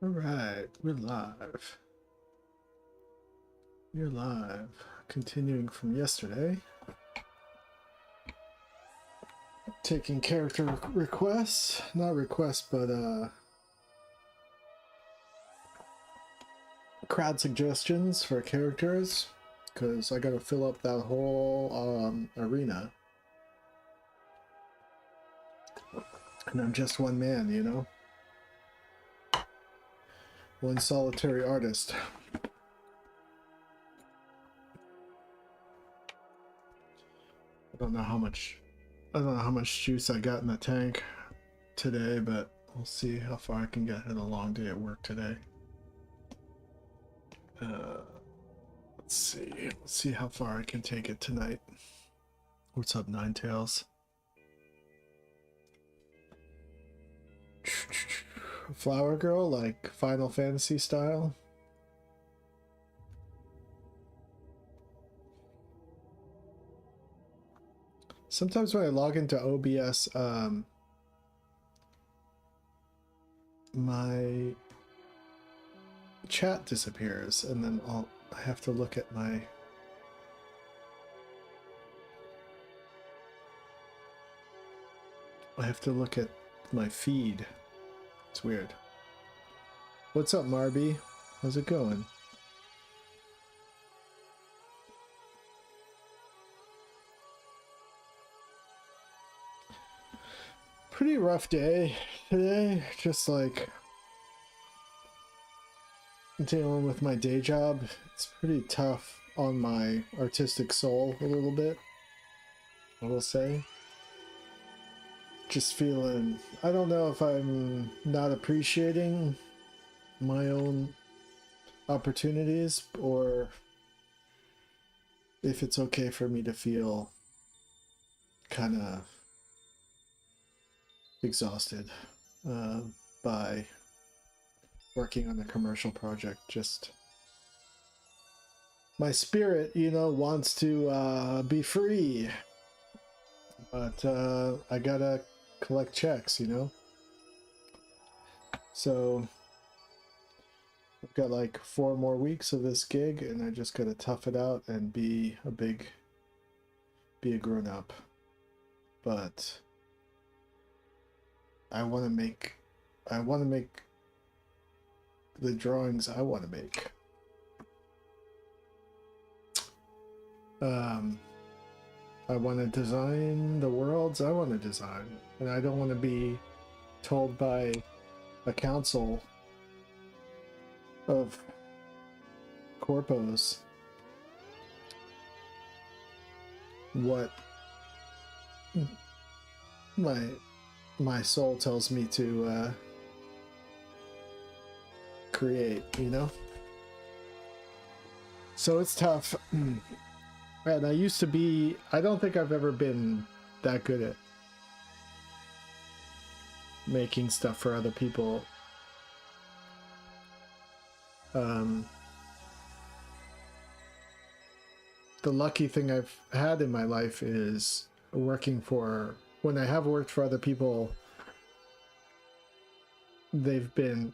All right, we're live. You're live. Continuing from yesterday. Taking character requests. Not requests, but crowd suggestions for characters. Because I gotta fill up that whole arena. And I'm just one man, you know? One solitary artist. I don't know how much juice I got in the tank today, but we'll see how far I can get. Had a long day at work today. Let's see how far I can take it tonight. What's up, Ninetails? Flower Girl, like Final Fantasy style. Sometimes when I log into OBS, my chat disappears, and then I have to look at my feed. It's weird. What's up, Marby? How's it going? Pretty rough day today. Just like dealing with my day job. It's pretty tough on my artistic soul a little bit, I will say. Just feeling, I don't know if I'm not appreciating my own opportunities or if it's okay for me to feel kind of exhausted by working on a commercial project. Just my spirit, you know, wants to be free, but I gotta collect checks, you know. So I've got like 4 more weeks of this gig, and I just gotta tough it out and be a grown-up. But I want to make the drawings I want to make. I want to design the worlds I want to design, and I don't want to be told by a council of corpos what my soul tells me to create, you know? So it's tough. And I don't think I've ever been that good at making stuff for other people. The lucky thing I've had in my life is when I have worked for other people, they've been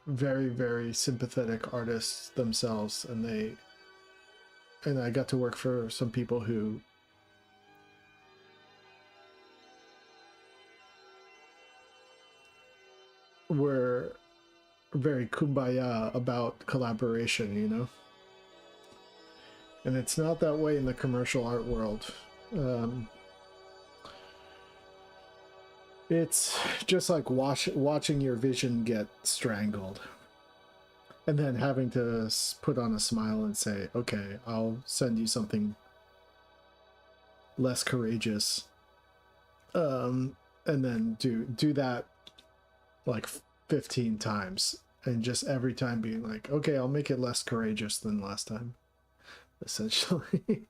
very, very sympathetic artists themselves, and I got to work for some people who were very kumbaya about collaboration, you know? And it's not that way in the commercial art world. It's just like watching your vision get strangled. And then having to put on a smile and say, okay, I'll send you something less courageous. And then do that like 15 times. And just every time being like, okay, I'll make it less courageous than last time. Essentially.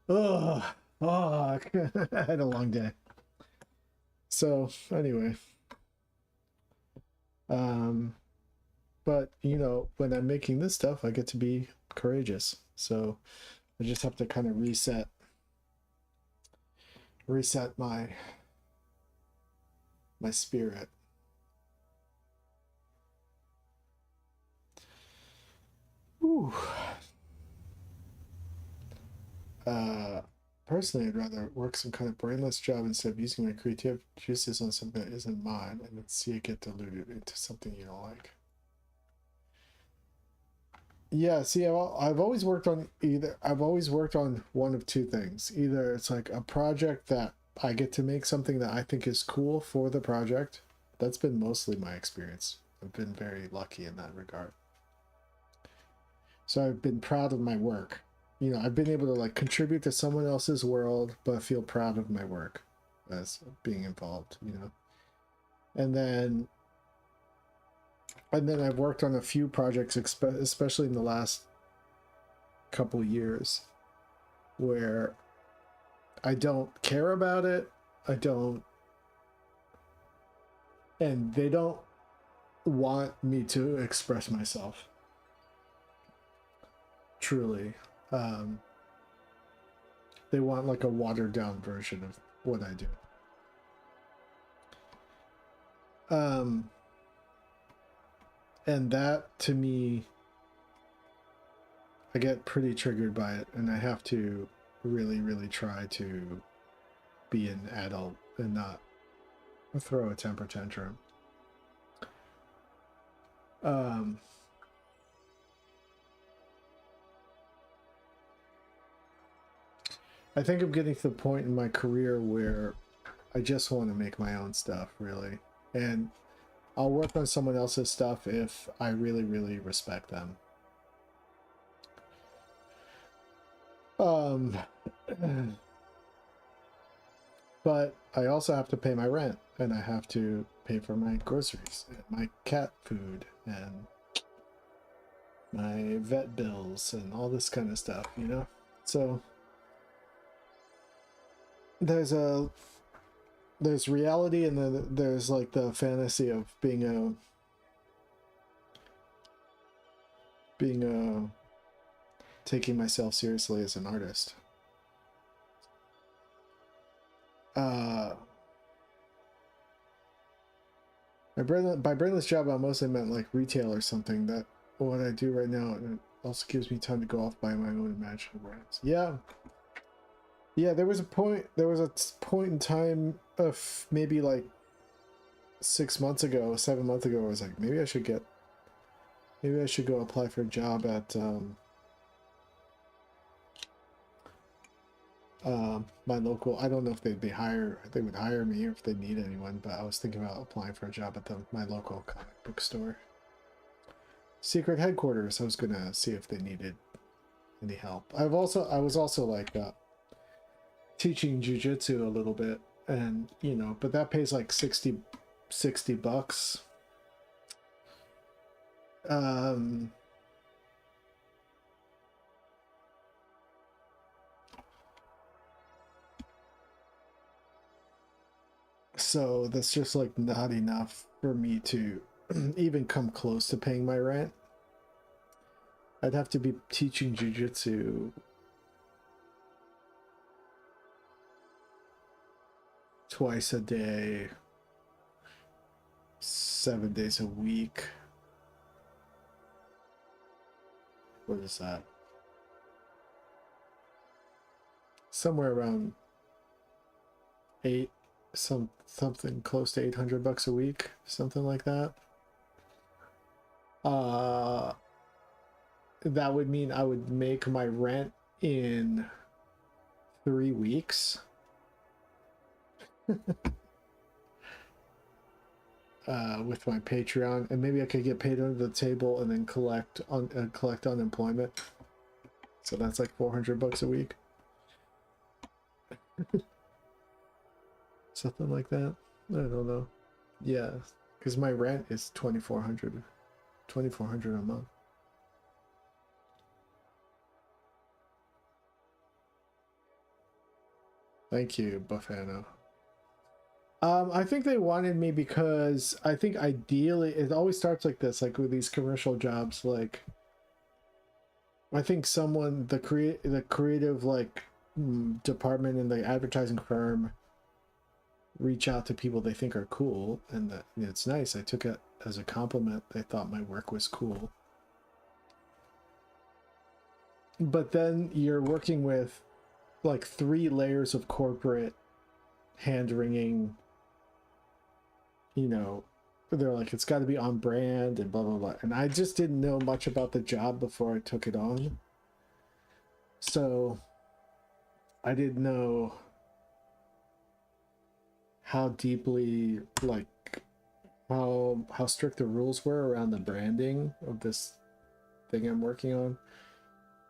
Oh, fuck. I had a long day. So, anyway. But, you know, when I'm making this stuff, I get to be courageous. So I just have to kind of reset my spirit. Whew. Personally, I'd rather work some kind of brainless job instead of using my creative juices on something that isn't mine and then see it get diluted into something you don't like. Yeah, see, I've always worked on I've always worked on one of two things. Either it's like a project that I get to make something that I think is cool for the project. That's been mostly my experience. I've been very lucky in that regard. So I've been proud of my work. You know, I've been able to like contribute to someone else's world, but feel proud of my work as being involved, you know. And then I've worked on a few projects, especially in the last couple years, where I don't care about it. I don't, and they don't want me to express myself. Truly. They want like a watered down version of what I do. And that to me, I get pretty triggered by it, and I have to really, really try to be an adult and not throw a temper tantrum. I think I'm getting to the point in my career where I just want to make my own stuff, really. And I'll work on someone else's stuff if I really, really respect them. But I also have to pay my rent, and I have to pay for my groceries, and my cat food, and my vet bills, and all this kind of stuff, you know? So there's reality, and then there's like the fantasy of being taking myself seriously as an artist. By brainless job, I mostly meant like retail or something. That what I do right now, and it also gives me time to go off by my own imaginary brands. Yeah. There was a point in time of maybe like 7 months ago, I was like, maybe I should go apply for a job at my local. I don't know if they would hire me or if they need anyone, but I was thinking about applying for a job at my local comic book store. Secret headquarters. I was gonna see if they needed any help. I was also like teaching jiu-jitsu a little bit, and you know, but that pays like 60 bucks. So that's just like not enough for me to even come close to paying my rent. I'd have to be teaching jiu-jitsu twice a day, 7 days a week. What is that? Somewhere around something close to 800 bucks a week, something like that. That would mean I would make my rent in 3 weeks. With my Patreon, and maybe I could get paid under the table and then collect unemployment. So that's like 400 bucks a week. Something like that. I don't know. Yeah, because my rent is $2,400 a month. Thank you, Buffano. I think they wanted me because I think ideally it always starts like this, like with these commercial jobs. Like, I think the creative like department in the advertising firm reach out to people they think are cool, and that it's nice. I took it as a compliment. They thought my work was cool. but then you're working with like 3 layers of corporate hand wringing, you know, they're like, it's got to be on brand and blah, blah, blah. And I just didn't know much about the job before I took it on. So I didn't know how deeply, like, how strict the rules were around the branding of this thing I'm working on.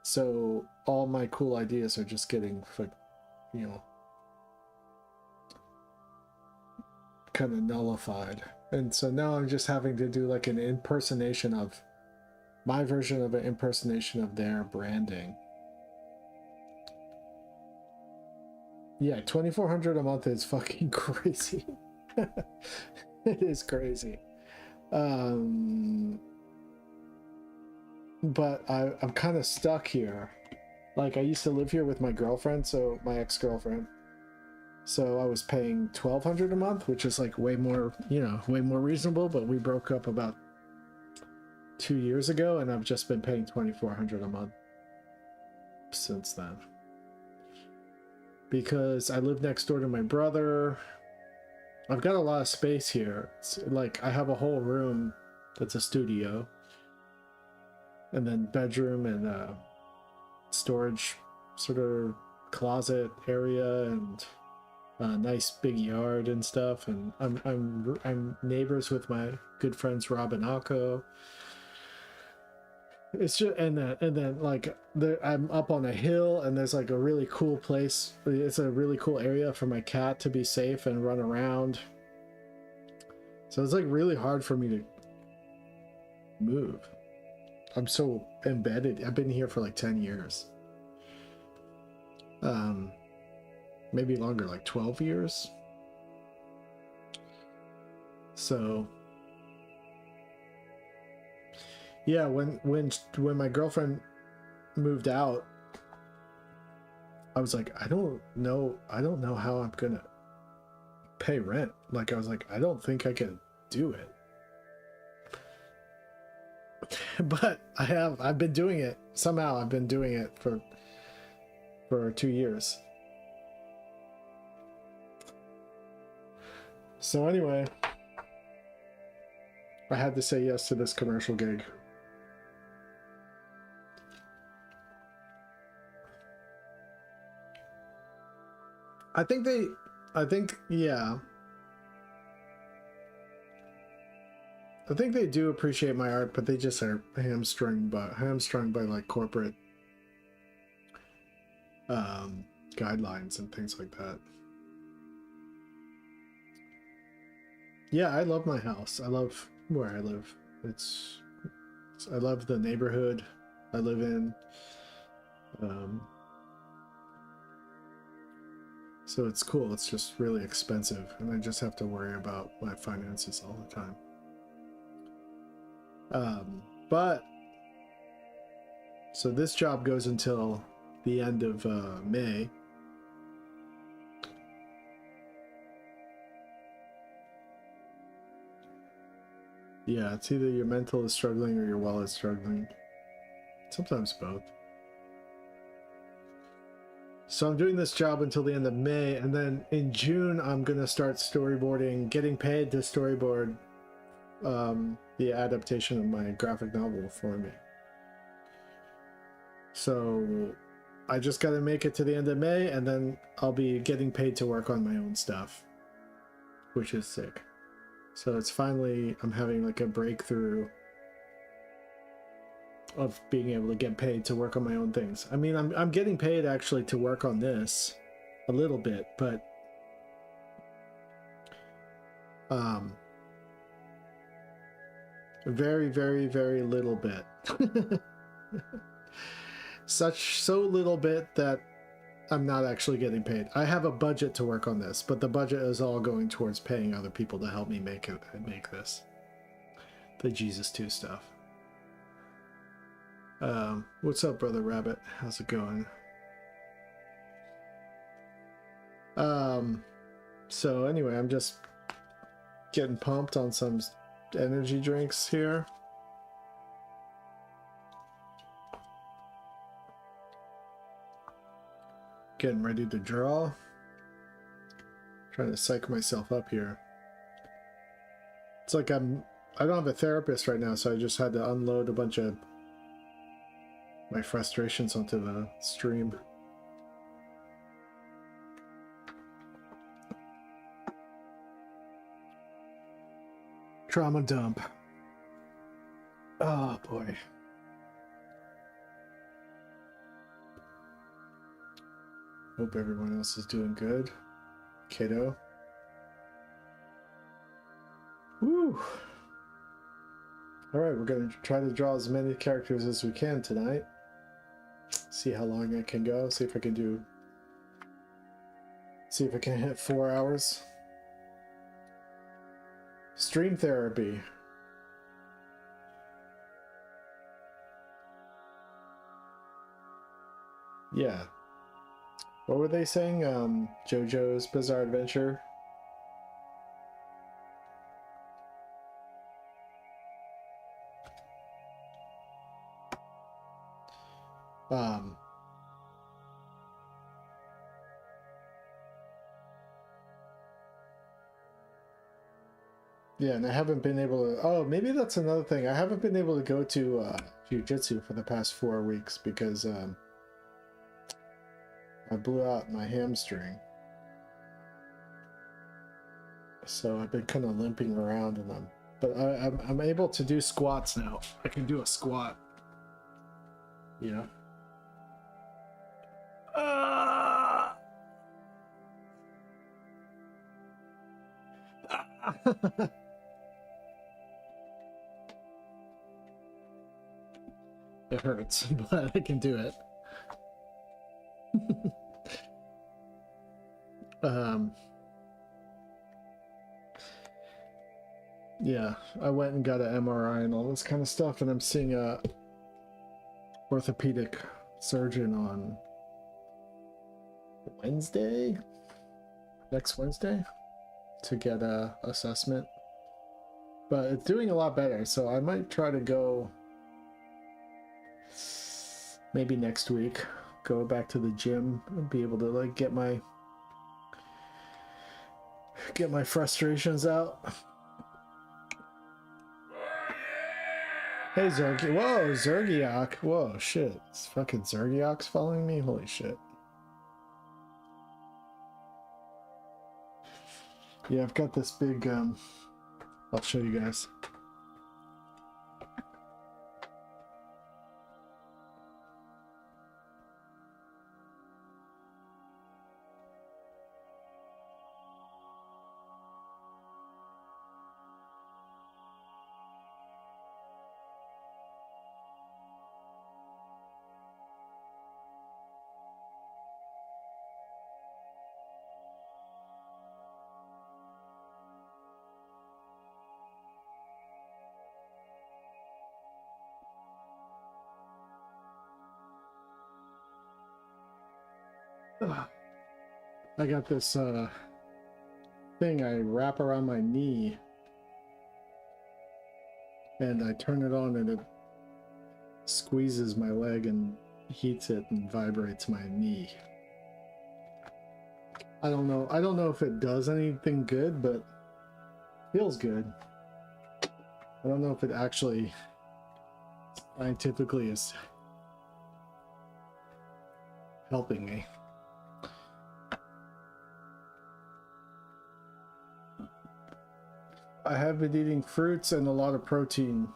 So all my cool ideas are just getting, you know, kind of nullified. And so now I'm just having to do like an impersonation of my version of an impersonation of their branding. Yeah, 2,400 a month is fucking crazy. It is crazy. But I'm kind of stuck here. Like, I used to live here with my girlfriend, so my ex-girlfriend. So I was paying $1,200 a month, which is like way more, you know, way more reasonable. But we broke up about 2 years ago, and I've just been paying $2,400 a month since then. Because I live next door to my brother. I've got a lot of space here. It's like I have a whole room that's a studio, and then bedroom and storage sort of closet area, and a nice big yard and stuff. And I'm neighbors with my good friends Rob and Akko. It's just and then like I'm up on a hill, and there's like a really cool place. It's a really cool area for my cat to be safe and run around. So it's like really hard for me to move. I'm so embedded. I've been here for like 10 years. Maybe longer, like 12 years. So yeah, when my girlfriend moved out, I was like, I don't know how I'm gonna pay rent. Like, I was like, I don't think I can do it. But I've been doing it. Somehow I've been doing it for 2 years. So anyway, I had to say yes to this commercial gig. I think yeah. I think they do appreciate my art, but they just are hamstrung by like corporate guidelines and things like that. Yeah, I love my house. I love where I live. I love the neighborhood I live in. So it's cool. It's just really expensive, and I just have to worry about my finances all the time. But so this job goes until the end of May. Yeah, it's either your mental is struggling or your wallet is struggling. Sometimes both. So I'm doing this job until the end of May, and then in June I'm gonna start storyboarding, getting paid to storyboard the adaptation of my graphic novel for me. So I just gotta make it to the end of May, and then I'll be getting paid to work on my own stuff, which is sick. So it's finally, I'm having like a breakthrough of being able to get paid to work on my own things. I mean, I'm getting paid actually to work on this a little bit, but very, very, very little bit. So little bit that I'm not actually getting paid. I have a budget to work on this, but the budget is all going towards paying other people to help me make this. The Jesus 2 stuff. What's up, Brother Rabbit? How's it going? So anyway, I'm just getting pumped on some energy drinks here. Getting ready to draw. Trying to psych myself up here. It's like I don't have a therapist right now, so I just had to unload a bunch of my frustrations onto the stream. Trauma dump. Oh boy. Hope everyone else is doing good. Kiddo. Woo! Alright, we're gonna try to draw as many characters as we can tonight. See how long I can go. See if I can do... See if I can hit 4 hours. Stream therapy. Yeah. What were they saying? JoJo's Bizarre Adventure? Yeah, and I haven't been able to... Oh, maybe that's another thing. I haven't been able to go to jiu-jitsu for the past 4 weeks because I blew out my hamstring. So I've been kind of limping around, and I'm able to do squats now. I can do a squat. Yeah. It hurts, but I can do it. Yeah, I went and got an MRI and all this kind of stuff, and I'm seeing a orthopedic surgeon on Wednesday, next Wednesday, to get a assessment. But it's doing a lot better, so I might try to go maybe next week, go back to the gym and be able to like get my frustrations out. Hey Zergi, whoa, Zergiok, whoa, shit, it's fucking Zergiok's following me, holy shit. Yeah, I've got this big, I'll show you guys. I got this thing I wrap around my knee and I turn it on and it squeezes my leg and heats it and vibrates my knee. I don't know if it does anything good, but it feels good. I don't know if it actually scientifically is helping me. I have been eating fruits and a lot of protein.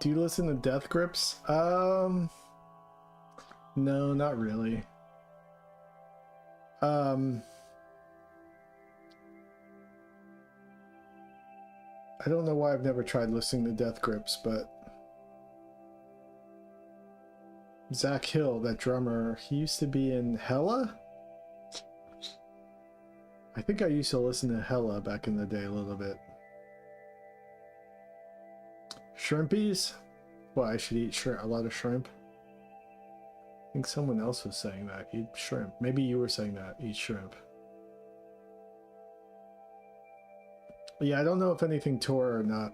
Do you listen to Death Grips? No, not really. I don't know why I've never tried listening to Death Grips, but Zach Hill, that drummer, he used to be in Hella? I think I used to listen to Hella back in the day a little bit. Shrimpies? Well, I should eat a lot of shrimp. I think someone else was saying that. Eat shrimp. Maybe you were saying that. Eat shrimp. Yeah, I don't know if anything tore or not.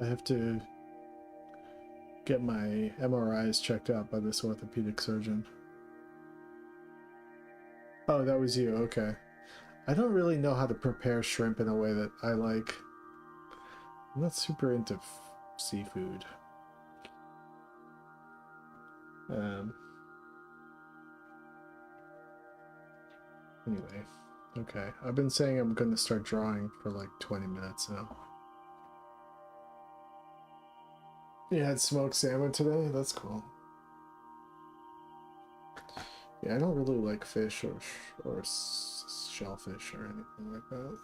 I have to get my MRIs checked out by this orthopedic surgeon. Oh, that was you. Okay. I don't really know how to prepare shrimp in a way that I like. I'm not super into seafood. Anyway, okay. I've been saying I'm going to start drawing for like 20 minutes now. You had smoked salmon today? That's cool. Yeah, I don't really like fish or shellfish or anything like that.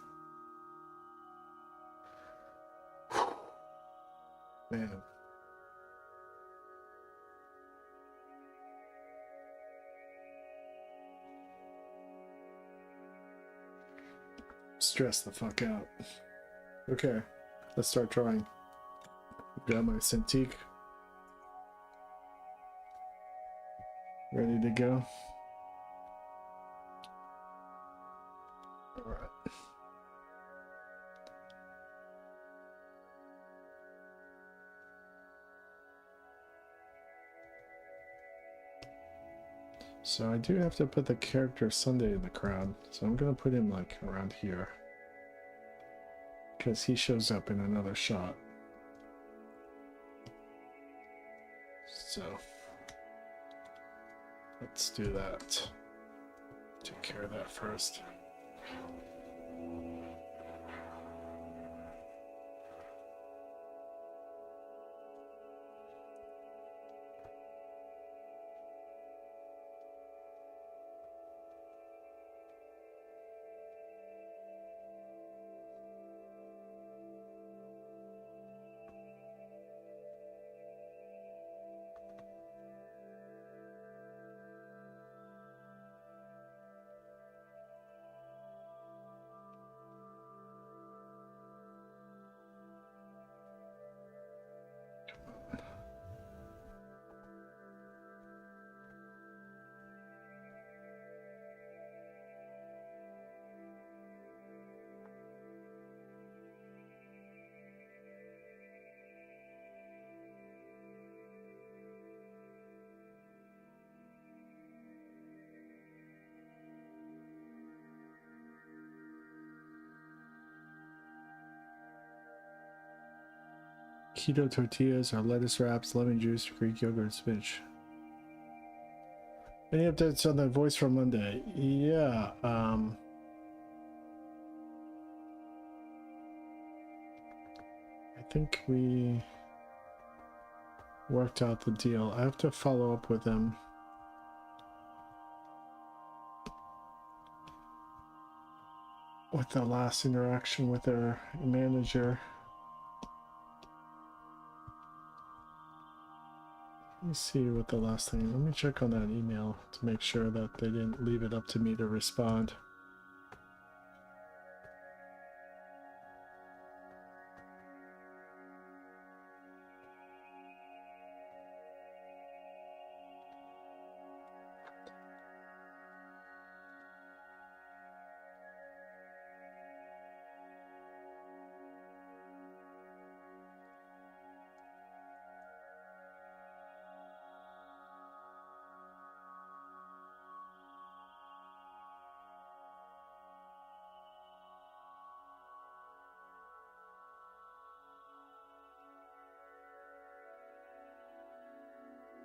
Man. Stress the fuck out. Okay, let's start drawing. Got my Cintiq ready to go. All right. So I do have to put the character Sunday in the crowd, so I'm gonna put him like around here because he shows up in another shot. So let's do that. Take care of that first. Keto tortillas are lettuce wraps, lemon juice, Greek yogurt, spinach. Any updates on the voice from Monday? Yeah, I think we worked out the deal. I have to follow up with them. With the last interaction with their manager. Let me see what the last thing. Let me check on that email to make sure that they didn't leave it up to me to respond.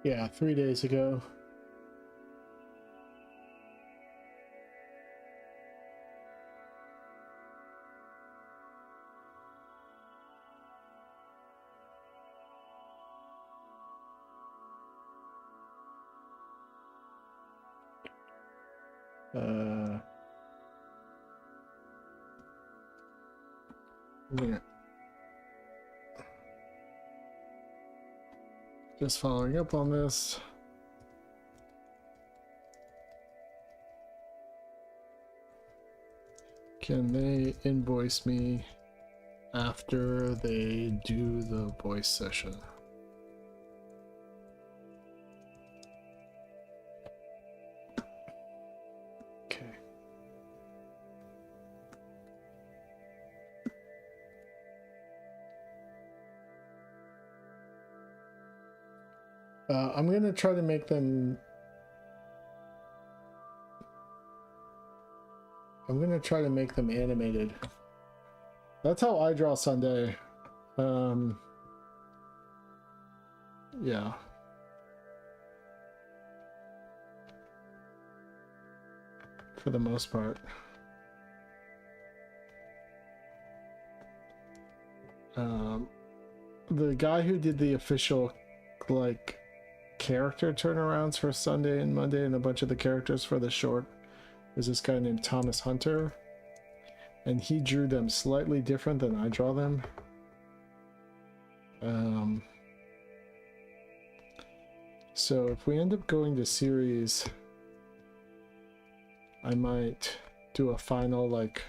Yeah, 3 days ago. Yeah. Just following up on this. Can they invoice me after they do the voice session? Okay. I'm gonna try to make them. I'm gonna try to make them animated. That's how I draw Sunday. Yeah. For the most part. The guy who did the official, like, character turnarounds for Sunday and Monday and a bunch of the characters for the short is this guy named Thomas Hunter. And he drew them slightly different than I draw them. So if we end up going to series, I might do a final, like,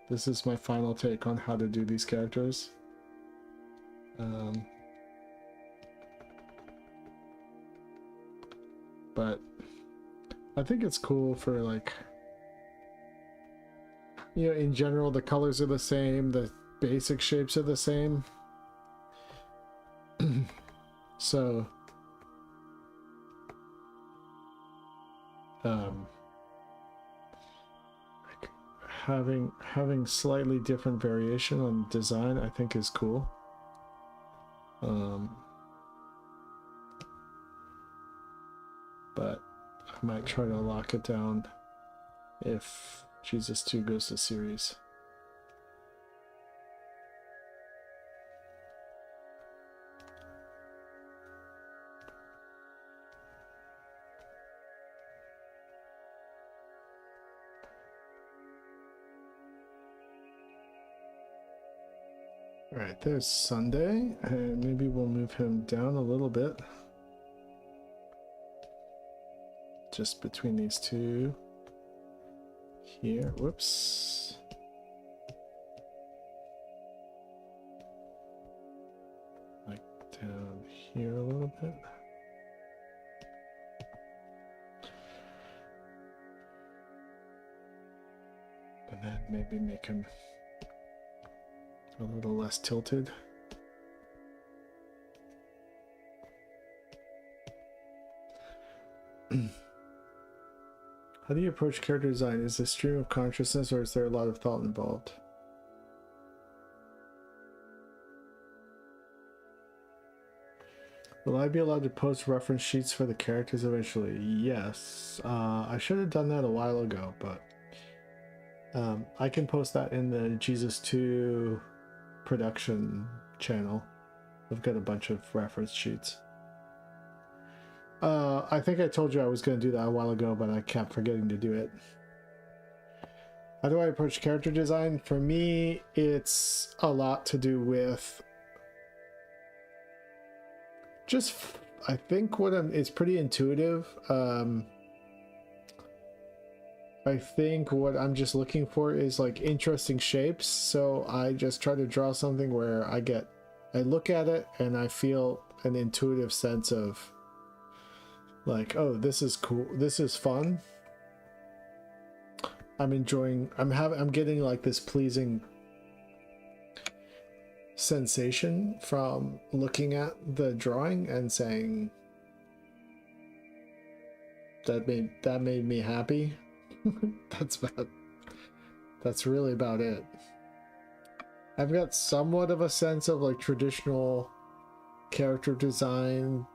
this is my final take on how to do these characters. But I think it's cool for, like, you know, in general, the colors are the same, the basic shapes are the same. So, like having slightly different variation on design, I think is cool. But I might try to lock it down if Jesus 2 goes to series. All right, there's Sunday, and maybe we'll move him down a little bit. Just between these two. Here, whoops. Like down here a little bit. And then maybe make him a little less tilted. How do you approach character design? Is this stream of consciousness or is there a lot of thought involved? Will I be allowed to post reference sheets for the characters eventually? Yes. I should have done that a while ago, but I can post that in the Jesus 2 production channel. I've got a bunch of reference sheets. I think I told you I was going to do that a while ago, but I kept forgetting to do it. How do I approach character design? For me, it's a lot to do with just, I think it's pretty intuitive. I think what I'm just looking for is like interesting shapes. So I just try to draw something where I look at it and I feel an intuitive sense of like, oh, this is cool. This is fun. I'm enjoying, I'm getting like this pleasing sensation from looking at the drawing and saying that made me happy. That's really about it. I've got somewhat of a sense of like traditional character design,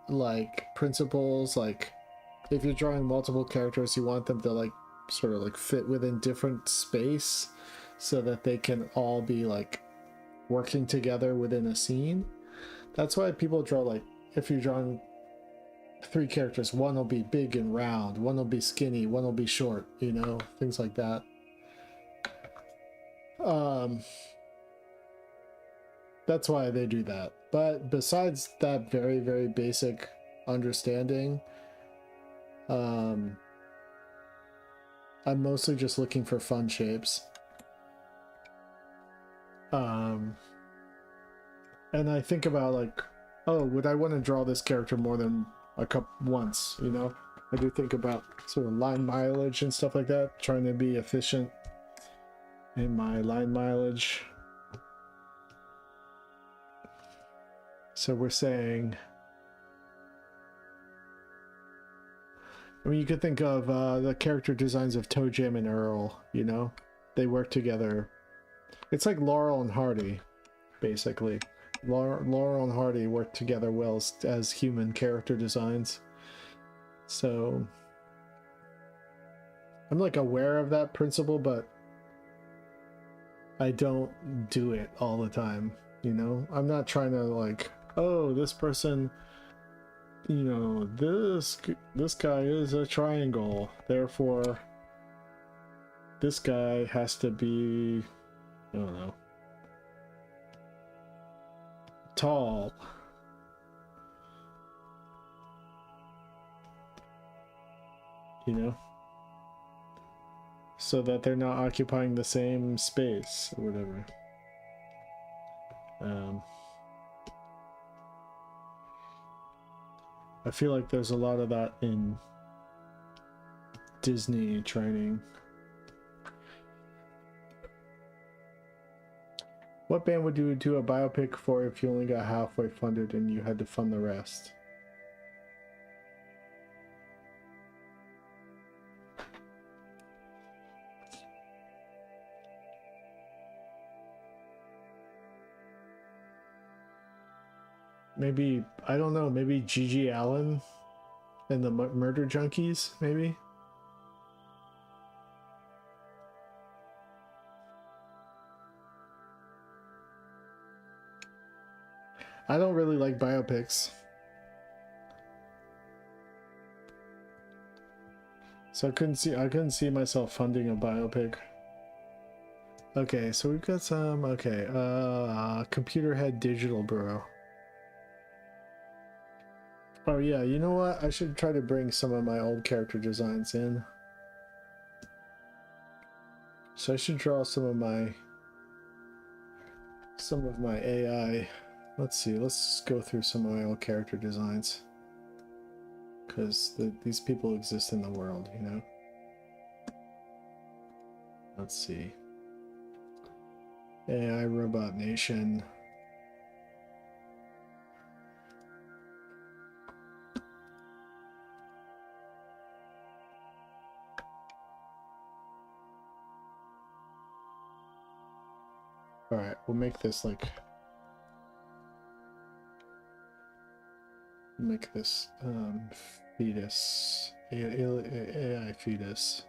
like principles. Like if you're drawing multiple characters, you want them to like sort of like fit within different space so that they can all be like working together within a scene. That's why people draw, like, if you're drawing 3 characters, one will be big and round, one will be skinny, one will be short, you know, things like that. That's why they do that. But besides that very, very basic understanding, I'm mostly just looking for fun shapes. And I think about like, oh, would I want to draw this character more than once, you know? I do think about sort of line mileage and stuff like that, trying to be efficient in my line mileage. So we're saying I mean, you could think of the character designs of Toe Jam and Earl, you know? They work together. It's like Laurel and Hardy, basically. Laurel and Hardy work together well as human character designs. So I'm like aware of that principle, but I don't do it all the time, you know? I'm not trying to like, oh, this person, you know, this guy is a triangle, therefore this guy has to be, I don't know, tall. You know? So that they're not occupying the same space or whatever. I feel like there's a lot of that in Disney training. What band would you do a biopic for if you only got halfway funded and you had to fund the rest? Maybe, I don't know, maybe Gigi Allen and the Murder Junkies, maybe? I don't really like biopics. So I couldn't see myself funding a biopic. Okay, so we've got some, okay, Computer Head Digital Bureau. Oh yeah, you know what? I should try to bring some of my old character designs in. So I should draw some of my AI. Let's see, let's go through some of my old character designs. Because these people exist in the world, you know? Let's see. AI Robot Nation. Alright, we'll make this like... Make this fetus. AI fetus.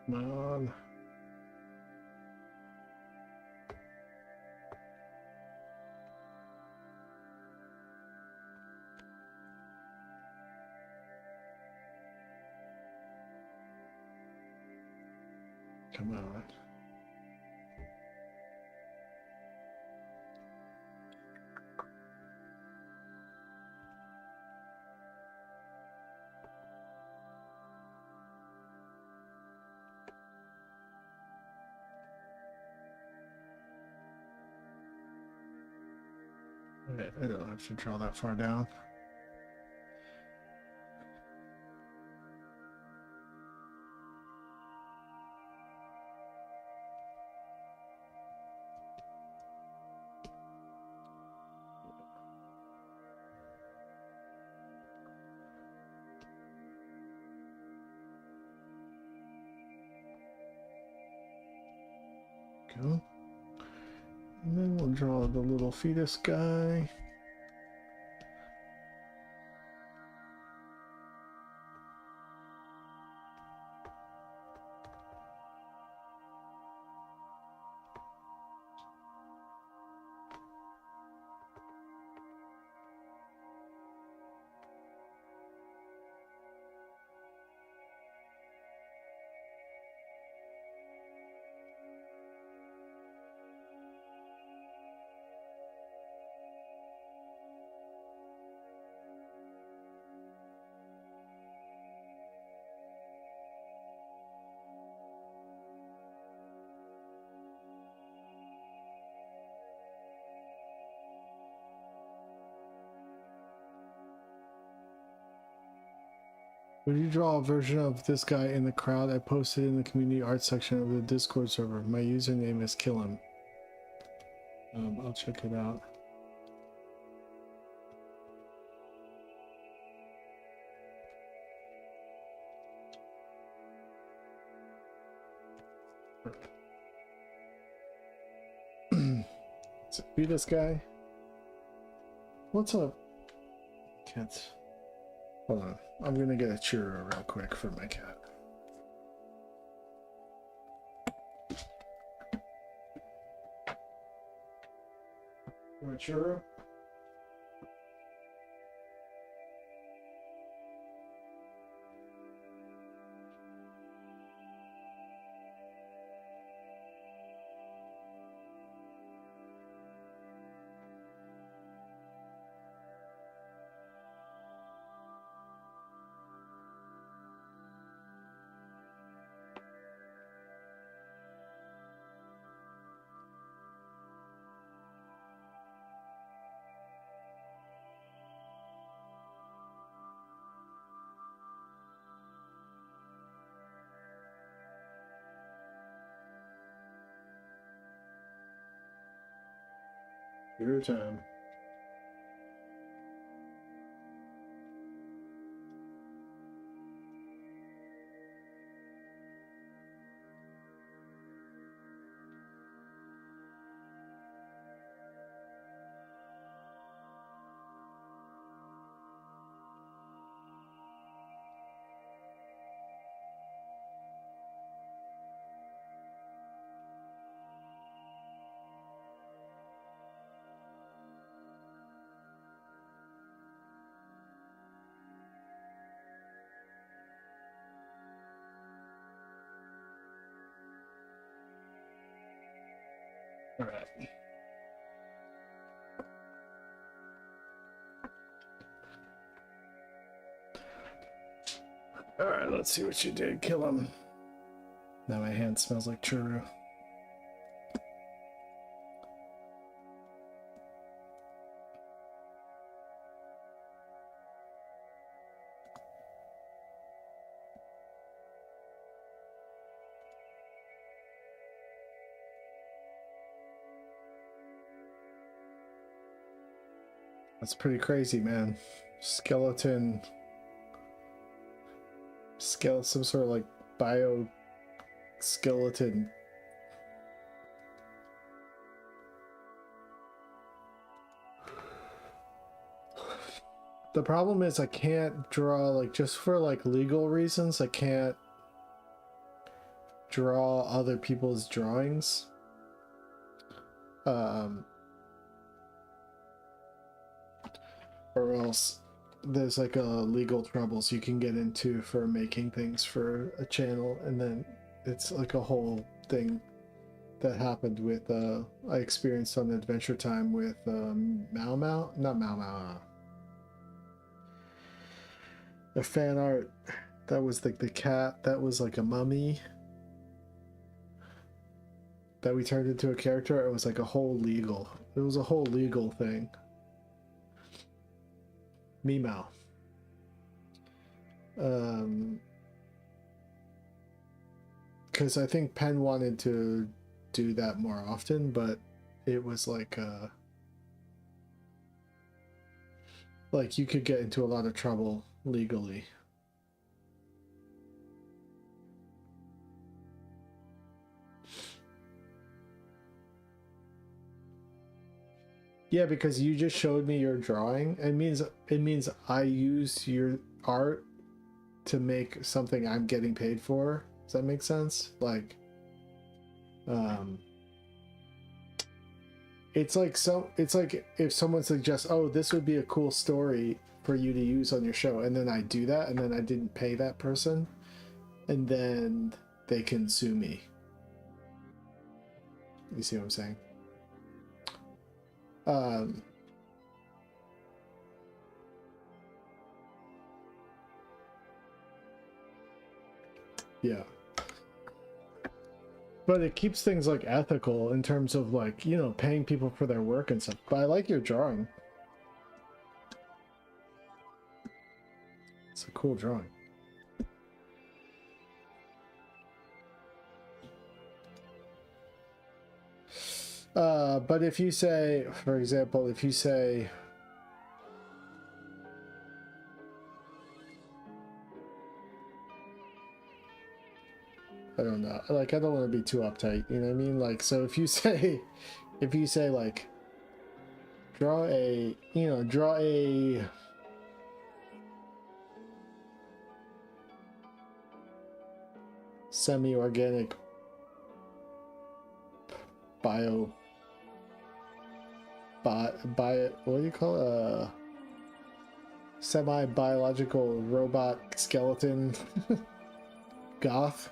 Come on. Come on. Okay, I don't have to draw that far down. go. And then we'll draw the little fetus guy. Would you draw a version of this guy in the crowd? I posted in the community art section of the Discord server. My username is Killim. I'll check it out. Is it be this guy? What's up? Cats. Hold on. I'm gonna get a churro real quick for my cat. You want a churro? Your time. All right. All right, let's see what you did. Kill him. Now my hand smells like churro. That's pretty crazy, man. Skeleton, some sort of like bio skeleton. The problem is I can't draw, like, just for like legal reasons, I can't draw other people's drawings. Or else there's like a legal troubles you can get into for making things for a channel, and then it's like a whole thing that happened with I experienced on Adventure Time with Mau Mau, not Mau Mau, the fan art that was like the cat that was like a mummy that we turned into a character. It was like a whole legal, it was a whole legal thing. Meow. Because I think Penn wanted to do that more often, but it was like you could get into a lot of trouble legally. Yeah, because you just showed me your drawing. It means I use your art to make something I'm getting paid for. Does that make sense? Like, um, it's like if someone suggests, "Oh, this would be a cool story for you to use on your show," and then I do that, and then I didn't pay that person, and then they can sue me. You see what I'm saying? Um, yeah. But it keeps things like ethical in terms of like, you know, paying people for their work and stuff. But I like your drawing. It's a cool drawing. But if you say, for example, if you say, I don't know, like I don't want to be too uptight, you know what I mean? Like, so if you say, like, draw a semi-organic bio what do you call it? Semi-biological robot skeleton goth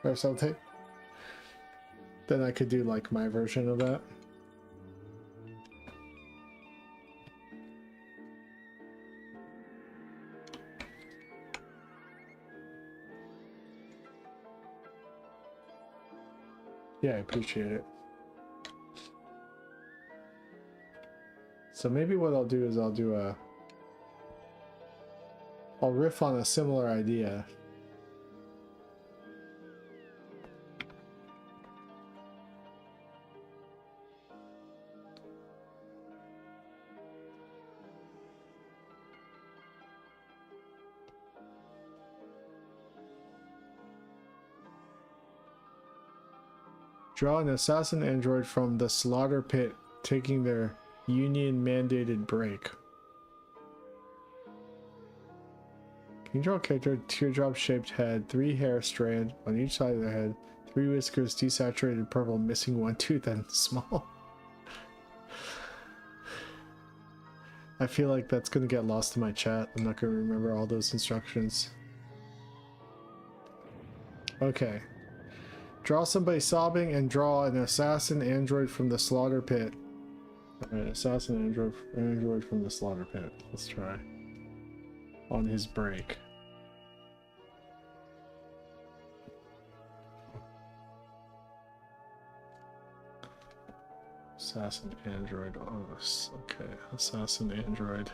or something, then I could do like my version of that. Yeah, I appreciate it. So maybe what I'll do is I'll riff on a similar idea. Draw an assassin android from the slaughter pit taking their union-mandated break. Can you draw a character teardrop-shaped head, 3 hair strands on each side of their head, 3 whiskers desaturated purple, missing 1 tooth and small? I feel like that's gonna get lost in my chat. I'm not gonna remember all those instructions. Okay. Draw somebody sobbing and draw an assassin android from the slaughter pit. Alright, assassin android from the slaughter pit. Let's try. On his break. Assassin android on us. Okay, assassin android.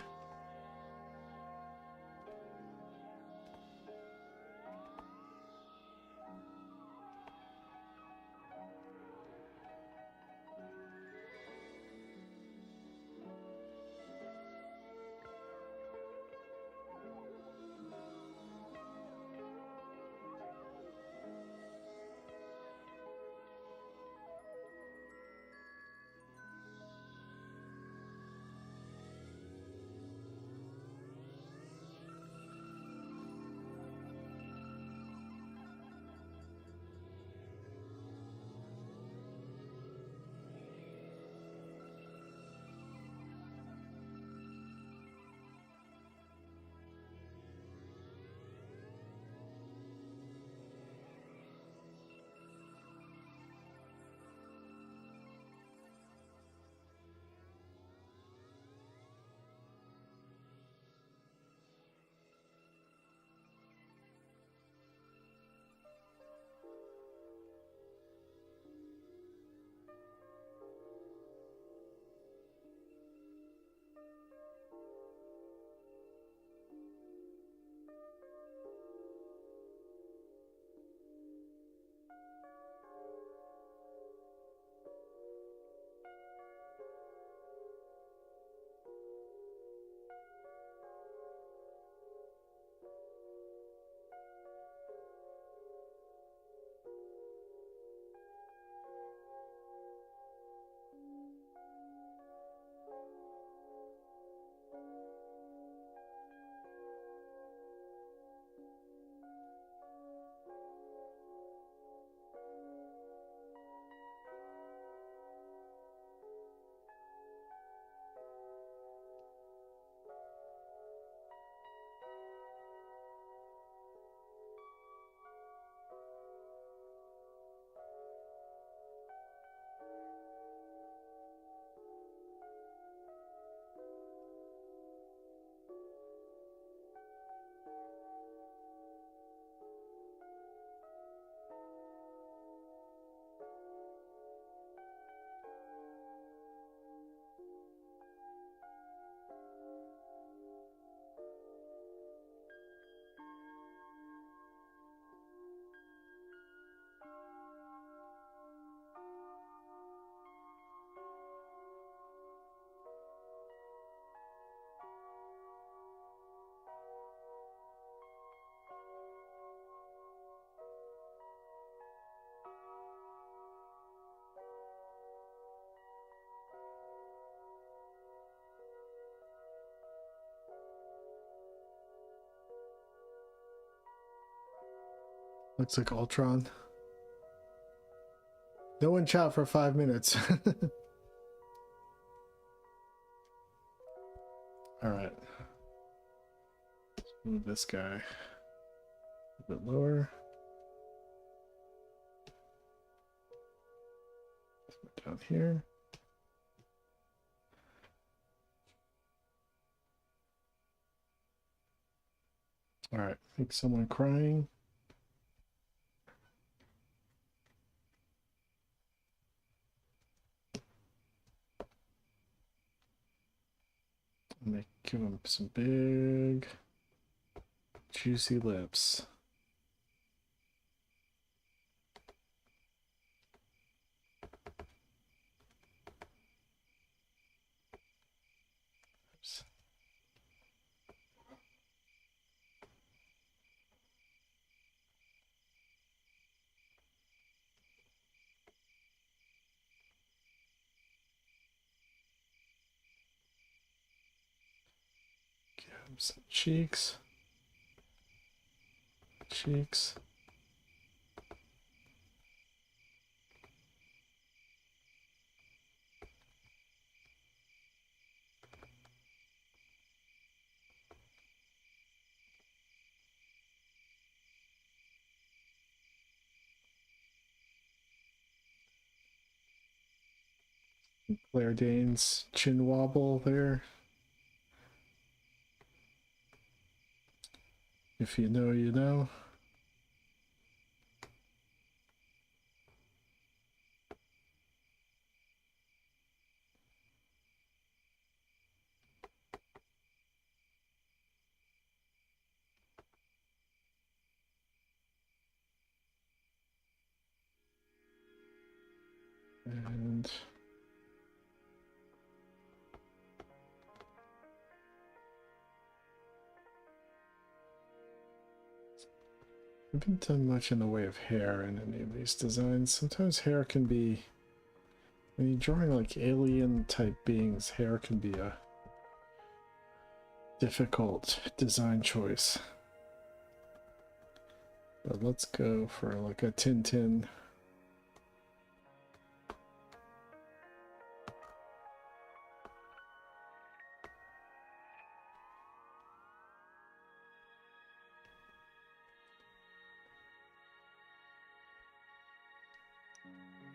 Looks like Ultron. No one chat for 5 minutes. Alright. Let's move this guy a bit lower. Down here. Alright, make someone crying. Give him some big, juicy lips. Oops. Give him some cheeks. Cheeks. Claire Danes chin wobble there. If you know, you know. And I haven't done much in the way of hair in any of these designs. Sometimes hair can be, when you're drawing like alien type beings, hair can be a difficult design choice. But let's go for like a Tintin.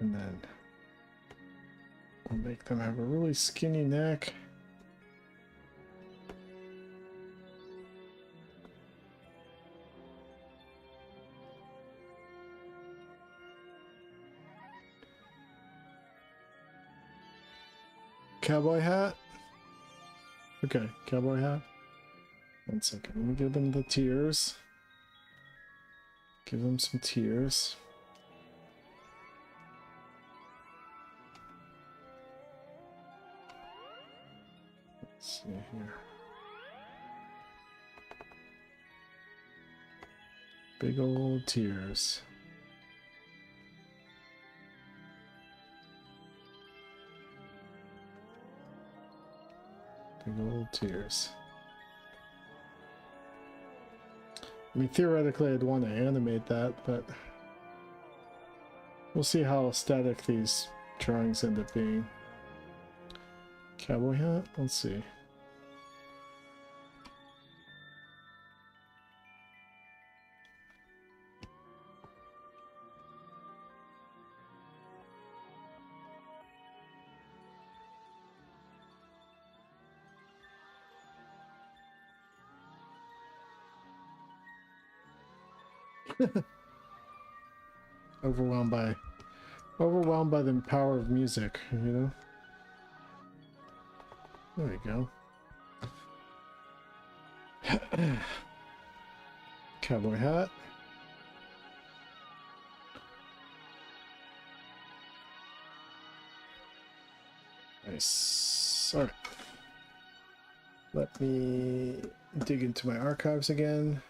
And then we'll make them have a really skinny neck. Cowboy hat? Okay, cowboy hat. 1 second, let me give them the tears. Give them some tears. Let's see here. Big old tears. Big old tears. I mean, theoretically, I'd want to animate that, but we'll see how aesthetic these drawings end up being. Cowboy hat? Let's see. overwhelmed by the power of music, you know. There we go. Cowboy hat. Nice. All right. Let me dig into my archives again.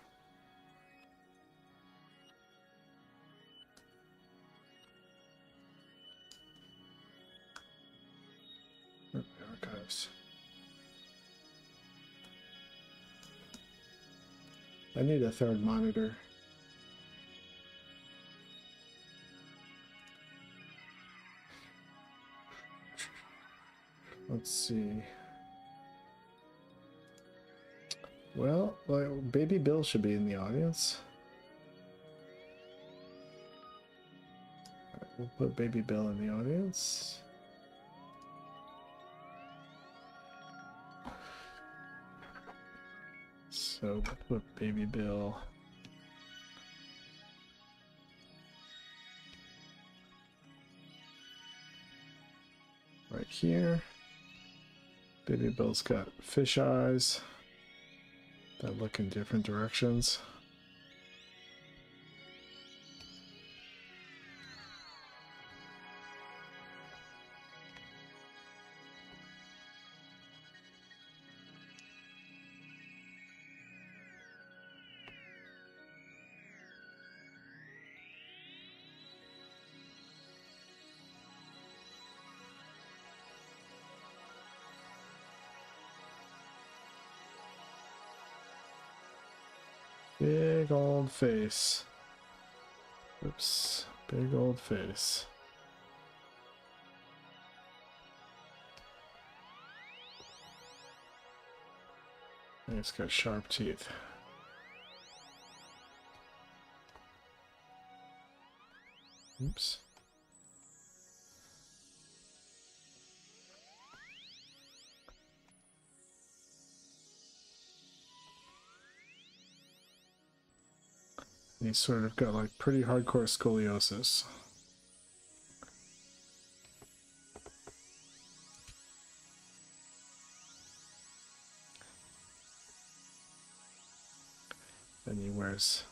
Archives. I need a third monitor. Let's see. Well, Baby Bill should be in the audience. All right, we'll put Baby Bill in the audience. So we'll put Baby Bill. Right here. Baby Bill's got fish eyes that look in different directions. Big old face. Oops, big old face. And it's got sharp teeth. Oops. And he's sort of got like pretty hardcore scoliosis. And he wears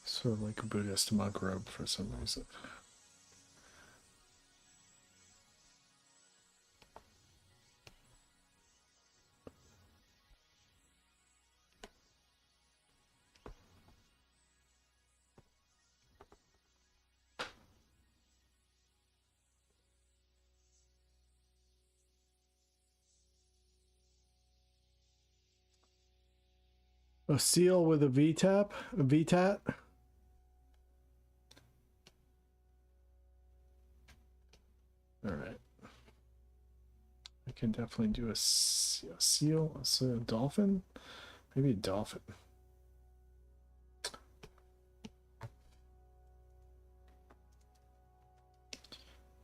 sort of like a Buddhist monk robe for some reason. A seal with a V-tap? A V-tat? Alright. I can definitely do a seal, a dolphin? Maybe a dolphin. I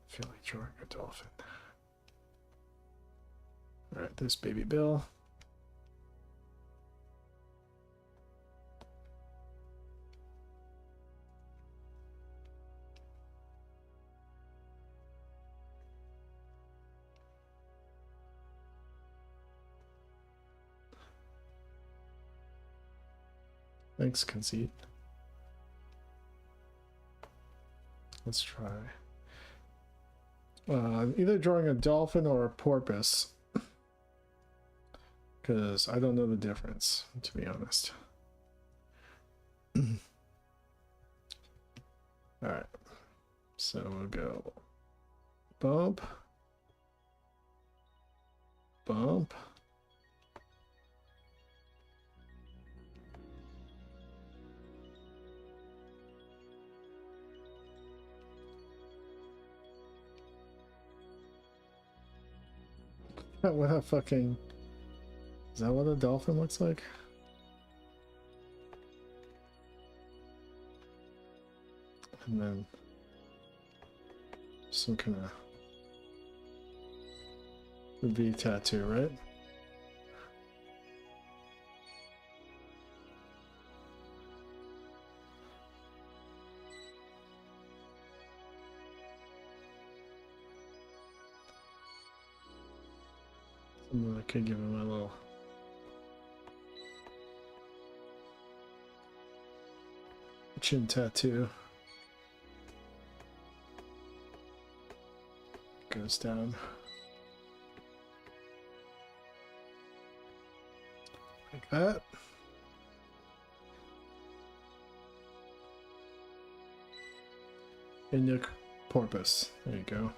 feel like drawing a dolphin. Alright, there's Baby Bill. Thanks, Conceit. Let's try. Either drawing a dolphin or a porpoise. Because I don't know the difference, to be honest. Alright. So we'll go bump. Bump. What a fucking... Is that what a dolphin looks like? And then some kind of V tattoo, right? I could give him a little chin tattoo. Goes down like that. Inuk porpoise. There you go.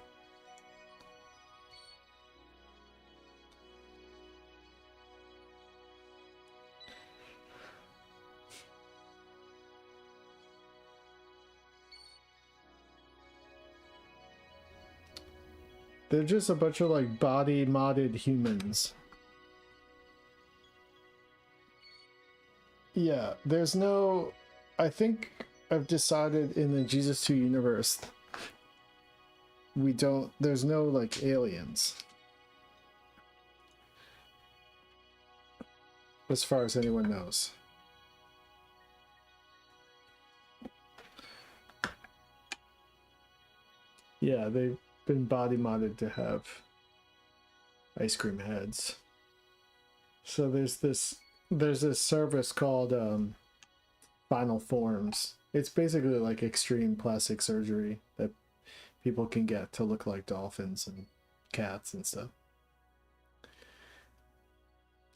They're just a bunch of like body modded humans. Yeah, there's no... I think I've decided in the Jesus 2 universe, we don't... There's no like aliens. As far as anyone knows. Yeah, they've been body modded to have ice cream heads. So there's this service called Final Forms. It's basically like extreme plastic surgery that people can get to look like dolphins and cats and stuff.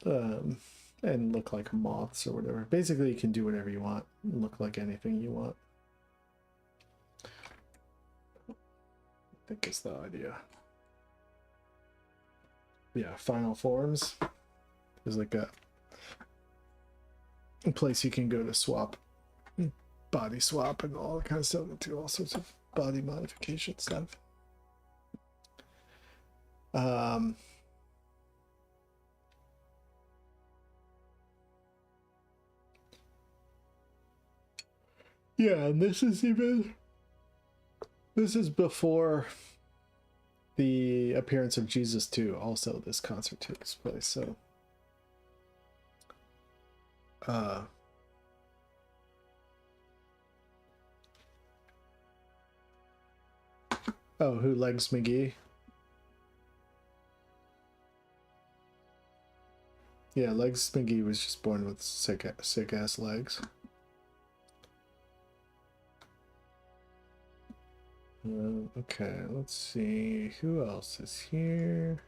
And look like moths or whatever. Basically, you can do whatever you want, look like anything you want. I think is the idea. Yeah, Final Forms is like a place you can go to swap, body swap and all that kind of stuff, and do all sorts of body modification stuff. Yeah, and this is before the appearance of Jesus 2. Also, this concert takes place, so oh, who Legs McGee? Yeah, Legs McGee was just born with sick ass legs. Okay, let's see who else is here.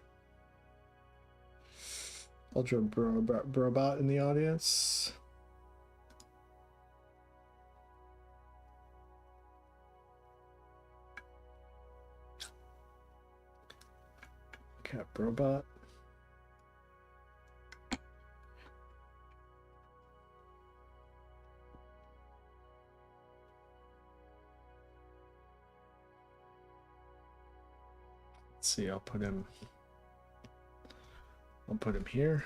Ultra Brobot in the audience. Cat Brobot. Let's see, I'll put him here.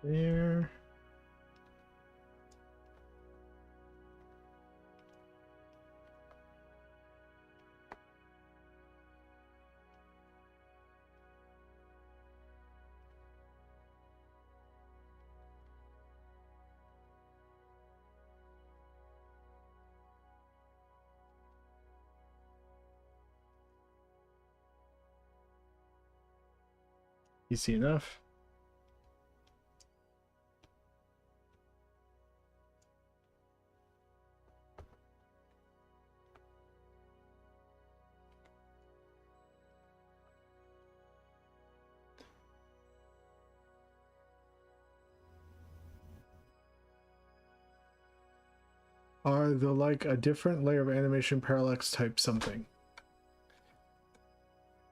There. Easy enough. Are the like a different layer of animation parallax type something?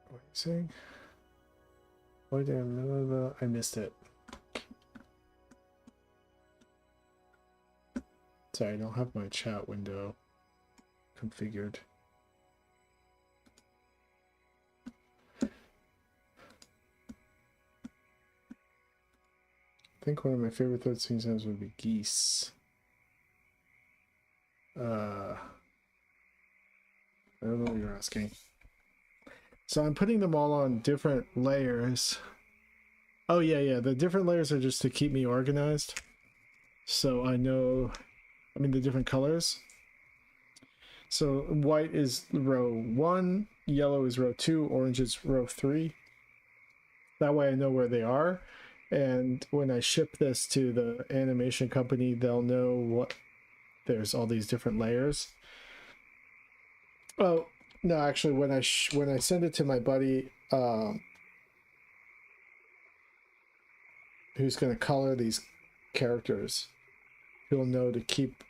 What are you saying? I missed it. Sorry, I don't have my chat window configured. I think one of my favorite 13 sounds would be geese. I don't know what you're asking. So I'm putting them all on different layers. Oh yeah, the different layers are just to keep me organized. So I know, I mean the different colors. So white is row 1, yellow is row 2, orange is row 3. That way I know where they are. And when I ship this to the animation company, they'll know what there's all these different layers. Oh, no, actually when I send it to my buddy who's going to color these characters, he'll know to keep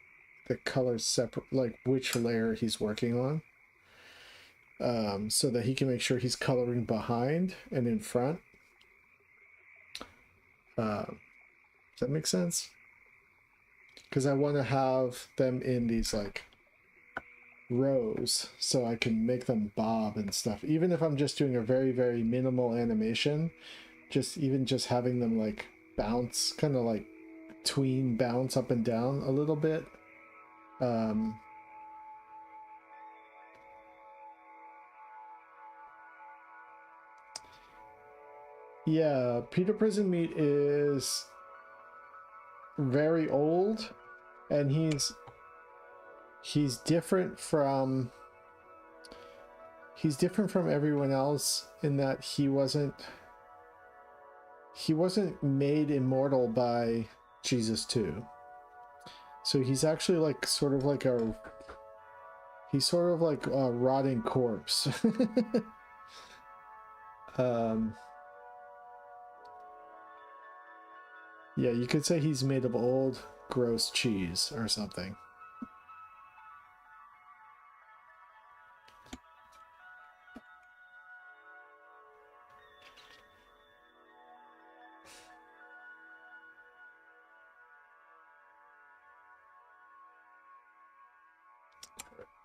the colors separate, like which layer he's working on, so that he can make sure he's coloring behind and in front. Does that make sense? Because I want to have them in these like rows so I can make them bob and stuff. Even if I'm just doing a very, very minimal animation, just having them like bounce, kind of like tween bounce up and down a little bit. Yeah, Peter Prisonmeat is very old, and he's different from everyone else in that he wasn't made immortal by Jesus 2. So he's actually like sort of like a rotting corpse. Yeah, you could say he's made of old, gross cheese or something.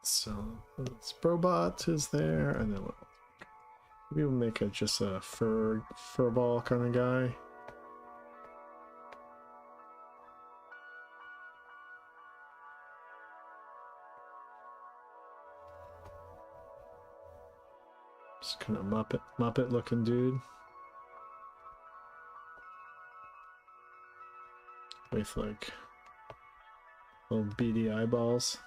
So this robot is there, and then maybe we'll make it just a fur ball kind of guy. Just kind of Muppet looking dude with like little beady eyeballs.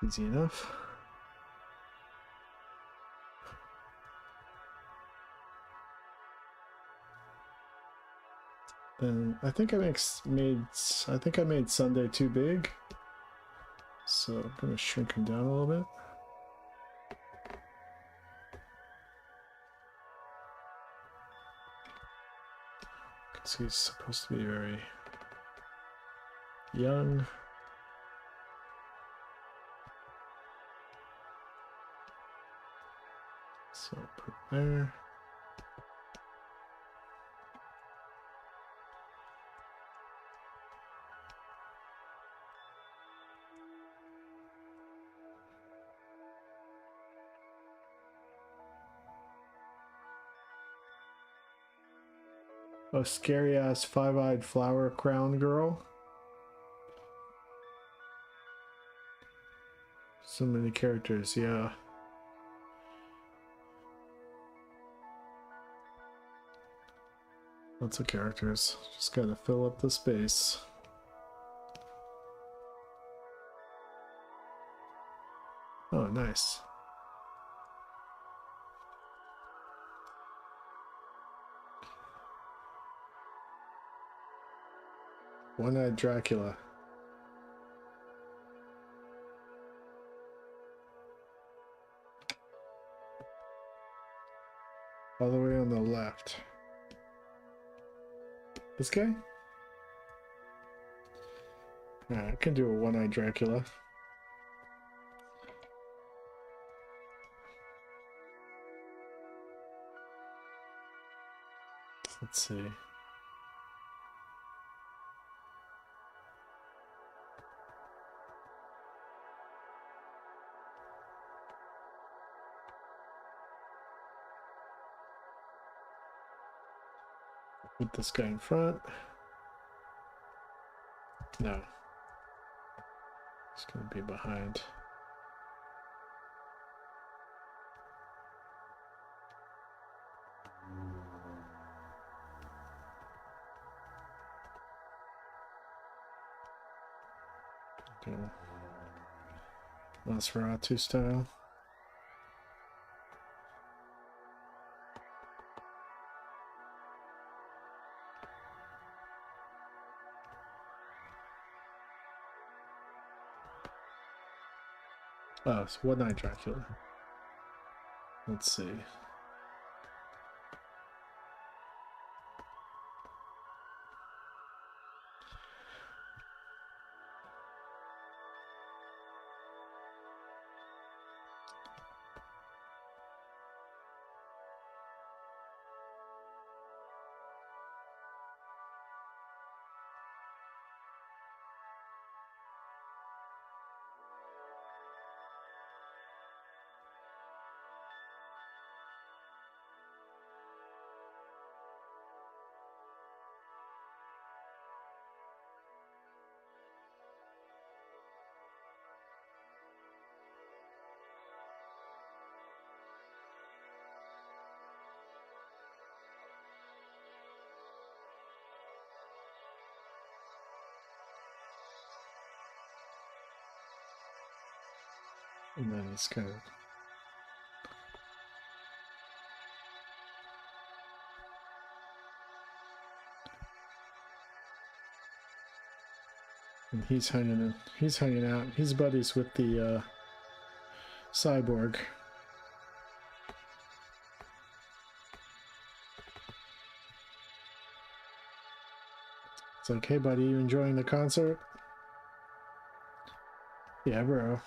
It's easy enough. And I think I made Sunday too big, so I'm gonna shrink him down a little bit. Because he's supposed to be very young. So put it there. A scary ass 5-eyed flower crown girl. So many characters, yeah. Lots of characters. Just gotta fill up the space. Oh, nice. One-eyed Dracula. All the way on the left. This guy? Alright, I can do a one-eyed Dracula. Let's see. Put this guy in front. No. It's gonna be behind. Okay. Nosferatu style. Oh, it's one-eyed Dracula. Let's see. And then it's kind of and he's hanging out. He's buddies with the cyborg. It's like, hey buddy, you enjoying the concert? Yeah, bro.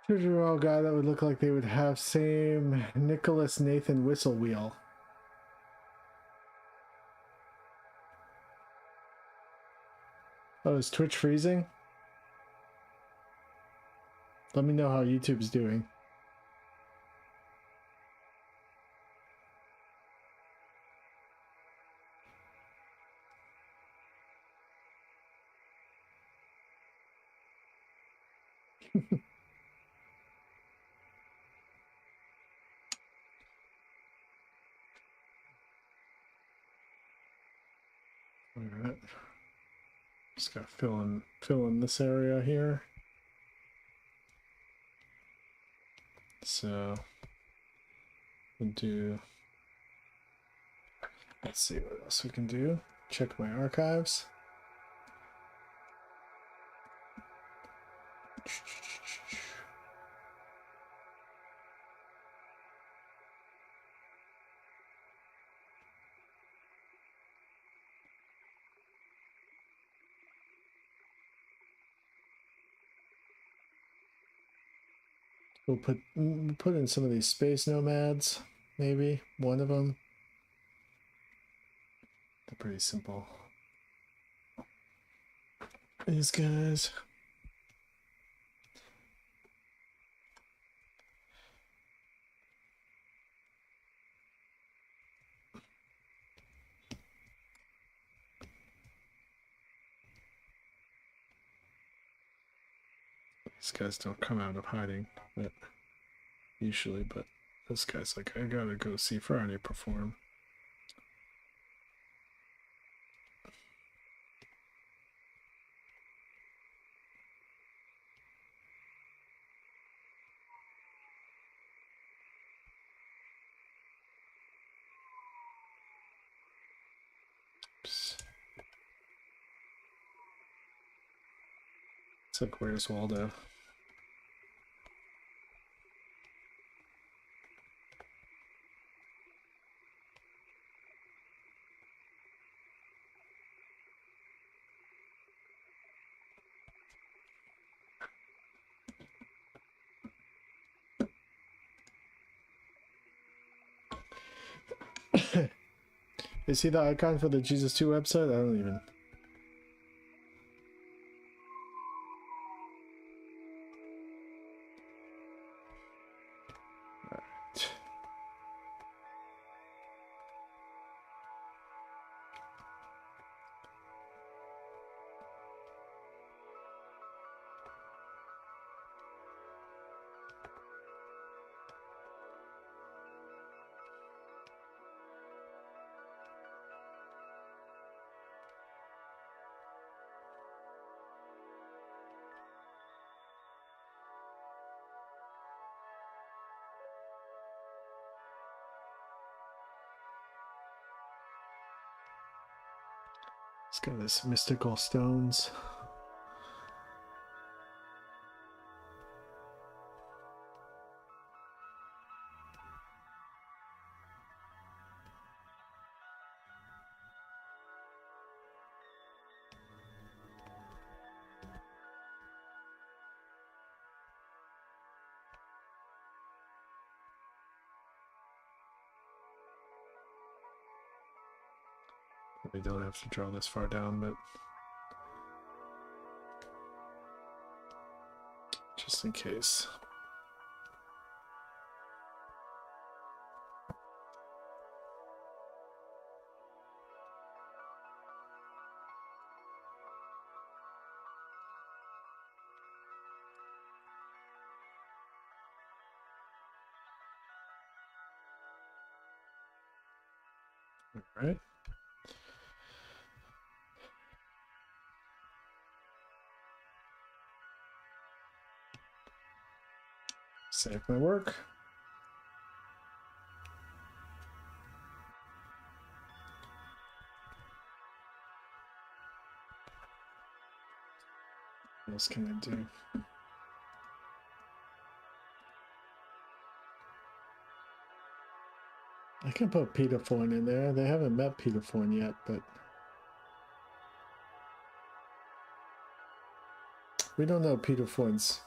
All guy that would look like they would have same Nicholas Nathan whistle wheel. Oh, is Twitch freezing? Let me know how YouTube's doing. All right. Just gotta fill in this area here. So we'll do. Let's see what else we can do. Check my archives. We'll put in some of these space nomads, maybe one of them. They're pretty simple. These guys. These guys don't come out of hiding, but usually, but this guy's like, I gotta go see Friday perform. It's like, where's Waldo? Is he the icon for the Jesus 2 website? I don't even... Alright. It's got this mystical stones. We don't have to draw this far down, but just in case. All right. Save my work. What else can I do? I can put Peter Foyne in there. They haven't met Peter Foyne yet, but we don't know Peter Foyne's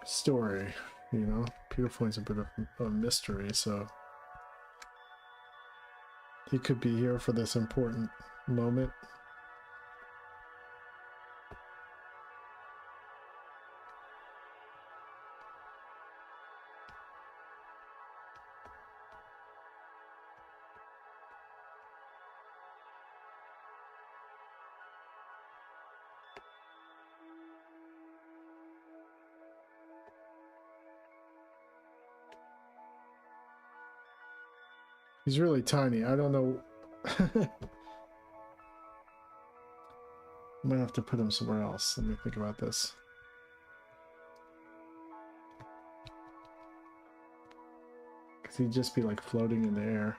story, you know? Peter Foyne's a bit of a mystery, so he could be here for this important moment. He's really tiny. I don't know. I might have to put him somewhere else. Let me think about this. Because he'd just be like floating in the air.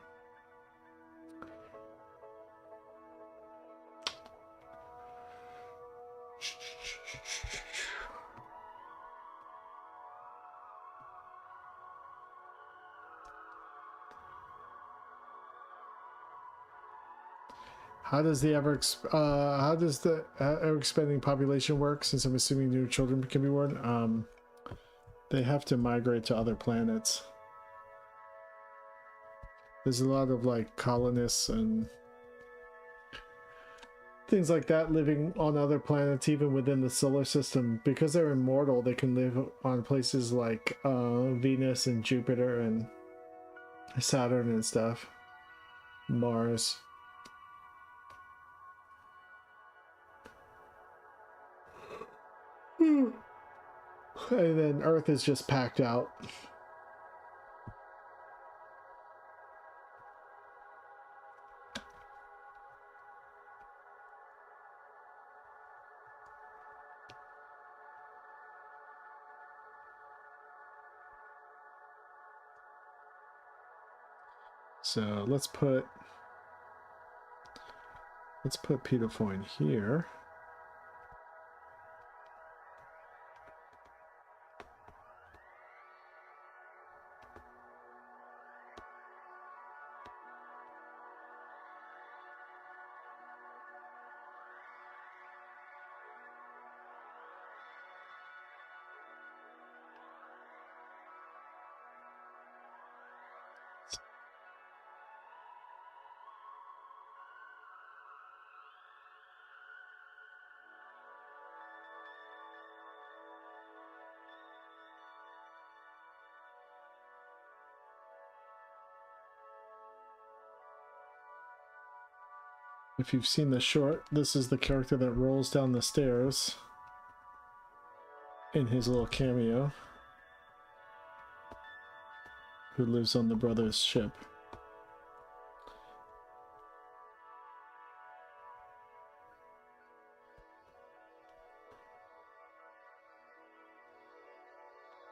How does the ever expanding population work? Since I'm assuming new children can be born, they have to migrate to other planets. There's a lot of like colonists and things like that living on other planets, even within the solar system. Because they're immortal, they can live on places like Venus and Jupiter and Saturn and stuff. Mars. And then Earth is just packed out. So let's put Peter Foyne here. If you've seen the short, this is the character that rolls down the stairs in his little cameo, who lives on the brothers' ship.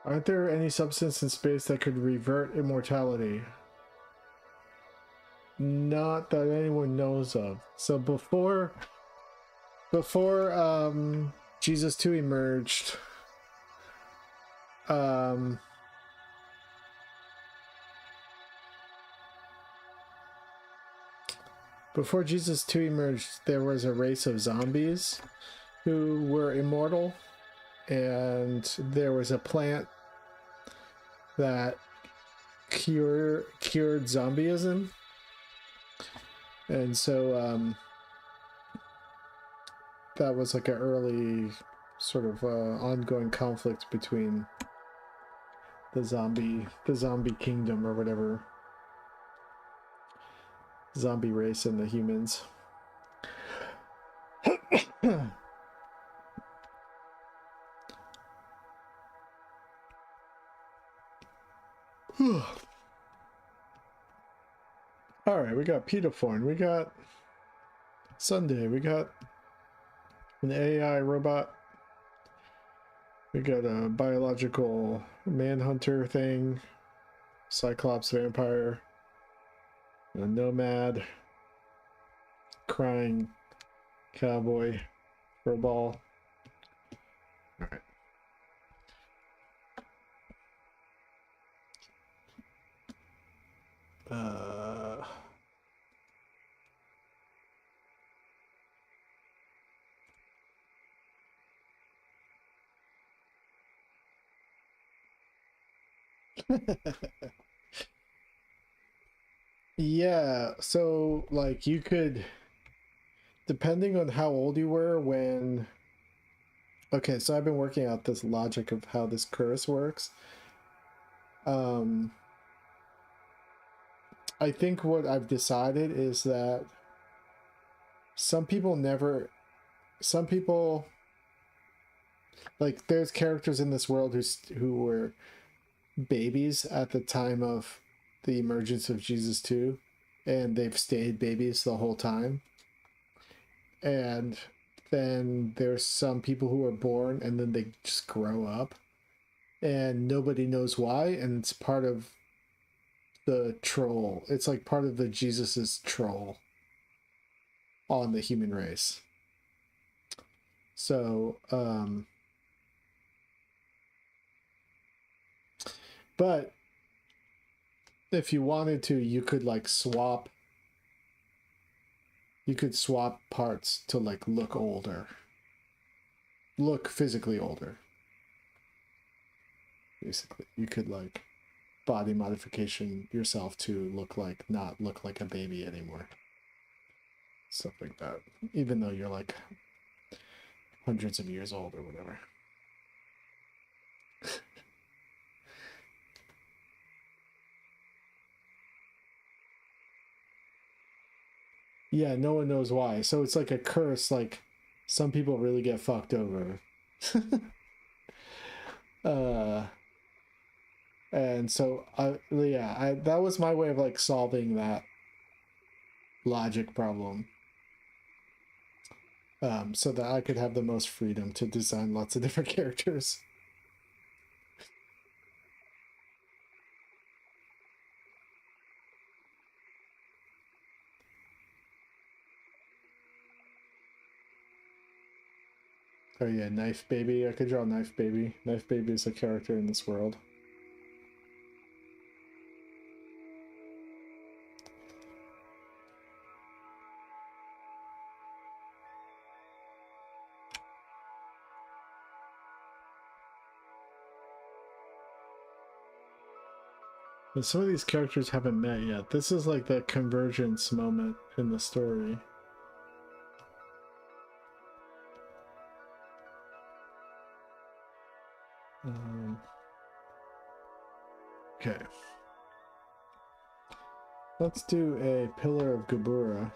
Aren't there any substance in space that could revert immortality? Not that anyone knows of. So before Jesus 2 emerged, before Jesus 2 emerged, there was a race of zombies who were immortal, and there was a plant that cured zombieism. And so that was like an early sort of ongoing conflict between the zombie kingdom or whatever, zombie race, and the humans. All right, we got Pedophorn, we got Sunday, we got an AI robot, we got a biological manhunter thing, Cyclops vampire, a nomad, crying cowboy for a ball. All right. Yeah, so like you could, depending on how old you were when, okay, so I've been working out this logic of how this curse works. I think what I've decided is that some people, like there's characters in this world who were babies at the time of the emergence of Jesus 2, and they've stayed babies the whole time. And then there's some people who are born and then they just grow up and nobody knows why, and it's part of the troll. It's like part of the Jesus's troll on the human race. So but if you wanted to, you could like swap parts to like look older, look physically older. Basically, you could like body modification yourself to not look like a baby anymore, stuff like that, even though you're like hundreds of years old or whatever. Yeah, no one knows why, so it's like a curse. Like some people really get fucked over. And so that was my way of like solving that logic problem, so that I could have the most freedom to design lots of different characters. Oh yeah, Knife Baby. I could draw Knife Baby. Knife Baby is a character in this world. But some of these characters haven't met yet. This is like the convergence moment in the story. Okay. Let's do a Pillar of Gabura.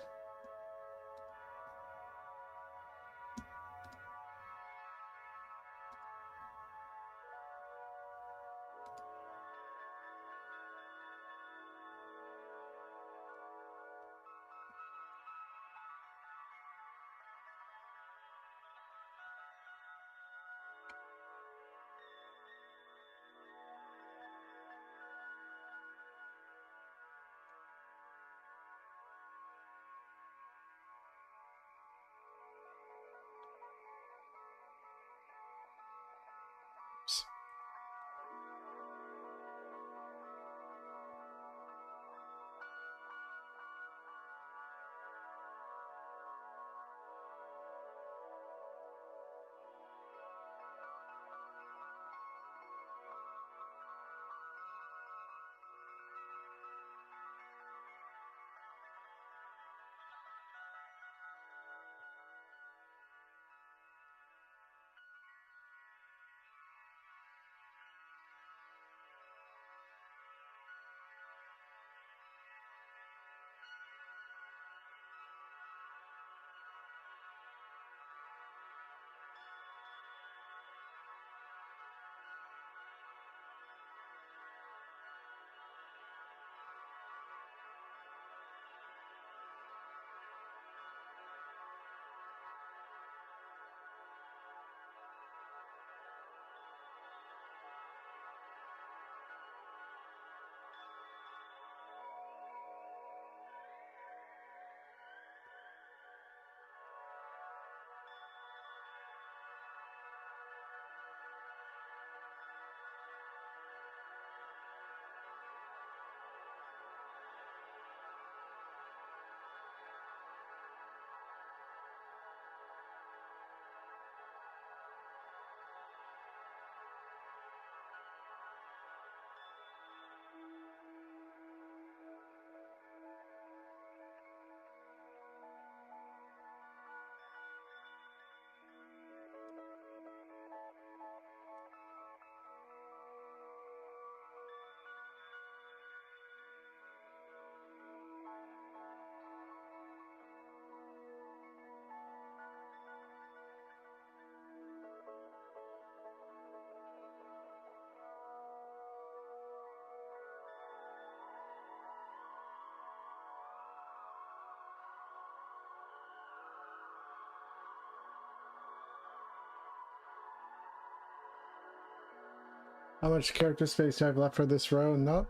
How much character space do I have left for this row? Not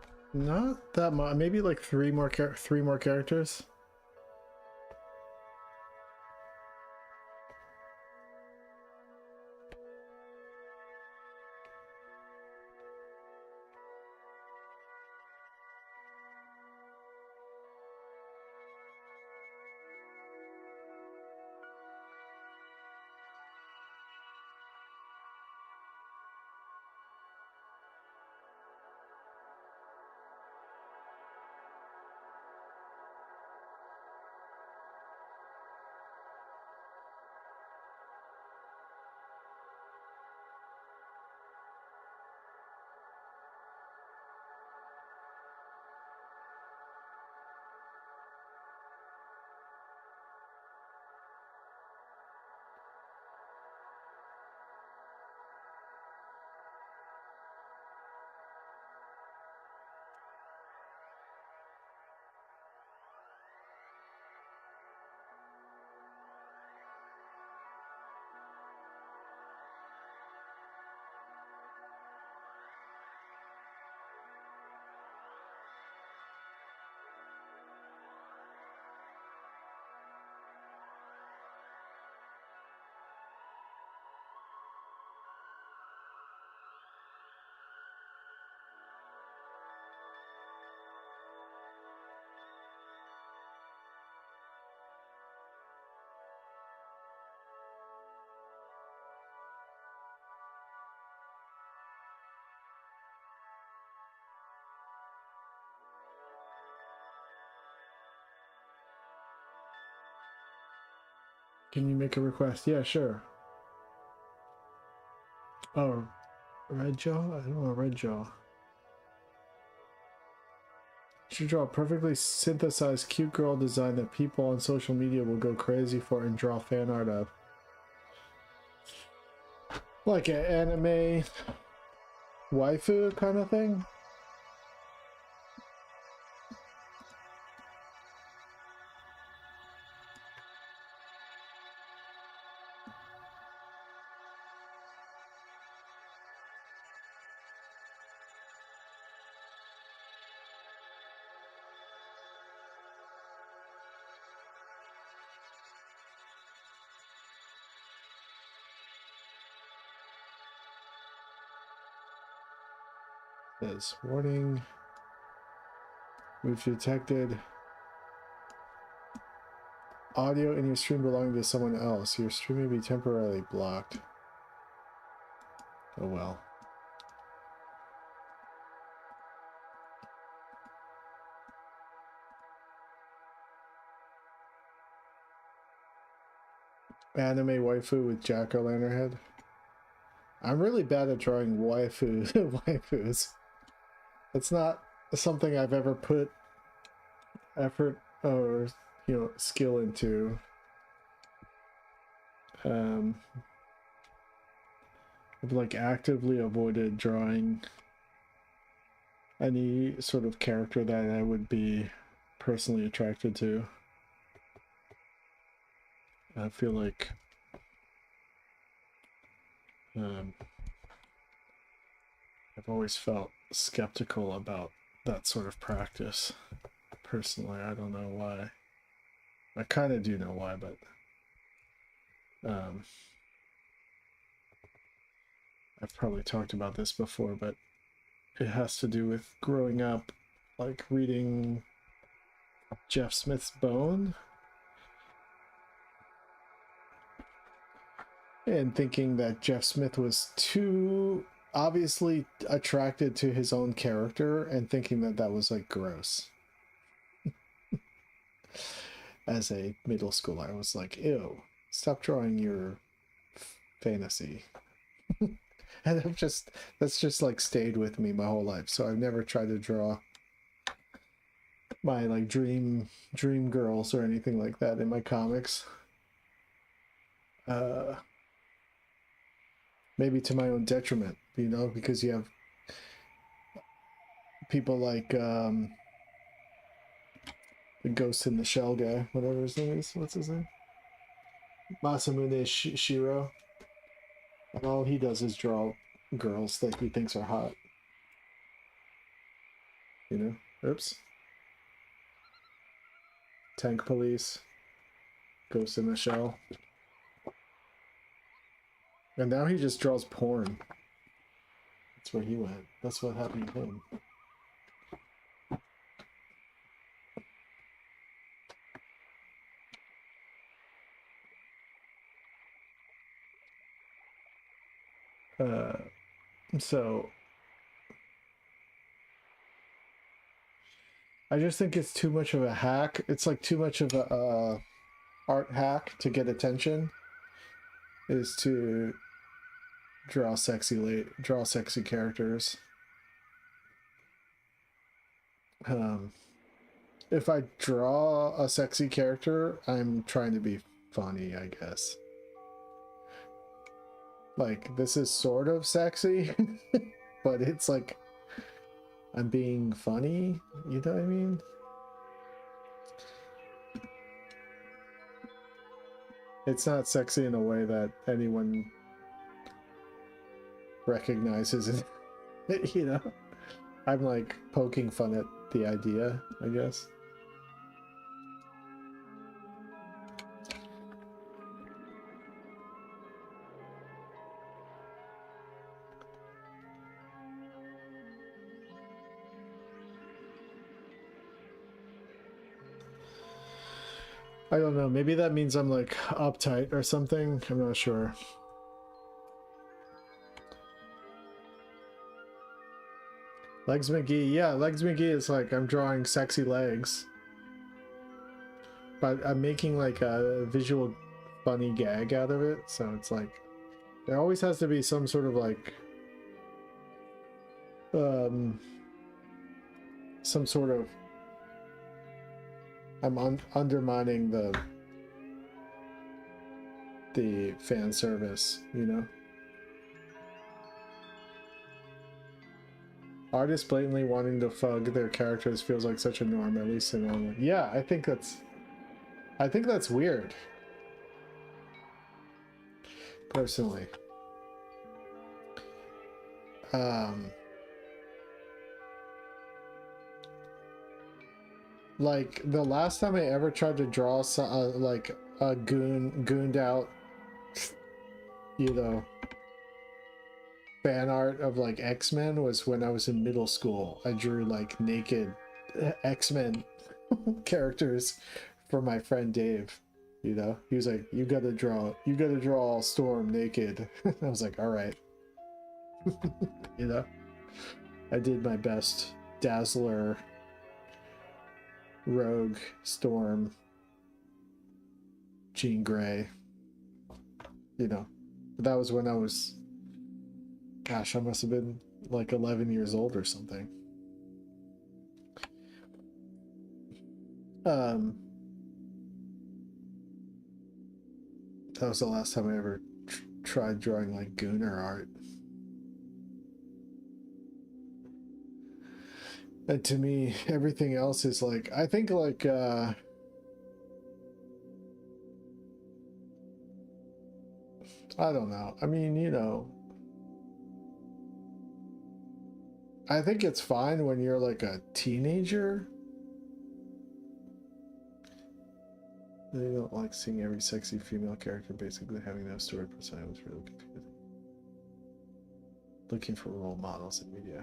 that much. Maybe like three more characters. Can you make a request? Yeah, sure. Oh, red jaw? I don't know, red jaw. Should draw a perfectly synthesized cute girl design that people on social media will go crazy for and draw fan art of. Like an anime waifu kind of thing? Says warning. We've detected audio in your stream belonging to someone else. Your stream may be temporarily blocked. Oh well. Anime waifu with jack-o'-lantern head. I'm really bad at drawing waifus. It's not something I've ever put effort or, you know, skill into. I've like actively avoided drawing any sort of character that I would be personally attracted to. I feel like I've always felt skeptical about that sort of practice. Personally, I don't know why. I kind of do know why, but I've probably talked about this before, but it has to do with growing up, like reading Jeff Smith's Bone and thinking that Jeff Smith was too obviously attracted to his own character and thinking that that was like gross. As a middle schooler, I was like, ew, stop drawing your fantasy. And that's just like stayed with me my whole life. So I've never tried to draw my like dream girls or anything like that in my comics. Maybe to my own detriment, you know, because you have people like the Ghost in the Shell guy, whatever his name is. What's his name? Masamune Shiro. And all he does is draw girls that he thinks are hot. you know? Oops. Tank Police. Ghost in the Shell. And now he just draws porn. That's where he went. That's what happened to him. So I just think it's too much of a hack. It's like too much of a art hack to get attention. Is to draw sexy characters. If I draw a sexy character, I'm trying to be funny, I guess. Like, this is sort of sexy, but it's like I'm being funny, you know what I mean? It's not sexy in a way that anyone recognizes it, you know? I'm like poking fun at the idea, I guess. I don't know, maybe that means I'm like uptight or something. I'm not sure. Legs McGee, yeah, Legs McGee is like I'm drawing sexy legs. But I'm making like a visual funny gag out of it, so it's like there always has to be some sort of like some sort of I'm undermining the fan service, you know? Artists blatantly wanting to fug their characters feels like such a norm, at least in one. Yeah, I think that's weird. Personally. Like the last time I ever tried to draw like a gooned out, you know, fan art of like X-Men was when I was in middle school. I drew like naked X-Men characters for my friend Dave. You know, he was like, you gotta draw Storm naked. I was like, all right. You know, I did my best. Dazzler, Rogue, Storm, Jean Grey. You know, but that was when I was, gosh, I must have been like 11 years old or something. That was the last time I ever tried drawing like Gooner art. And to me, everything else is like, I think like, I don't know. I mean, you know, I think it's fine when you're like a teenager. They don't like seeing every sexy female character basically having no story persona. Was really confusing. Looking for role models in media.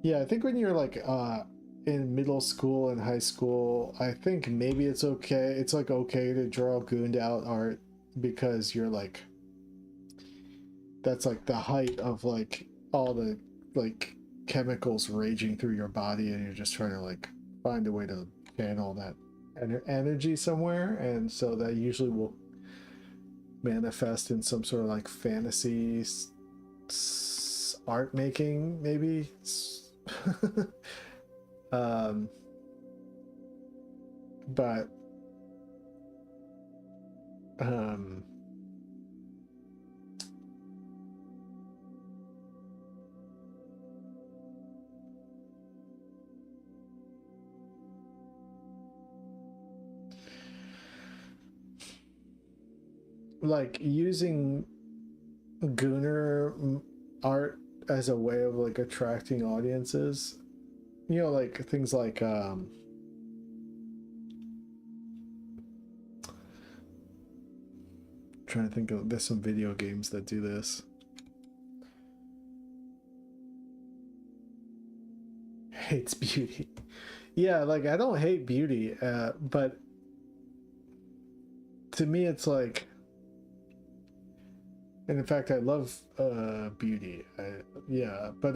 Yeah, I think when you're like in middle school and high school, I think maybe it's okay. It's like okay to draw gooned out art because you're like, that's like the height of like all the like chemicals raging through your body, and you're just trying to like find a way to channel that energy somewhere, and so that usually will manifest in some sort of like fantasy art making, maybe. But like using Gooner art as a way of like attracting audiences. You know, like things like trying to think of, there's some video games that do this. Hates beauty. Yeah, like I don't hate beauty, but to me it's like, and in fact I love beauty. Yeah, but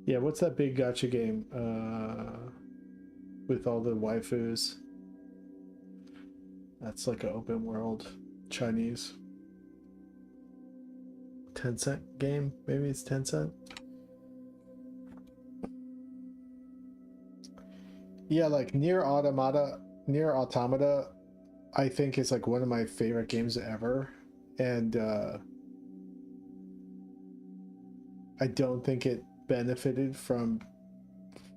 yeah, what's that big gacha game with all the waifus? That's like an open world Chinese Tencent game. Maybe it's Tencent. Yeah, like Nier Automata, I think is like one of my favorite games ever, and I don't think it benefited from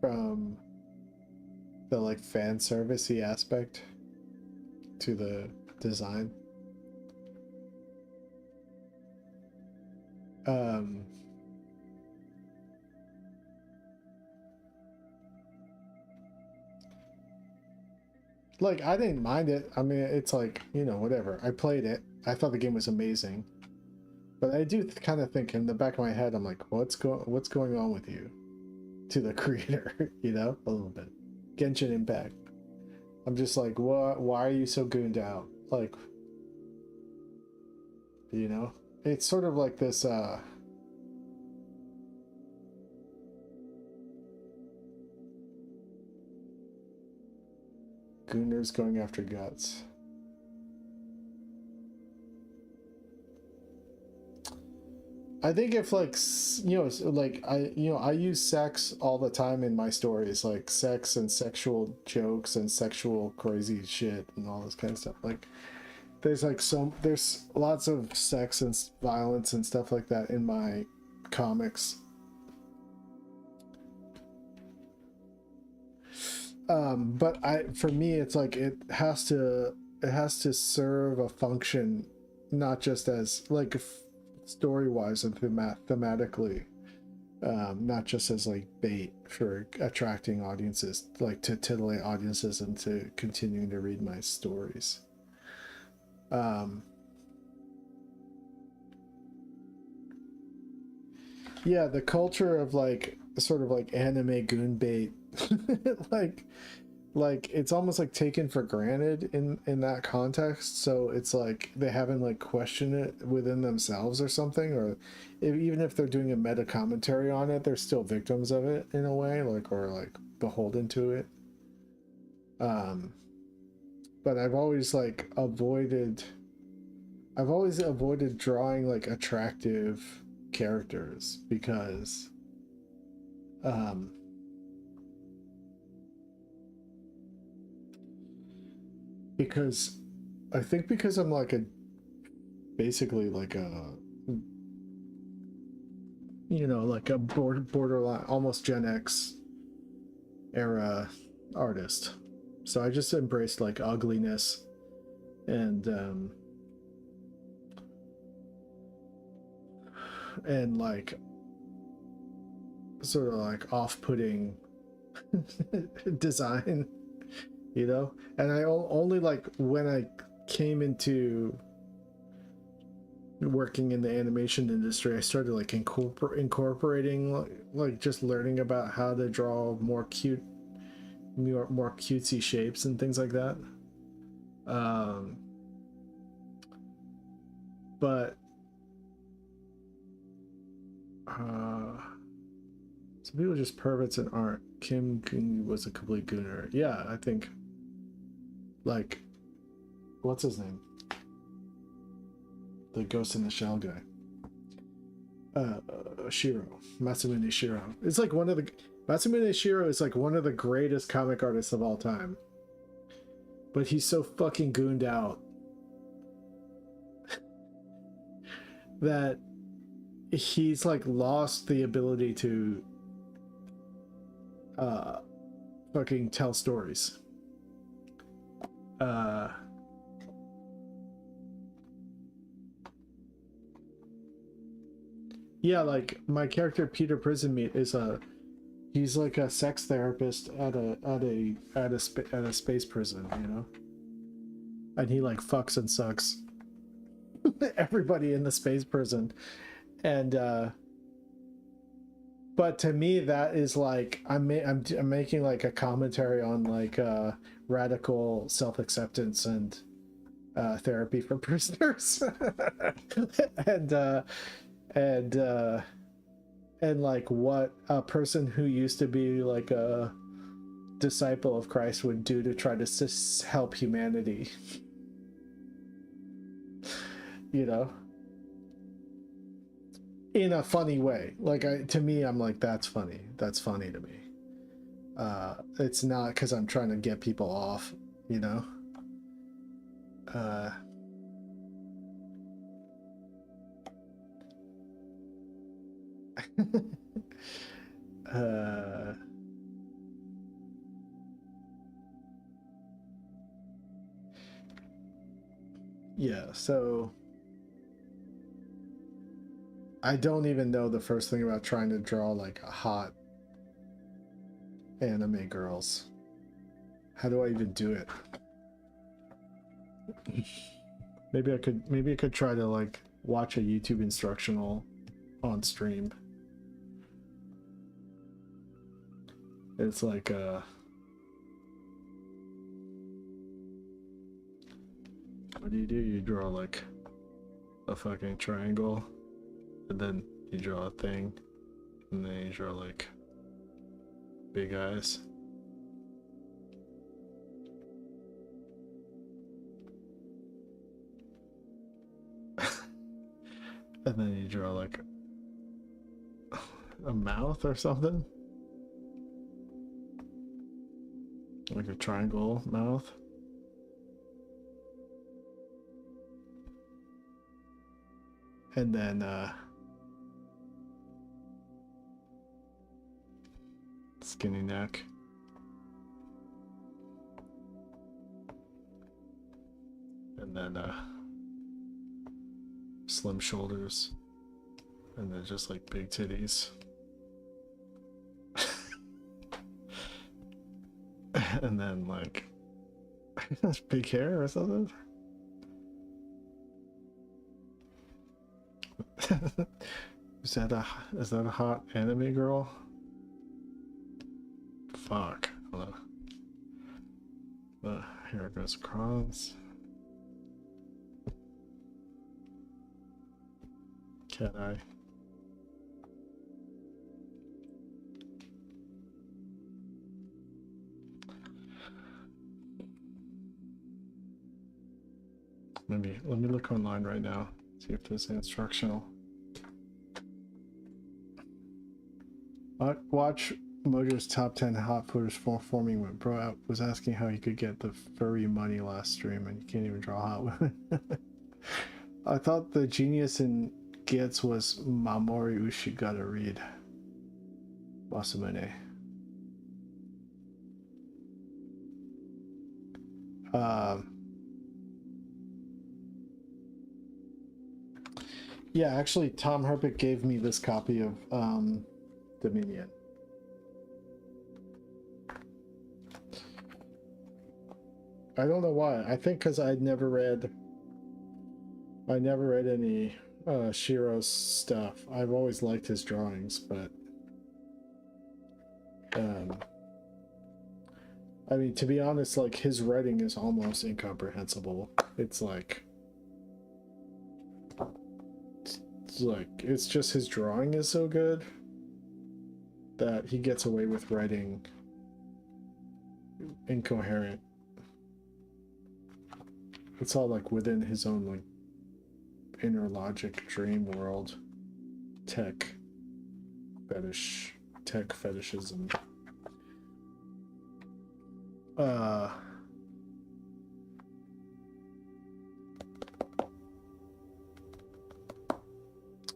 the like fan servicey aspect to the design. Like I didn't mind it. I mean, it's like, you know, whatever. I played it. I thought the game was amazing. But I do kind of think in the back of my head, I'm like, what's going on with you? To the creator, you know, a little bit. Genshin Impact. I'm just like, what? Why are you so gooned out? Like, you know, it's sort of like this. Gooners going after guts. I think if like, you know, like I use sex all the time in my stories, like sex and sexual jokes and sexual crazy shit and all this kind of stuff. Like there's lots of sex and violence and stuff like that in my comics. But for me it's like it has to serve a function, not just as like story-wise and thematically, not just as like bait for attracting audiences, like to titillate audiences into continuing to read my stories. Yeah, the culture of like sort of like anime goon bait, like it's almost like taken for granted in that context, so it's like they haven't like questioned it within themselves or something, or even if they're doing a meta commentary on it, they're still victims of it in a way, like, or like beholden to it. But I've always avoided drawing like attractive characters because because I think because I'm like basically like a, you know, like a borderline almost Gen X era artist, so I just embraced like ugliness and like sort of like off-putting design, you know. And I only like when I came into working in the animation industry, I started like incorporating like just learning about how to draw more cutesy shapes and things like that. But some people are just perverts in art. Kim was a complete gooner. Yeah, I think like, what's his name? The Ghost in the Shell guy. Shiro. Masamune Shiro. It's like Masamune Shiro is like one of the greatest comic artists of all time. But he's so fucking gooned out that he's like lost the ability to fucking tell stories. Yeah, like my character Peter Prisonmeat is he's like a sex therapist at a space prison, you know, and he like fucks and sucks everybody in the space prison, and but to me that is like I'm making like a commentary on like radical self-acceptance and therapy for prisoners, and and uh and like what a person who used to be like a disciple of Christ would do to try to help humanity. You know, in a funny way. Like to me, I'm like, that's funny. That's funny to me. It's not because I'm trying to get people off, you know. Uh, uh, yeah. So I don't even know the first thing about trying to draw like a hot anime girls. How do I even do it? Maybe I could try to like watch a YouTube instructional on stream. It's like what do? You draw like a fucking triangle, and then you draw a thing, and then you draw like big eyes. And then you draw like a mouth or something, like a triangle mouth. And then skinny neck. And then slim shoulders. And then just like big titties. And then like big hair or something. Is that a hot anime girl? Fuck. Hold on. Here it goes across. Cat eye. Maybe let me look online right now. See if there's an instructional. Watch Mojo's top 10 hot footage forming when bro was asking how he could get the furry money last stream, and you can't even draw hot women. I thought the genius in Gets was Mamori Ushigata read. Masamune. Yeah, actually, Tom Herpich gave me this copy of Dominion. I don't know why. I think because I never read any Shiro's stuff. I've always liked his drawings, but I mean, to be honest, like his writing is almost incomprehensible. It's like it's just his drawing is so good that he gets away with writing incoherent. It's all like within his own like inner logic dream world, tech fetishism.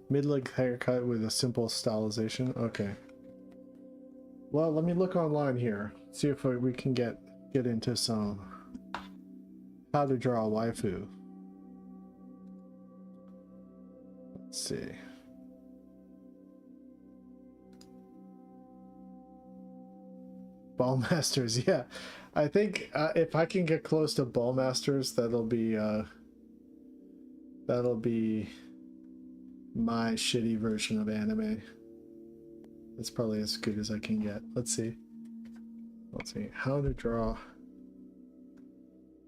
Mid-leg haircut with a simple stylization. Okay. Well, let me look online here. See if we can get into some how to draw a waifu. Let's see. Ballmasters, yeah. I think if I can get close to Ballmasters, that'll be my shitty version of anime. It's probably as good as I can get. Let's see. Let's see. How to draw.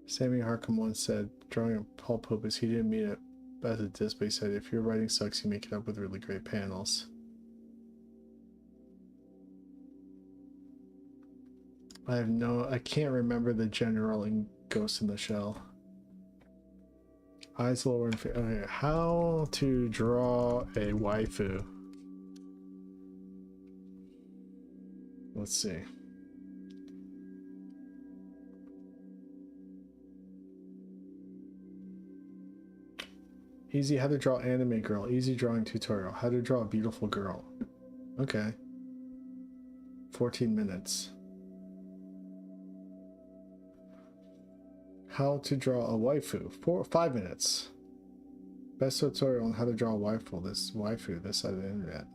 Sammy Harcum once said, drawing a Paul Popus, he didn't mean it as a diss, but he said, if your writing sucks, you make it up with really great panels. I can't remember the general in Ghost in the Shell. Eyes lower and okay, how to draw a waifu. Let's see. Easy how to draw anime girl. Easy drawing tutorial. How to draw a beautiful girl. Okay. 14 minutes. How to draw a waifu. 5 minutes. Best tutorial on how to draw a waifu. This side of the internet.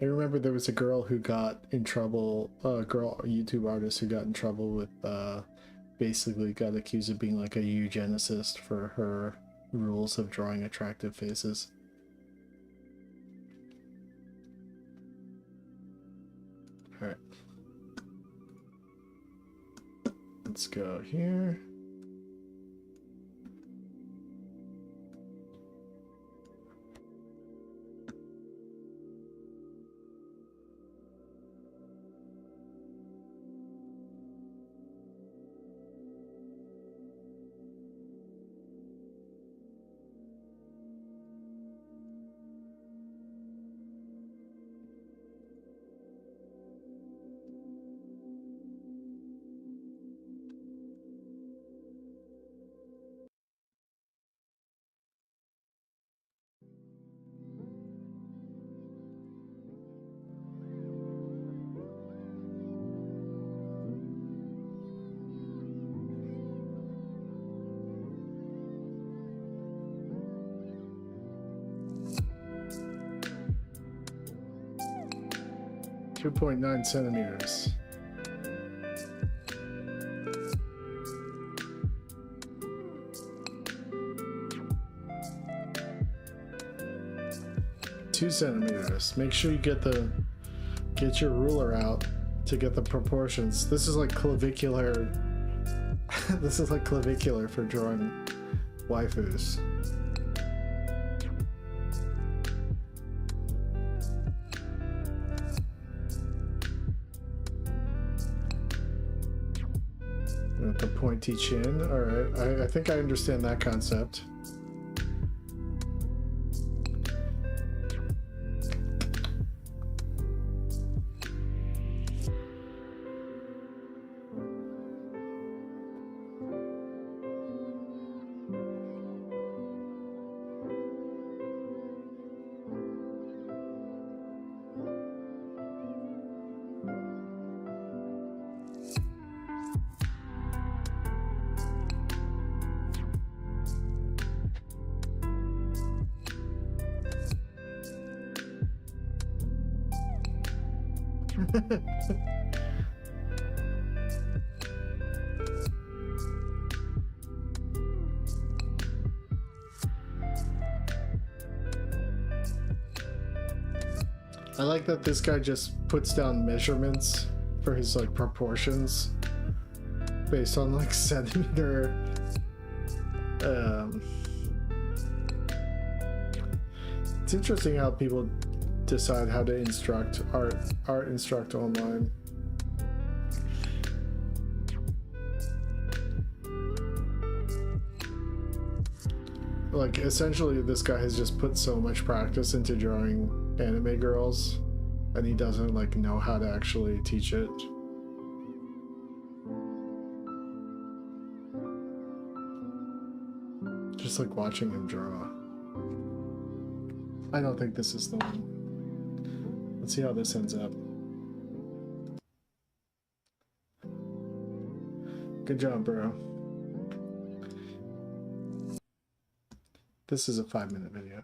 I remember there was a girl who got in trouble, a YouTube artist who got in trouble with, basically got accused of being like a eugenicist for her rules of drawing attractive faces. Alright. Let's go here. .9 centimeters. Two centimeters. Make sure you get your ruler out to get the proportions. This is like clavicular. This is like clavicular for drawing waifus. With the pointy chin. Alright, I think I understand that concept. I like that this guy just puts down measurements for his like proportions based on like centimeter. It's interesting how people decide how to instruct art instruct online. Like essentially this guy has just put so much practice into drawing anime girls and he doesn't like know how to actually teach it. Just like watching him draw. I don't think this is the one. Let's see how this ends up. Good job, bro. This is a 5-minute video.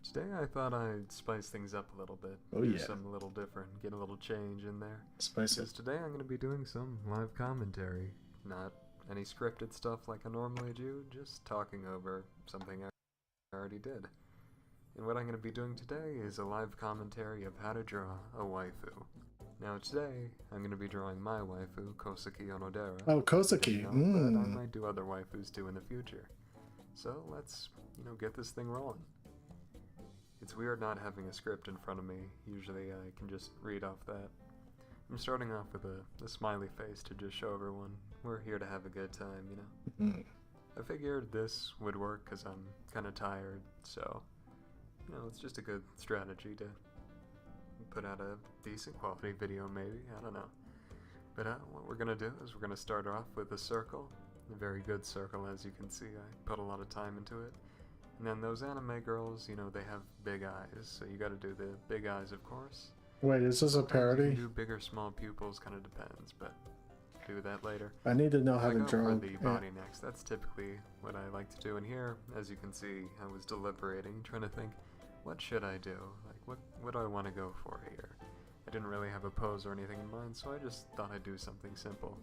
Today I thought I'd spice things up a little bit. Oh, do yeah. something a little different, get a little change in there. Spice it. Because today I'm going to be doing some live commentary. Not any scripted stuff like I normally do, just talking over something I already did. And what I'm going to be doing today is a live commentary of how to draw a waifu. Now today, I'm going to be drawing my waifu, Koseki Onodera. Oh, Koseki. But I might do other waifus too in the future. So let's, get this thing rolling. It's weird not having a script in front of me. Usually I can just read off that. I'm starting off with a smiley face to just show everyone we're here to have a good time, I figured this would work because I'm kind of tired, so, it's just a good strategy to put out a decent quality video maybe, I don't know. But what we're going to do is we're going to start off with a circle, a very good circle as you can see. I put a lot of time into it. And then those anime girls, they have big eyes, so you got to do the big eyes, of course. Wait, is this a parody? You can do big or small pupils, kind of depends, but do that later. I need to know how to draw. For the body next. That's typically what I like to do. And here, as you can see, I was deliberating, trying to think, what should I do? Like, what do I want to go for here? I didn't really have a pose or anything in mind, so I just thought I'd do something simple.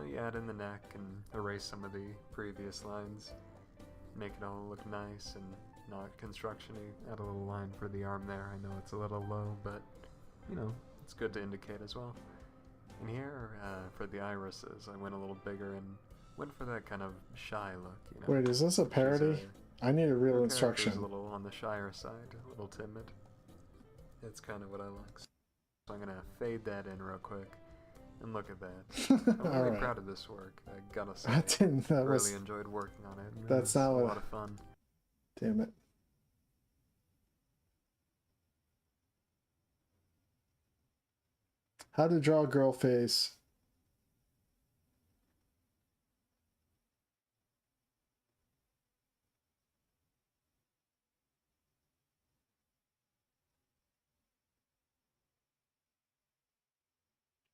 You add in the neck and erase some of the previous lines. Make it all look nice and not construction-y. Add a little line for the arm there. I know it's a little low, but, it's good to indicate as well. And here, for the irises, I went a little bigger and went for that kind of shy look, Wait, is this a parody? I need a real instruction. A little on the shyer side, a little timid. It's kind of what I like. So I'm going to fade that in real quick. And look at that. I'm really proud of this work, I gotta say. I really enjoyed working on it. That's not a lot of fun. Damn it. How to draw a girl face.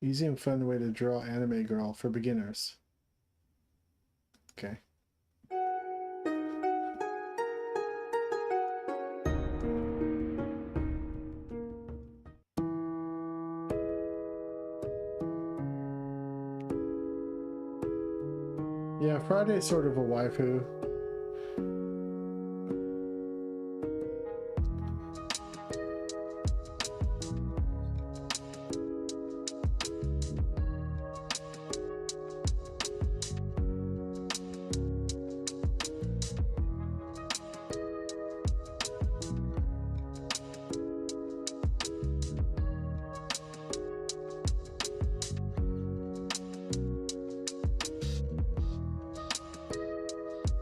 Easy and fun way to draw anime girl for beginners. Okay. Yeah, Friday's sort of a waifu.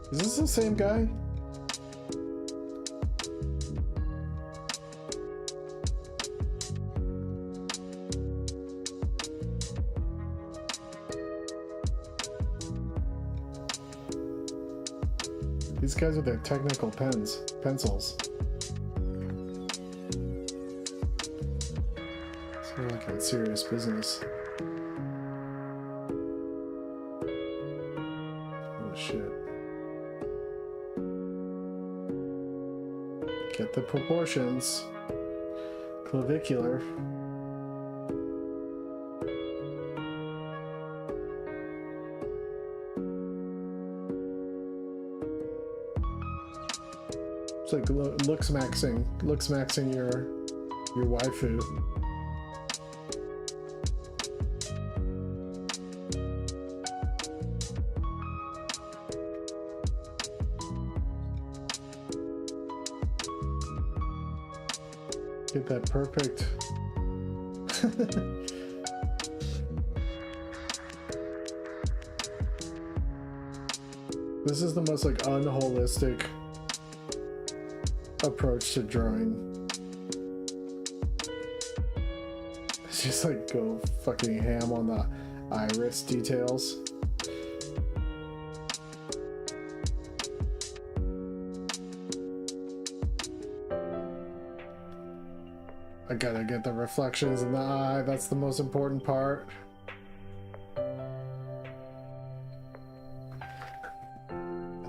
Is this the same guy? These guys with their technical pencils. They're like in serious business. Oh shit. Get the proportions. Clavicular. It's like looks maxing your waifu. Get that perfect. This is the most like unholistic approach to drawing. It's just like go fucking ham on the iris details. I gotta get the reflections in the eye, that's the most important part.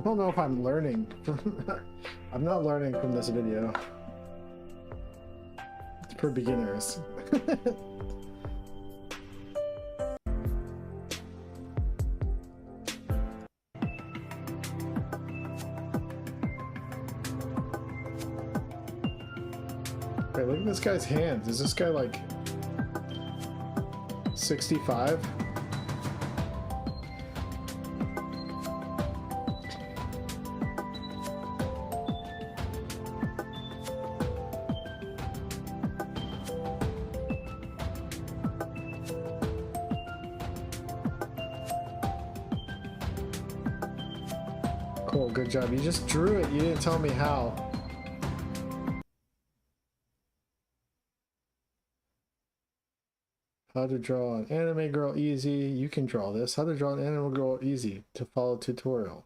don't know if I'm learning. I'm not learning from this video. It's for beginners. Wait, look at this guy's hands. Is this guy like 65? Cool, good job. You just drew it. You didn't tell me how. How to draw an anime girl easy. You can draw this. How to draw an anime girl easy. To follow tutorial.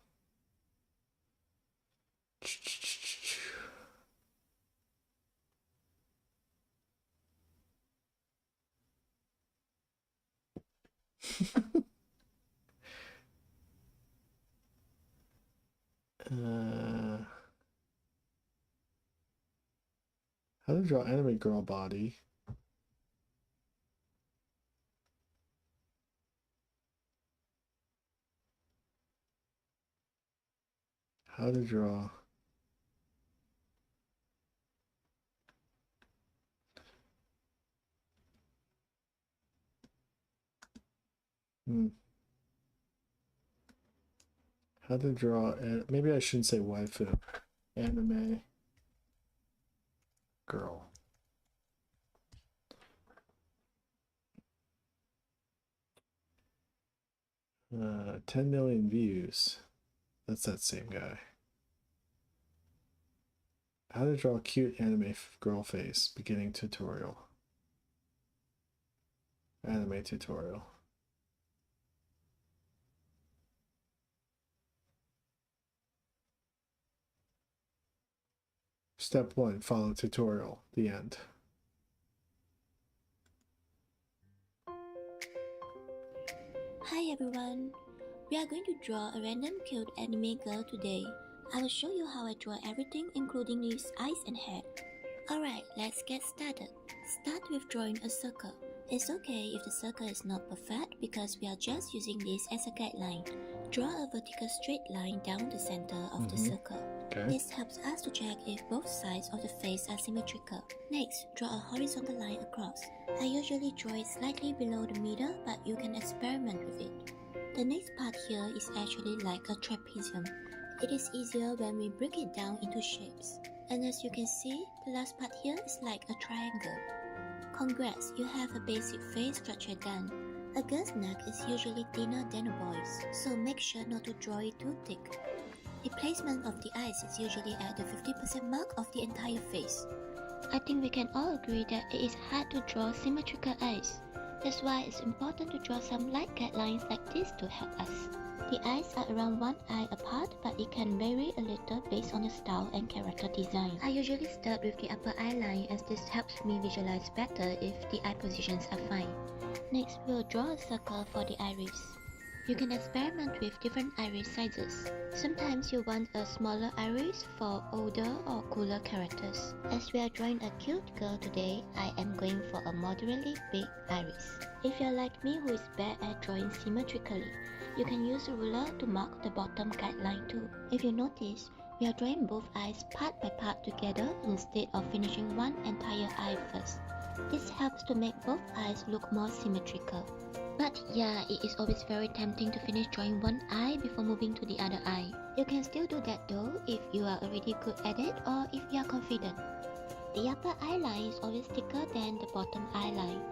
How to draw anime girl body. How to draw how to draw, maybe I shouldn't say waifu, anime girl. Uh, 10 million views. That's that same guy. How to draw a cute anime girl face, beginning tutorial. Anime tutorial. Step 1, follow tutorial, the end. Hi everyone! We are going to draw a random cute anime girl today. I will show you how I draw everything including these eyes and head. Alright, let's get started. Start with drawing a circle. It's okay if the circle is not perfect because we are just using this as a guideline. Draw a vertical straight line down the center of the circle. Okay. This helps us to check if both sides of the face are symmetrical. Next, draw a horizontal line across. I usually draw it slightly below the middle, but you can experiment with it. The next part here is actually like a trapezium. It is easier when we break it down into shapes. And as you can see, the last part here is like a triangle. Congrats, you have a basic face structure done. A girl's neck is usually thinner than a boy's, so make sure not to draw it too thick. The placement of the eyes is usually at the 50% mark of the entire face. I think we can all agree that it is hard to draw symmetrical eyes. That's why it's important to draw some light guidelines like this to help us. The eyes are around one eye apart, but it can vary a little based on the style and character design. I usually start with the upper eye line as this helps me visualize better if the eye positions are fine. Next, we'll draw a circle for the iris. You can experiment with different iris sizes. Sometimes you want a smaller iris for older or cooler characters. As we are drawing a cute girl today, I am going for a moderately big iris. If you're like me who is bad at drawing symmetrically, you can use a ruler to mark the bottom guideline too. If you notice, we are drawing both eyes part by part together instead of finishing one entire eye first. This helps to make both eyes look more symmetrical. But yeah, it is always very tempting to finish drawing one eye before moving to the other eye. You can still do that though if you are already good at it or if you are confident. The upper eye line is always thicker than the bottom eye line.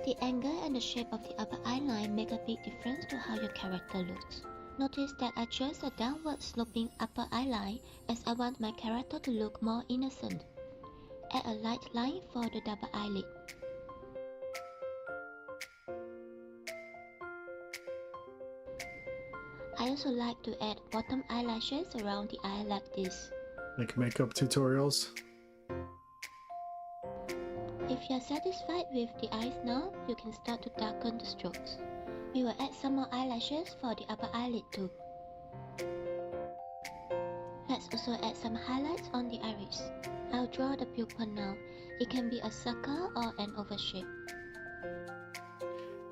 The angle and the shape of the upper eye line make a big difference to how your character looks. Notice that I chose a downward sloping upper eye line as I want my character to look more innocent. Add a light line for the double eyelid. I also like to add bottom eyelashes around the eye like this. Like makeup tutorials. If you are satisfied with the eyes now, you can start to darken the strokes. We will add some more eyelashes for the upper eyelid too. Let's also add some highlights on the iris. I'll draw the pupil now. It can be a circle or an oval shape.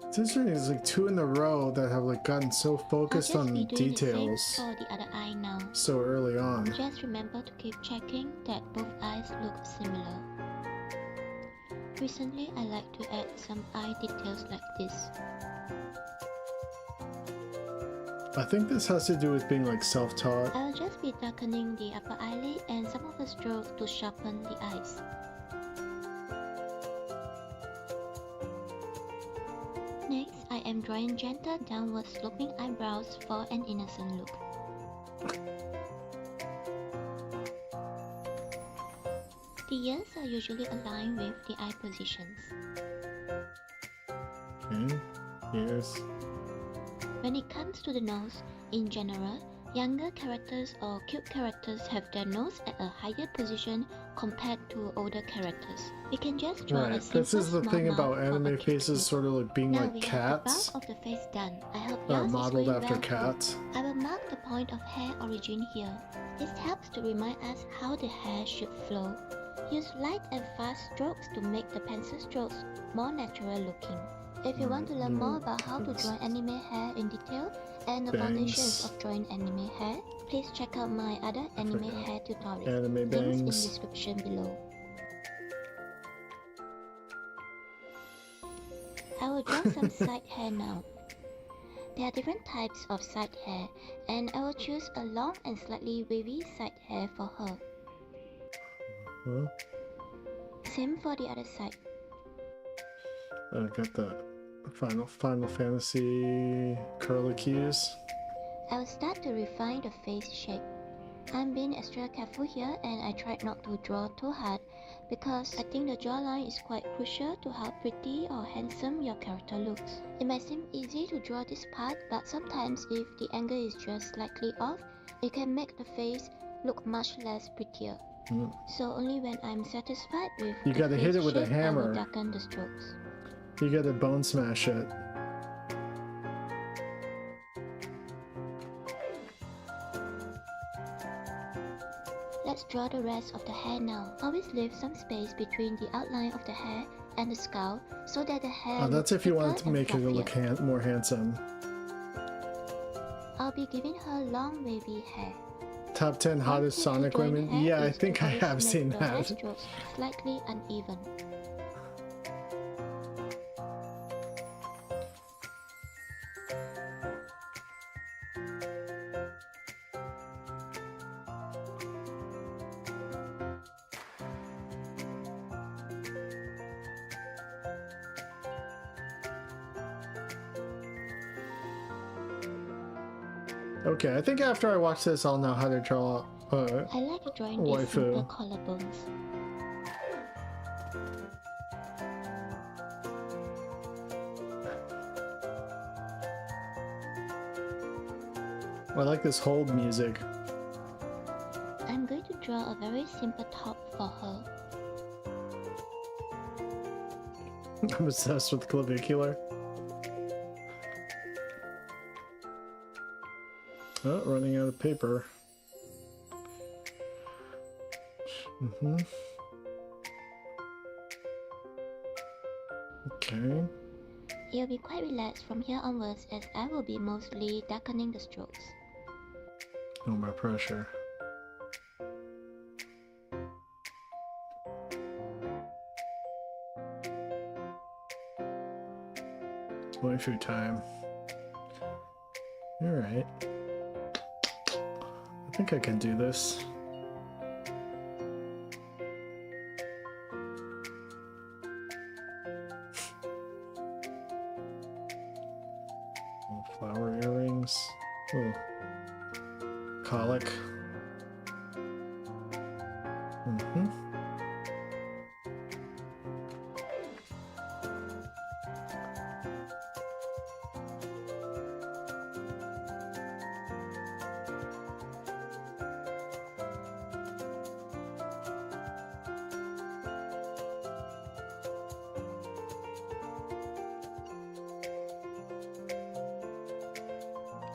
It's interesting, there's like 2 in a row that have like gotten so I'll focused just on be doing the same details for the other eye now. so early on. Just remember to keep checking that both eyes look similar. Recently, I like to add some eye details like this. I think this has to do with being like self-taught. I'll just be darkening the upper eyelid and some of the strokes to sharpen the eyes. Next, I am drawing gentle downward sloping eyebrows for an innocent look. The ears are usually aligned with the eye positions. Okay, yes. When it comes to the nose, in general, younger characters or cute characters have their nose at a higher position compared to older characters. We can just draw a Right, simple this is the small thing mouth about for a anime cute faces look. sort of like being Now like we cats, have the bulk of the face done. I hope or yours is modeled going after well too. cats. I will mark the point of hair origin here. This helps to remind us how the hair should flow. Use light and fast strokes to make the pencil strokes more natural looking. If you want to learn more about how to draw anime hair in detail and the foundations of drawing anime hair, please check out my other anime hair tutorials. Anime Links in bangs. description below. I will draw some side hair now. There are different types of side hair, and I will choose a long and slightly wavy side hair for her. Huh? Same for the other side. I got the Final Fantasy curlicues. I will start to refine the face shape. I'm being extra careful here and I tried not to draw too hard because I think the jawline is quite crucial to how pretty or handsome your character looks. It might seem easy to draw this part, but sometimes if the angle is just slightly off, it can make the face look much less prettier. Mm. So only when I'm satisfied with You the gotta hit face it with a shape, I will hammer. darken the strokes. You gotta bone smash it. Let's draw the rest of the hair now. Always leave some space between the outline of the hair and the skull so that the hair Oh, that's looks if you want thicker to make it and look fluffier. more handsome. I'll be giving her long wavy hair. Top 10 One hottest tip to Sonic drawing women? hair Yeah, I is to think I always have make seen the hair that. strokes slightly uneven. Okay, I think after I watch this, I'll know how to draw. I like drawing these Waifu. simple collarbones. I like this hold music. I'm going to draw a very simple top for her. I'm obsessed with clavicular. Oh, running out of paper. Okay. It'll be quite relaxed from here onwards as I will be mostly darkening the strokes. No more pressure. Waifu time. Alright. I think I can do this. Flower earrings. Oh. Colic.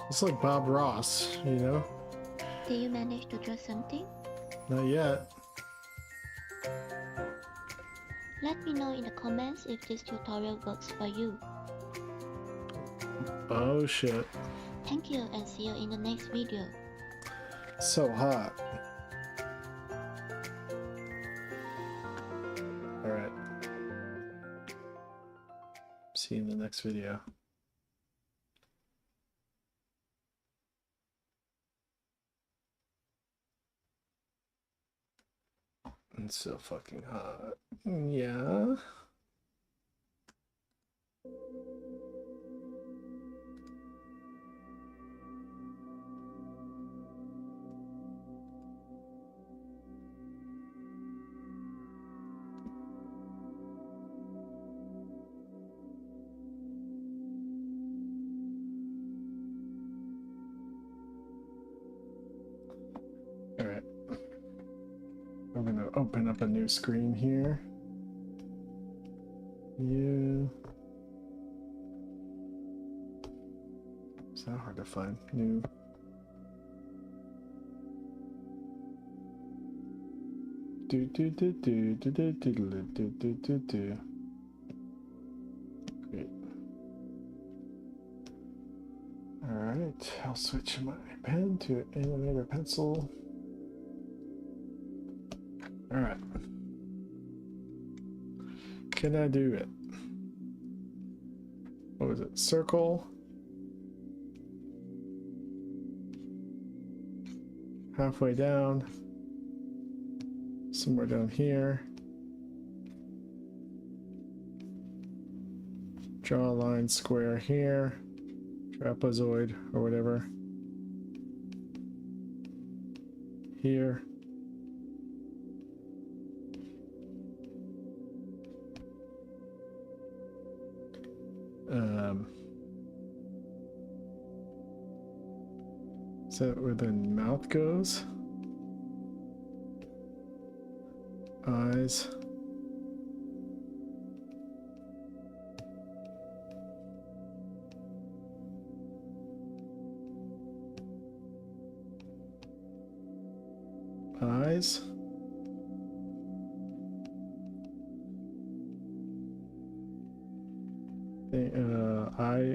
It's like Bob Ross, you know? Did you manage to draw something? Not yet. Let me know in the comments if this tutorial works for you. Oh shit. Thank you and see you in the next video. So hot. Alright. See you in the next video. It's so fucking hot. Yeah. All right. I'm gonna open up a new screen here. It's not hard to find. New. Do do do do do do do do do do do do. Great. All right. I'll switch my pen to Animator pencil. All right. Can I do it? What was it? Circle. Halfway down. Somewhere down here. Draw a line square here. Trapezoid or whatever. Here. Is that where the mouth goes? Eyes. Eyes.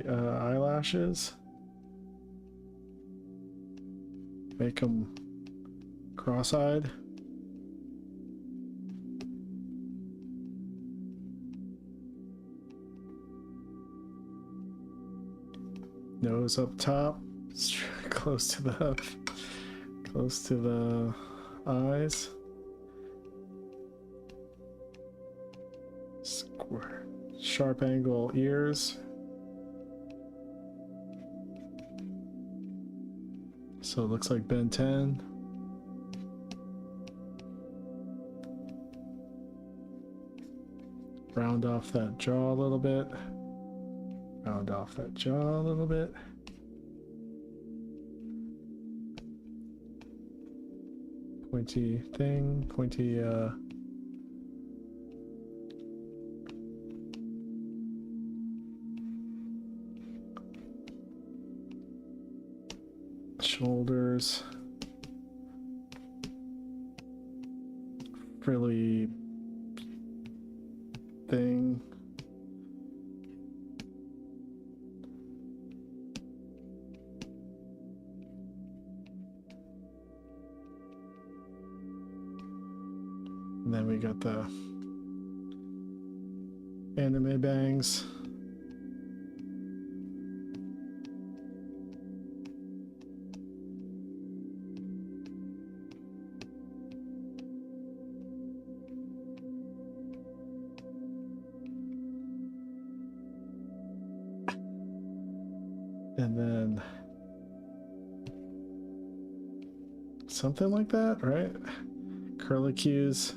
Eyelashes. Make them cross-eyed. Nose up top, close to the eyes. Square, sharp angle ears. So it looks like Ben 10. Round off that jaw a little bit. Round off that jaw a little bit. Pointy thing, pointy shoulders, frilly thing. And then we got the anime bangs. And then something like that, right? Curlicues.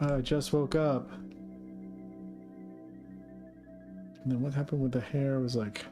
I just woke up. And then what happened with the hair was like...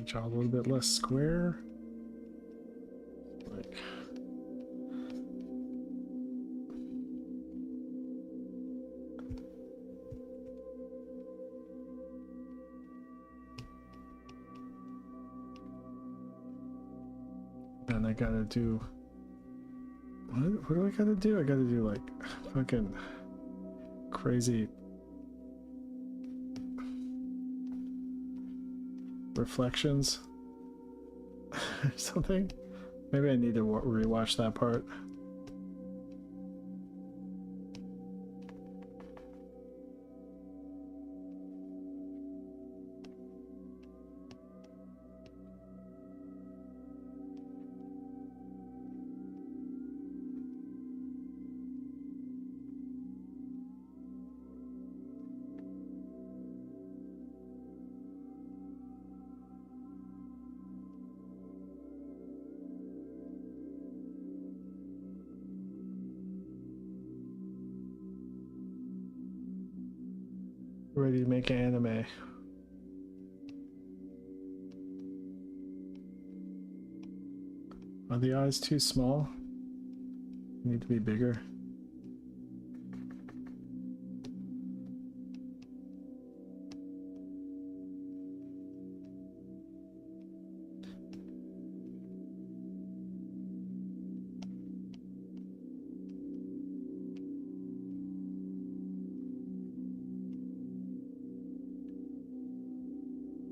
jaw a little bit less square. Like. And I gotta do. What do I gotta do? I gotta do like fucking crazy reflections or something. Maybe I need to rewatch that part. Ready to make an anime. Are the eyes too small? Need to be bigger.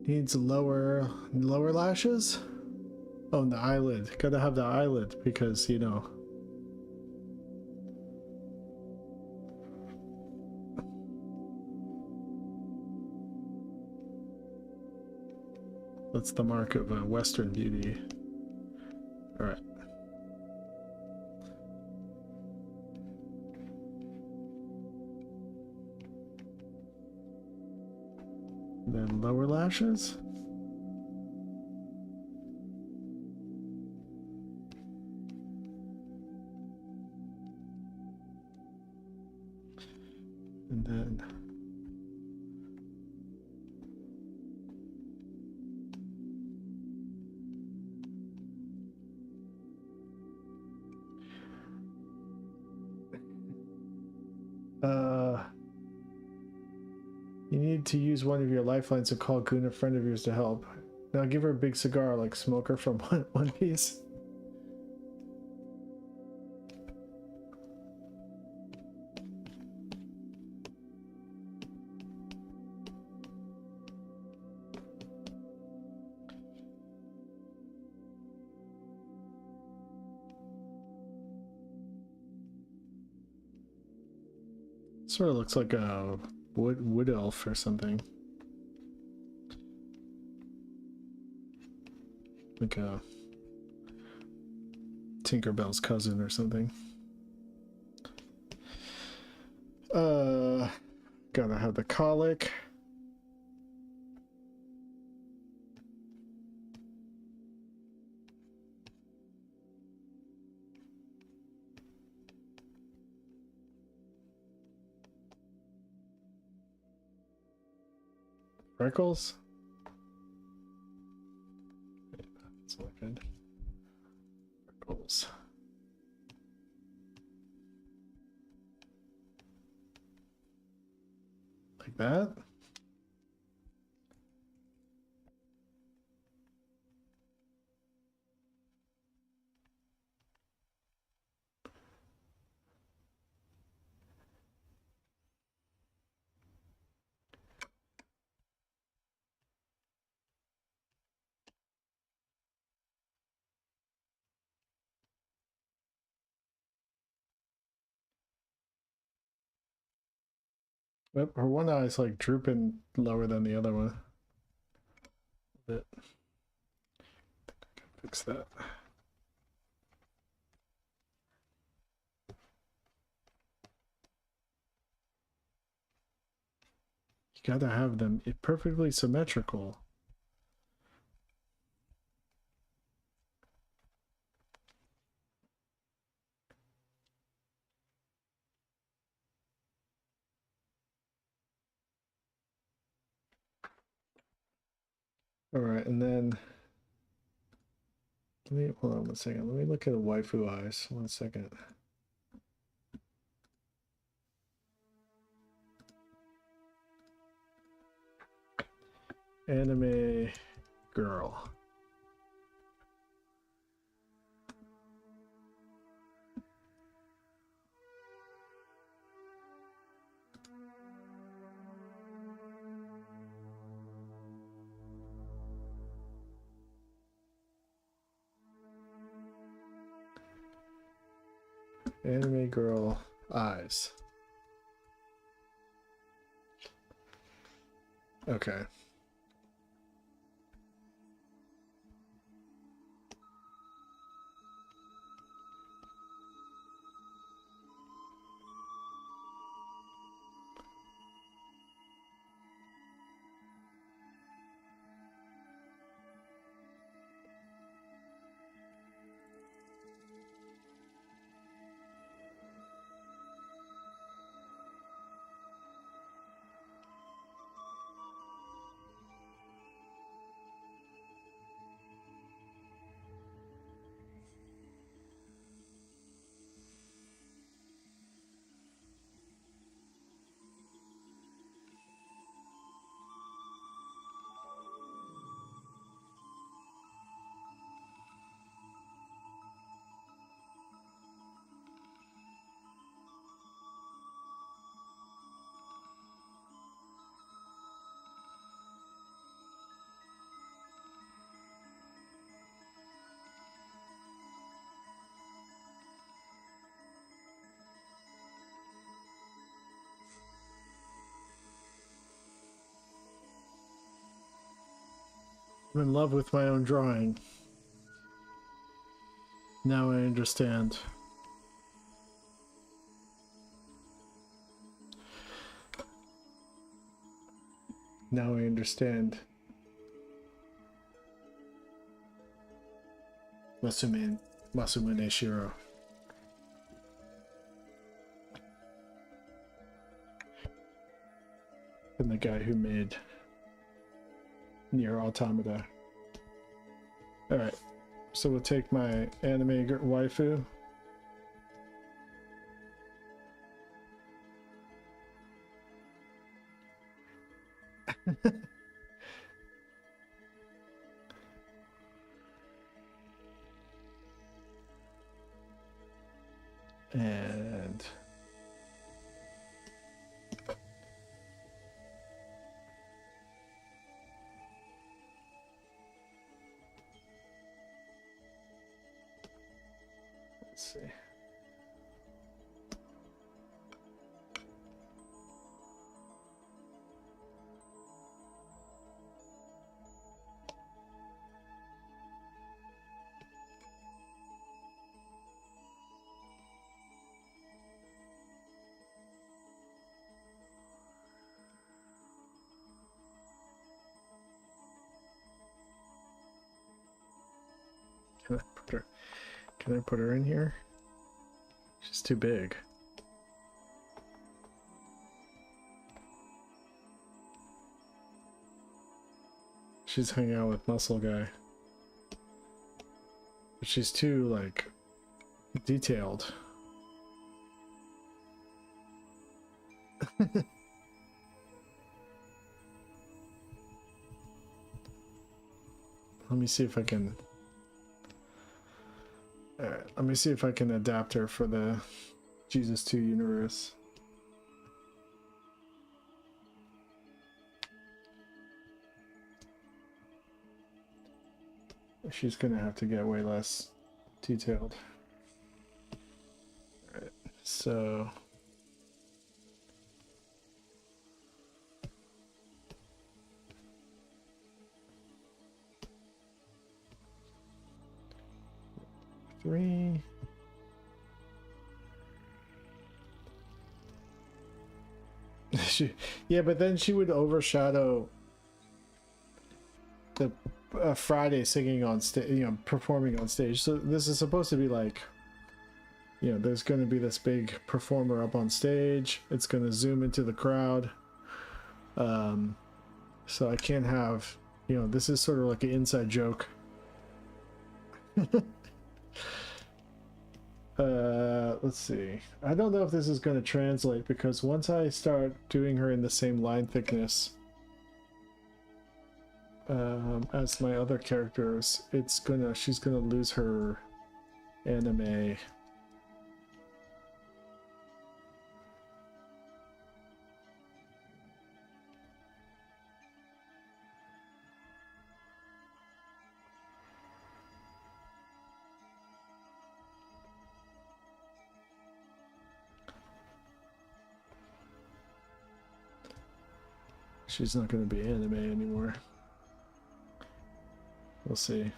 Needs lower lashes? Oh, and the eyelid. Gotta have the eyelid because, you know. That's the mark of a Western beauty. Alright. Then lower lashes. And then you need to use one of your lifelines to call Goon, a friend of yours, to help. Now give her a big cigar like Smoker from One Piece. Sort of looks like a wood elf or something. Like a Tinkerbell's cousin or something. Gotta have the colic. Freckles? That's not good. Freckles. Like that? Yep, her one eye is like drooping lower than the other one. A bit. I think I can fix that. You gotta have them perfectly symmetrical. All right, and then Let me hold on 1 second. Let me look at the waifu eyes. 1 second. Anime girl. Anime girl eyes. Okay. I'm in love with my own drawing. Now I understand. Now I understand. Masumane Shiro. And the guy who made Nier Automata. Alright, so we'll take my anime waifu. And let's see. Can I put her in here? She's too big. She's hanging out with Muscle Guy. But she's too, like, detailed. Let me see if I can... Alright, let me see if I can adapt her for the Jesus 2 universe. She's gonna have to get way less detailed. Alright, so... Three. Yeah, but then she would overshadow the Friday singing on stage, you know, performing on stage. So this is supposed to be like, you know, there's going to be this big performer up on stage. It's going to zoom into the crowd. So I can't have, you know, this is sort of like an inside joke Let's see. I don't know if this is going to translate because once I start doing her in the same line thickness as my other characters, she's gonna lose her anime. She's not going to be anime anymore. We'll see.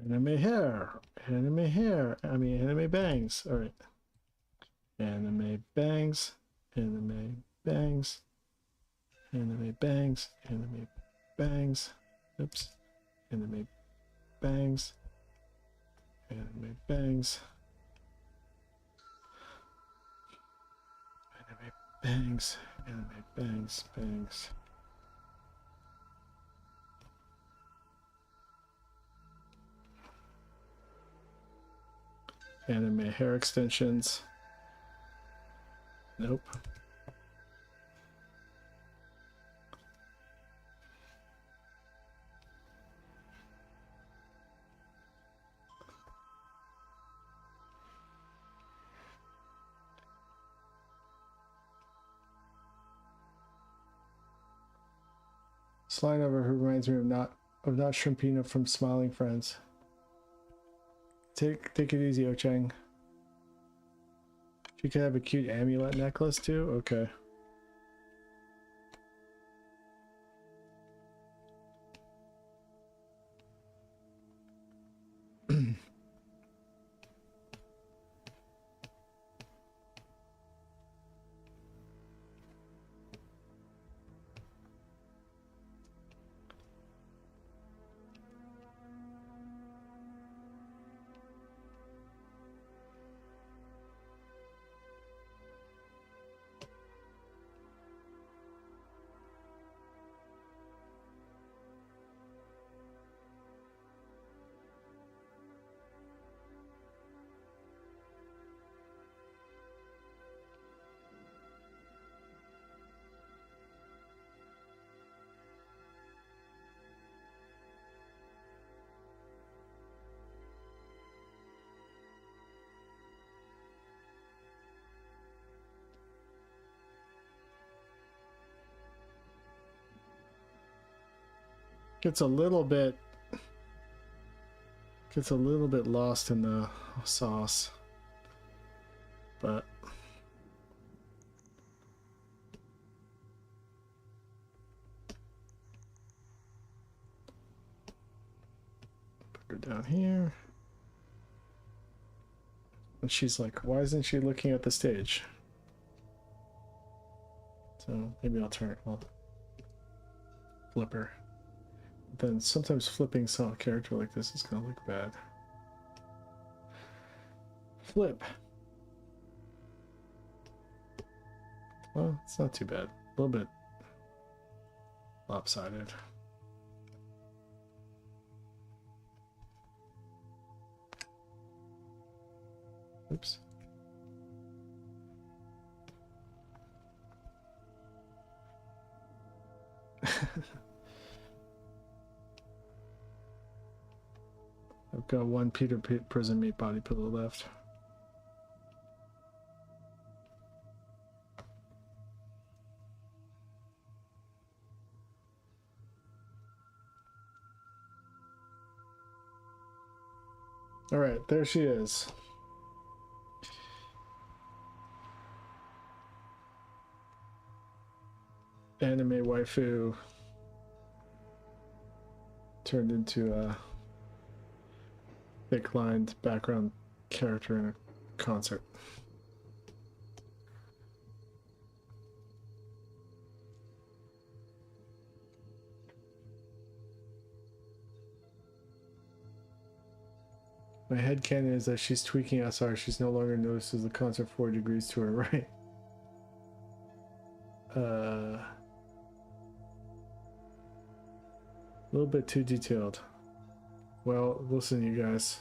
Anime hair, anime bangs. All right, anime bangs, anime bangs, anime bangs, anime bangs. Oops, anime bangs, anime bangs, anime bangs, anime bangs, bangs. Anime hair extensions. Nope. Slide over who reminds me of not Shrimpina from Smiling Friends. Take it easy, Ocheng. She could have a cute amulet necklace too? Okay. Gets a little bit lost in the sauce, but put her down here. And she's like, why isn't she looking at the stage? So maybe I'll flip her. Then sometimes flipping a character like this is gonna look bad. Flip. Well, it's not too bad. A little bit lopsided. Oops. I've got one Peter Prison Meat body pillow left. All right, there she is. Anime waifu turned into a thick-lined background character in a concert. My headcanon is that she's tweaking SR. She's no longer notices the concert 4 degrees to her right. A little bit too detailed. Well, listen, you guys.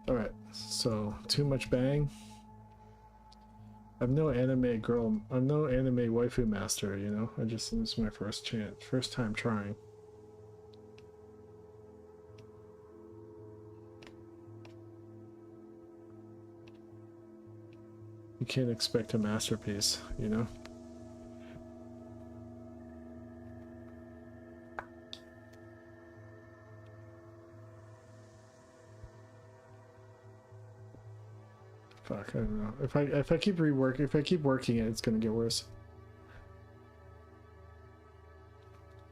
Alright, so too much bang. I'm no anime girl. I'm no anime waifu master, you know? This is my first chance. First time trying. You can't expect a masterpiece, you know? Fuck, I don't know. If I keep working it, it's gonna get worse.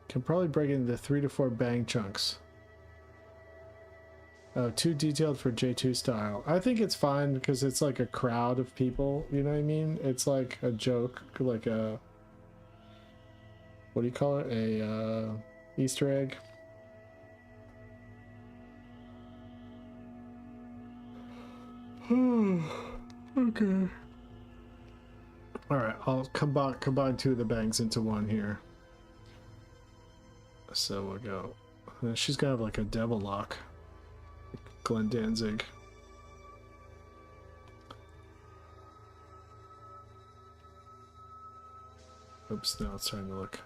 Can probably break it into 3 to 4 bang chunks. Oh, too detailed for J2 style. I think it's fine because it's like a crowd of people, you know what I mean? It's like a joke, like a... What do you call it? A Easter egg? Okay. Alright, I'll combine 2 of the bangs into 1 here. So we'll go... She's gonna have like a devil lock. Glenn Danzig. Oops, now it's starting to look.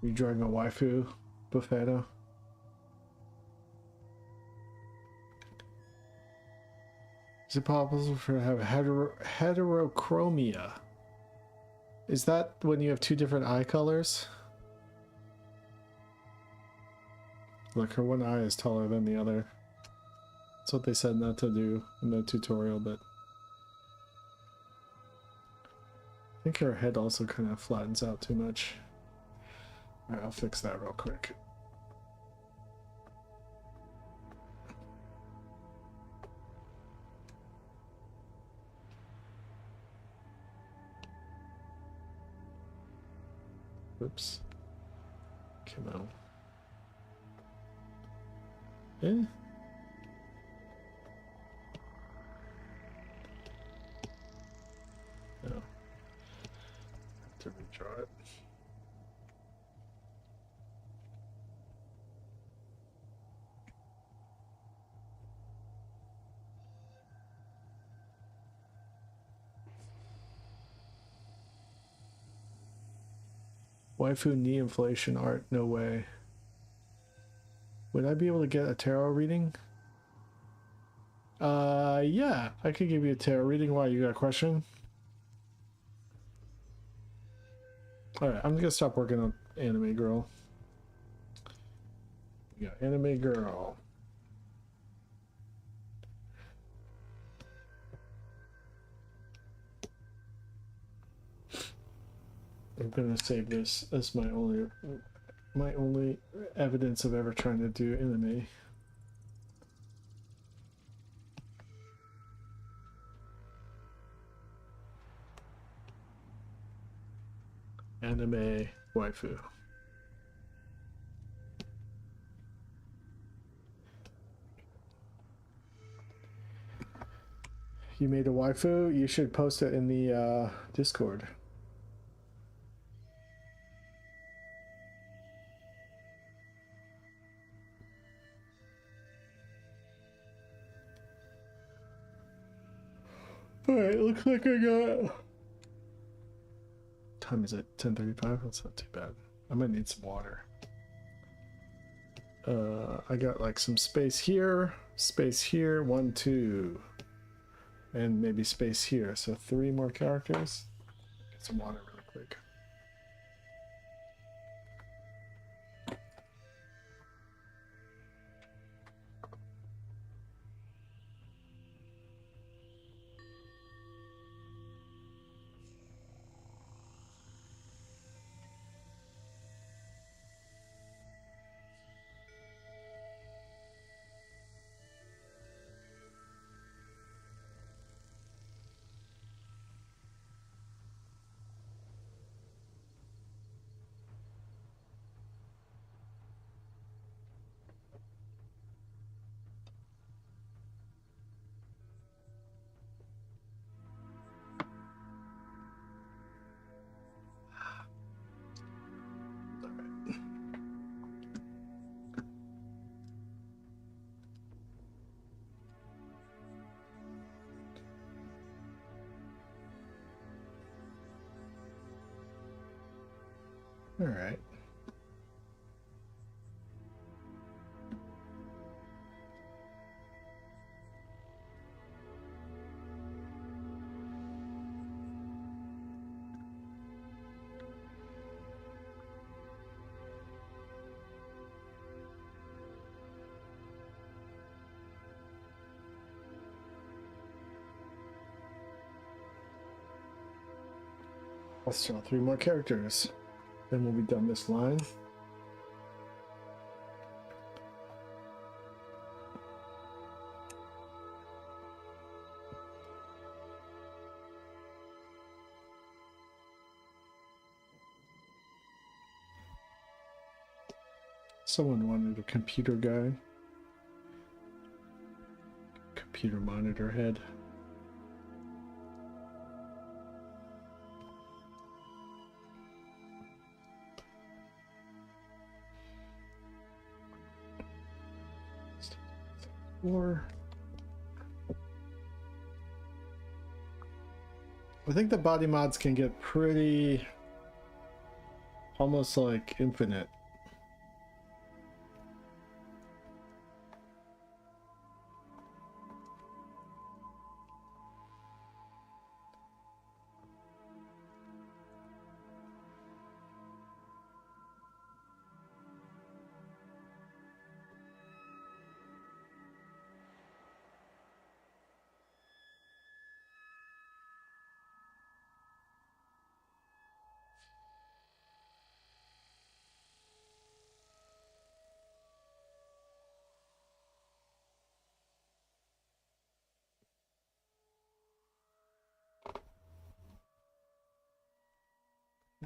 You drawing a waifu, Buffetto? Is it possible for to have heterochromia? Is that when you have 2 different eye colors? Like her one eye is taller than the other. That's what they said not to do in the tutorial, but I think her head also kind of flattens out too much. Alright, I'll fix that real quick. Whoops. Come on. Eh? No. Have to redraw it. Waifu knee inflation art, no way. Would I be able to get a tarot reading? Yeah, I could give you a tarot reading. Why, you got a question? Alright, I'm gonna stop working on Anime Girl. We got Anime Girl. I'm gonna save this as my only evidence of ever trying to do anime. Anime waifu. You made a waifu? You should post it in the Discord. Alright, looks like I got... Time is it? 10:35? That's not too bad. I might need some water. I got like some space here, 1, 2, and maybe space here. So 3 more characters. Get some water really quick. All right. Let's draw 3 more characters. Then we'll be done this line. Someone wanted a computer guy. Computer monitor head. I think the body mods can get pretty almost like infinite.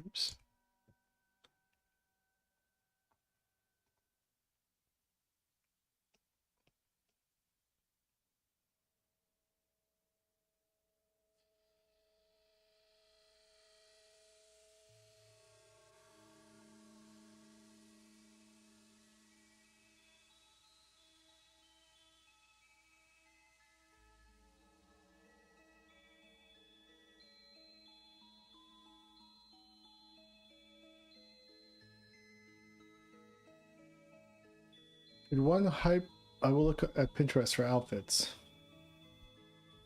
Oops. Could one I will look at Pinterest for outfits.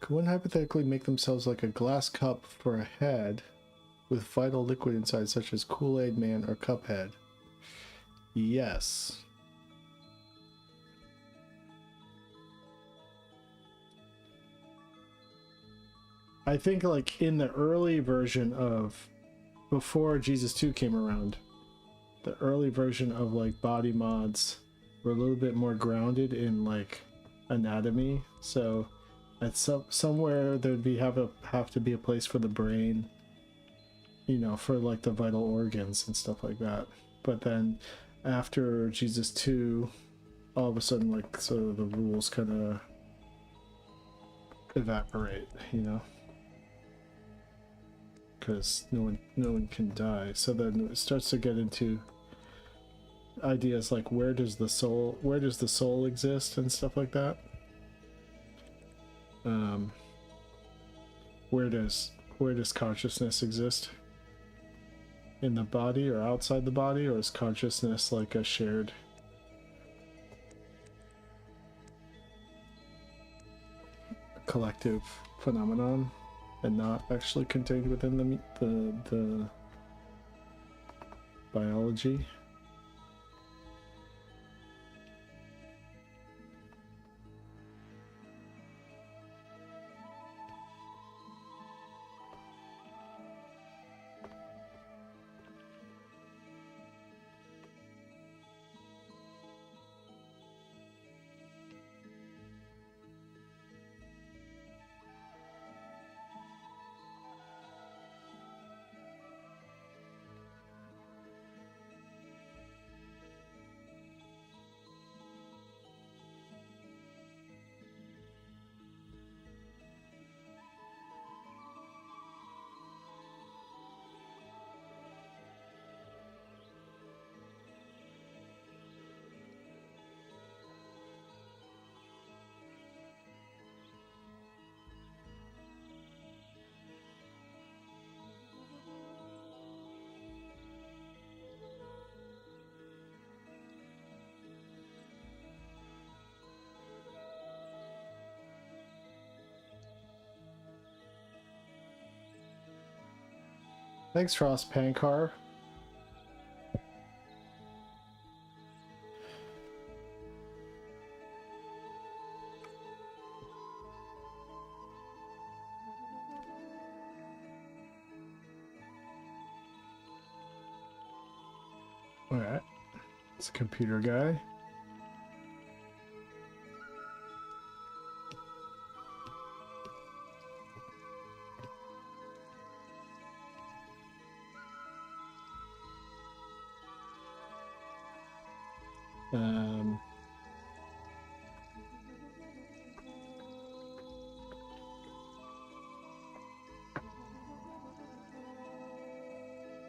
Could one hypothetically make themselves like a glass cup for a head with vital liquid inside, such as Kool-Aid Man or Cuphead? Yes. I think like in the early version of, before Jesus 2 came around, the early version of like body mods were a little bit more grounded in like anatomy. So at somewhere there'd be have to be a place for the brain, you know, for like the vital organs and stuff like that. But then after Jesus 2, all of a sudden like sort of the rules kind of evaporate, you know, because no one can die. So then it starts to get into ideas like where does the soul exist and stuff like that. Where does consciousness exist? In the body or outside the body, or is consciousness like a shared collective phenomenon and not actually contained within the biology. Thanks, Ross Pankar. Alright. It's a computer guy.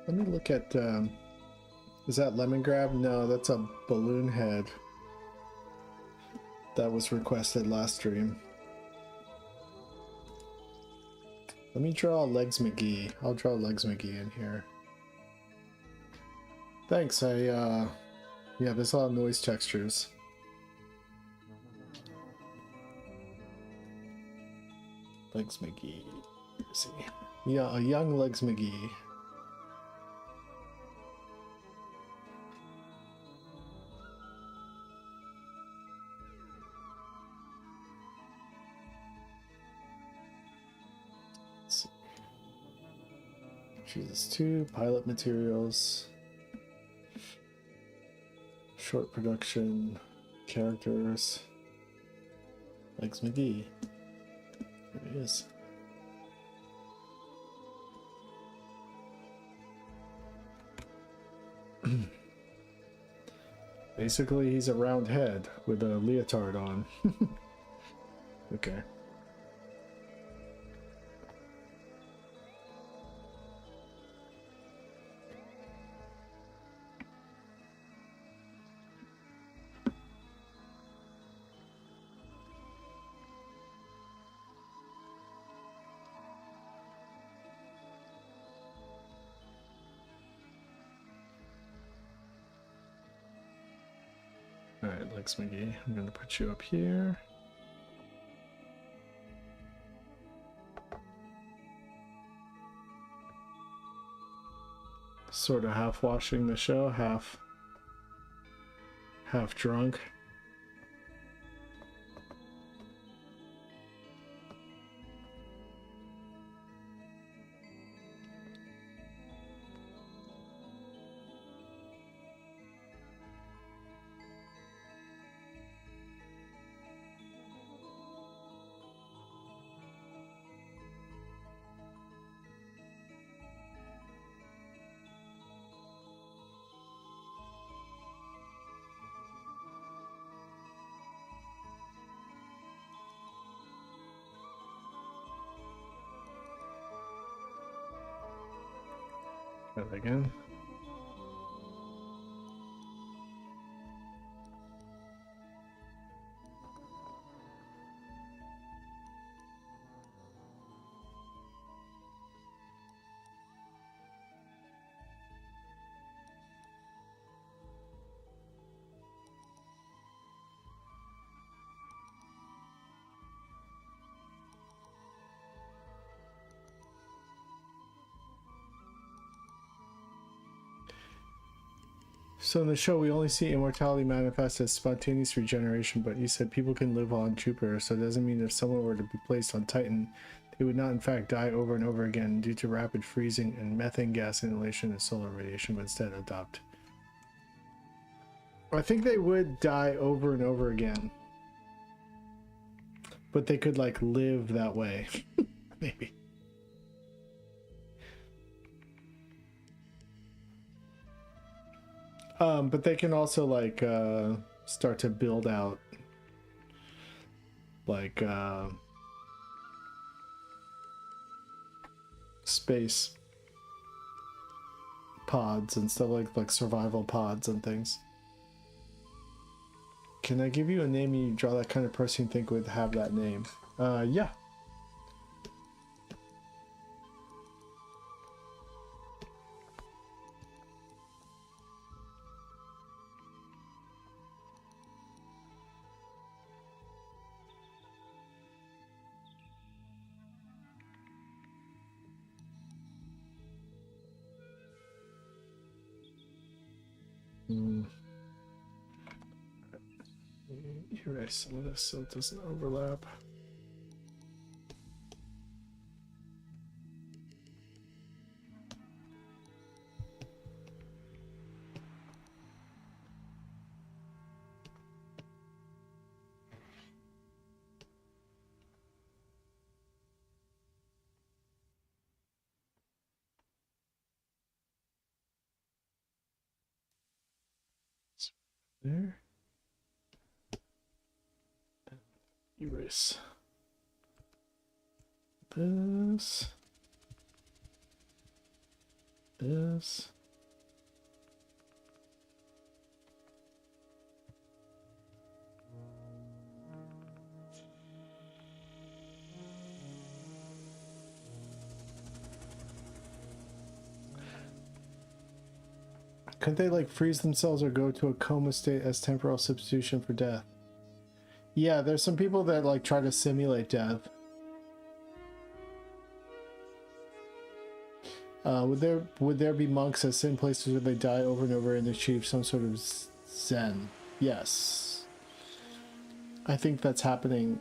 Let me look at, is that Lemongrab? No, that's a balloon head. That was requested last stream. Let me draw Legs McGee. I'll draw Legs McGee in here. Thanks, yeah, there's a lot of noise textures. Legs McGee. Let's see. Yeah, a young Legs McGee. Jesus 2, pilot materials, short production, characters, Legs McGee. There he is. Basically, he's a round head with a leotard on. Okay. Alright, Legs McGee, I'm gonna put you up here. Sort of half watching the show, half drunk. That again. So in the show, we only see immortality manifest as spontaneous regeneration, but you said people can live on Jupiter, so it doesn't mean if someone were to be placed on Titan, they would not in fact die over and over again due to rapid freezing and methane gas inhalation and solar radiation, but instead adopt. I think they would die over and over again, but they could like live that way. Maybe. But they can also like start to build out like space pods and stuff, like survival pods and things. Can I give you a name and you draw that kind of person you think would have that name? Yeah. Erase some of this so it doesn't overlap. There. Erase this. This. Couldn't they like freeze themselves or go to a coma state as temporal substitution for death? Yeah, there's some people that like try to simulate death. Would there be monks that sit in places where they die over and over and achieve some sort of zen? Yes. I think that's happening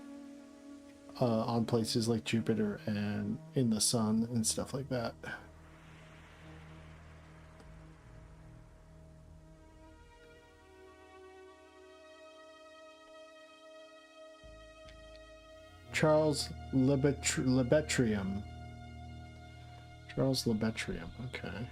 on places like Jupiter and in the sun and stuff like that. Charles Lebetrium. Charles Lebetrium, okay.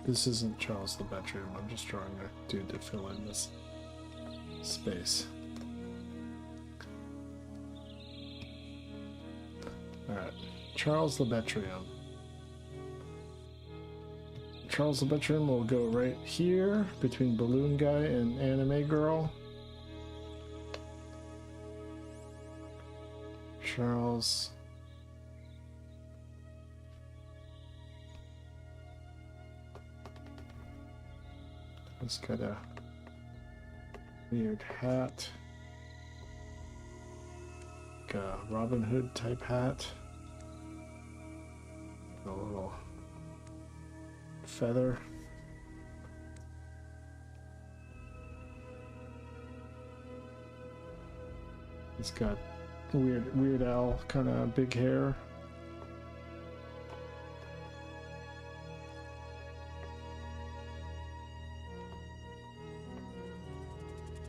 This isn't Charles Lebetrium. I'm just drawing a dude to fill in this space. Alright, Charles Lebetrium. Charles Lebetrium will go right here between Balloon Guy and Anime Girl. Charles. He's got a weird hat. Like a Robin Hood type hat. A little feather. He's got Weird Al kind of big hair.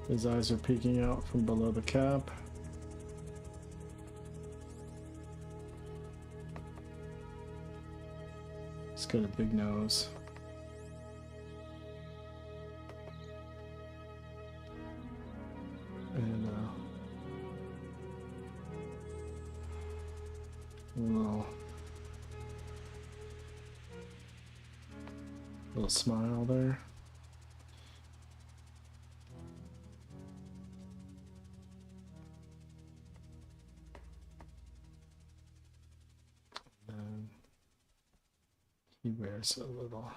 His eyes are peeking out from below the cap. He's got a big nose. And a little smile there. there's a little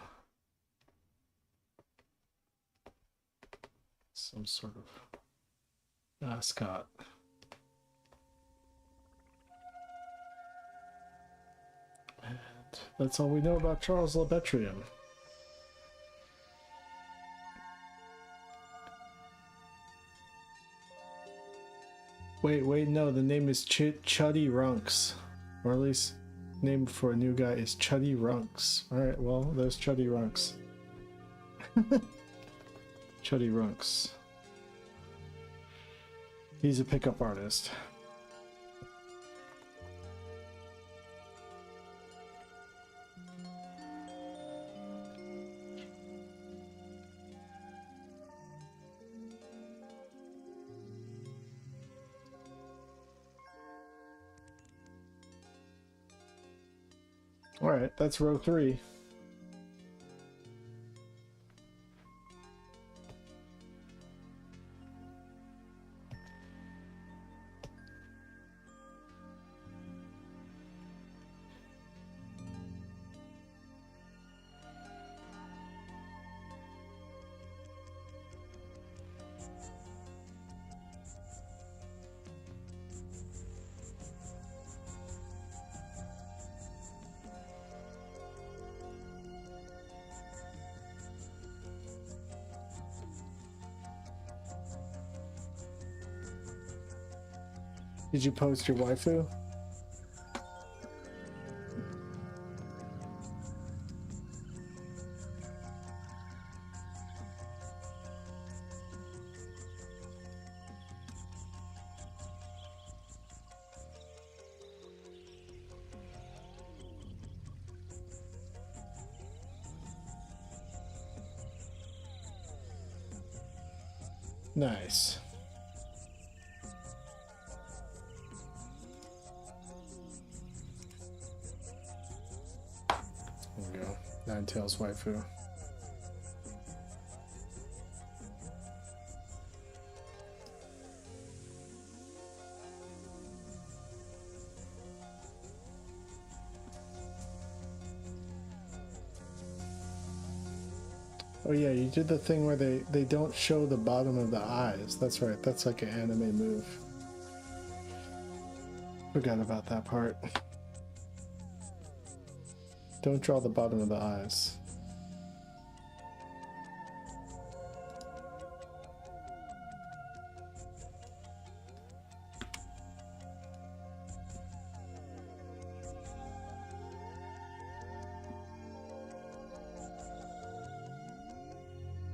some sort of mascot. And that's all we know about Charles Lebetrian. Wait, no, the name is Chuddy Runks. Or at least, name for a new guy is Chuddy Runks. Alright, well, there's Chuddy Runks. Chuddy Runks. He's a pickup artist. Alright, that's row 3. Did you post your waifu? Nice. There we go. Ninetales waifu. Oh yeah, you did the thing where they don't show the bottom of the eyes. That's right, that's like an anime move. Forgot about that part. Don't draw the bottom of the eyes.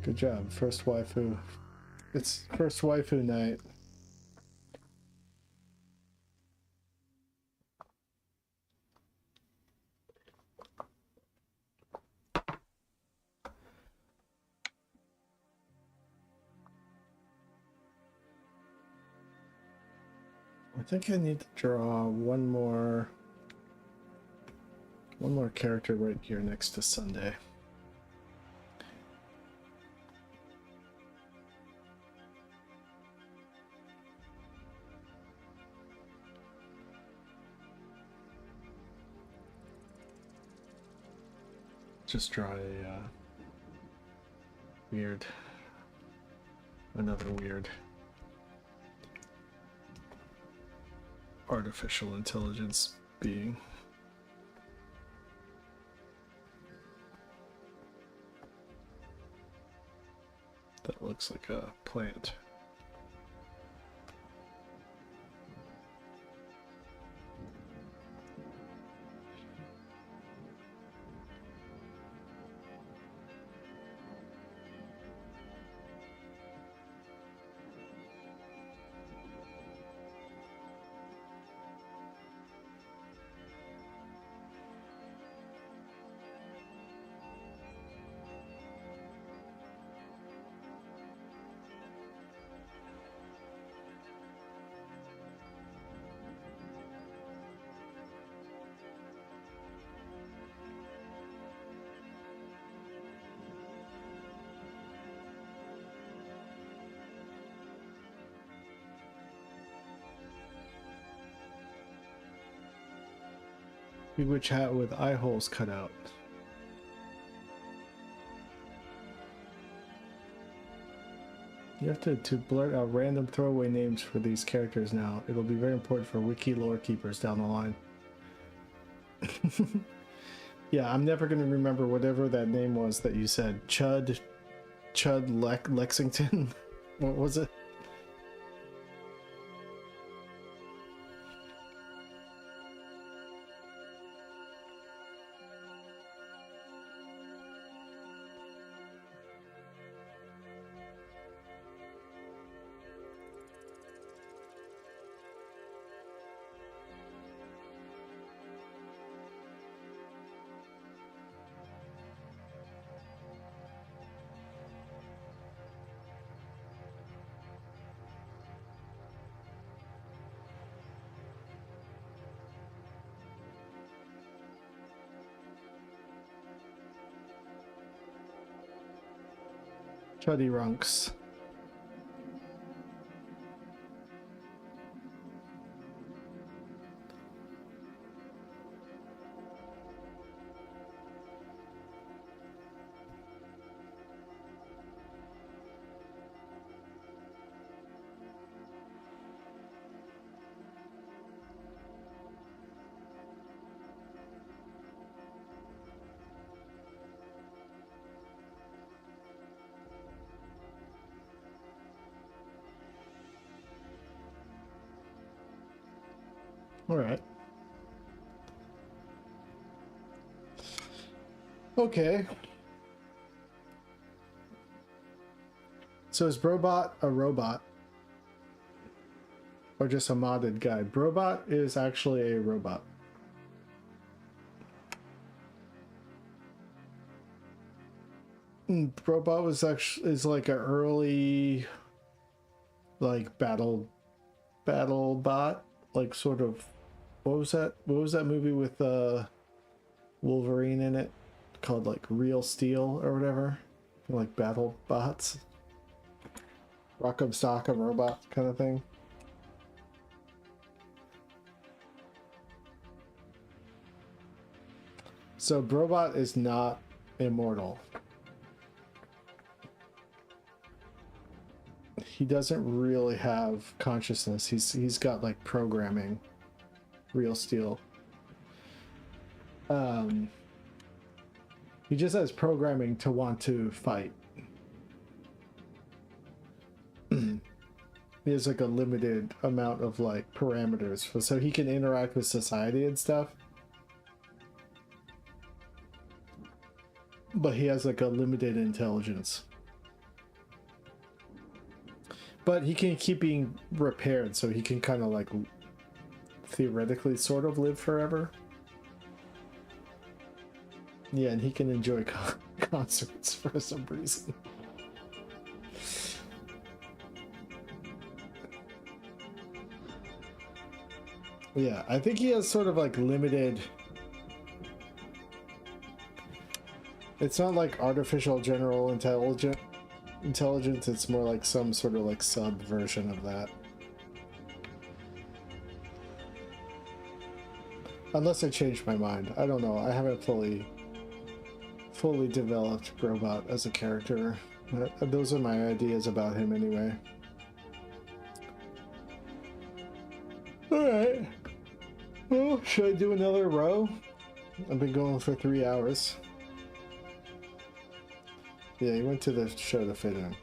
Good job, first waifu. It's first waifu night. I think I need to draw one more character right here next to Sunday. Just draw a another weird artificial intelligence being. That looks like a plant. Big witch hat with eye holes cut out. You have to blurt out random throwaway names for these characters now. It'll be very important for wiki lore keepers down the line. Yeah, I'm never going to remember whatever that name was that you said. Chud Lexington? What was it? Chuddy Runks. All right. Okay. So is Brobot a robot? Or just a modded guy? Brobot is actually a robot. Brobot was actually is like an early like battle bot, like sort of what was that movie with Wolverine in it called like Real Steel or whatever, like battle bots, Rock'em Sock'em Robot kind of thing. So Brobot is not immortal. He doesn't really have consciousness. He's got like programming. Real Steel. He just has programming to want to fight. He has like a limited amount of like parameters, so he can interact with society and stuff. But he has like a limited intelligence. But he can keep being repaired, so he can kind of like theoretically sort of live forever. Yeah, and he can enjoy concerts for some reason. Yeah, I think he has sort of like limited... It's not like artificial general intelligence, it's more like some sort of like sub version of that. Unless I changed my mind. I don't know. I haven't fully developed Brobot as a character. Those are my ideas about him anyway. Alright. Well, should I do another row? I've been going for 3 hours. Yeah, he went to the show to fit in.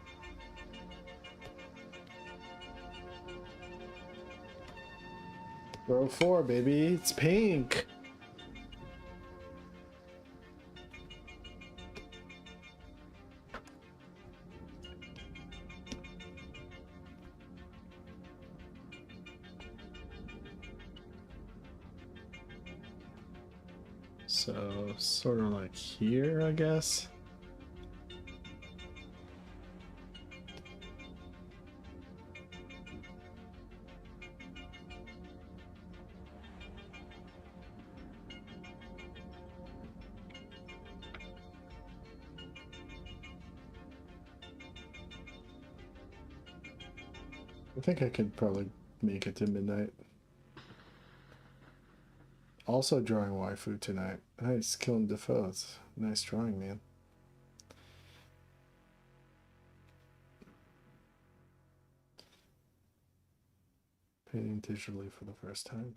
Row 4, baby. It's pink. So, sort of like here, I guess. I think I could probably make it to midnight. Also drawing waifu tonight. Nice, killing Defoe's. Nice drawing, man. Painting digitally for the first time.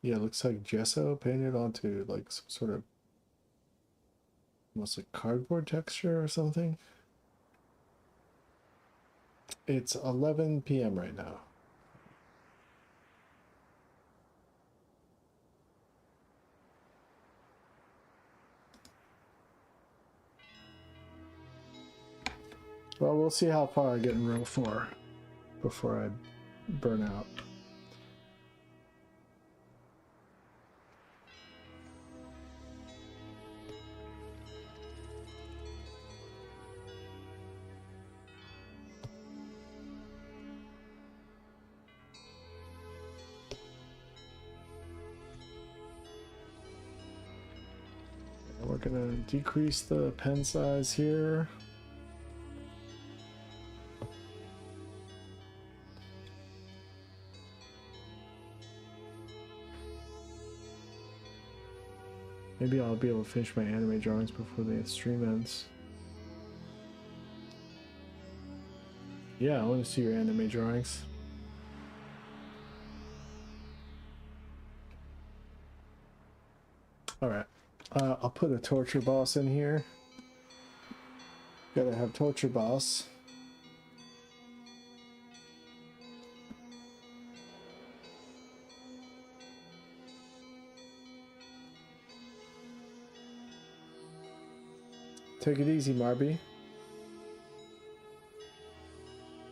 Yeah, it looks like gesso painted onto like some sort of almost like cardboard texture or something. It's 11 p.m. right now. Well, we'll see how far I get in row 4 before I burn out. We're gonna decrease the pen size here. Maybe I'll be able to finish my anime drawings before the stream ends. Yeah, I want to see your anime drawings. Alright. I'll put a torture boss in here. Gotta have torture boss. Take it easy, Marby.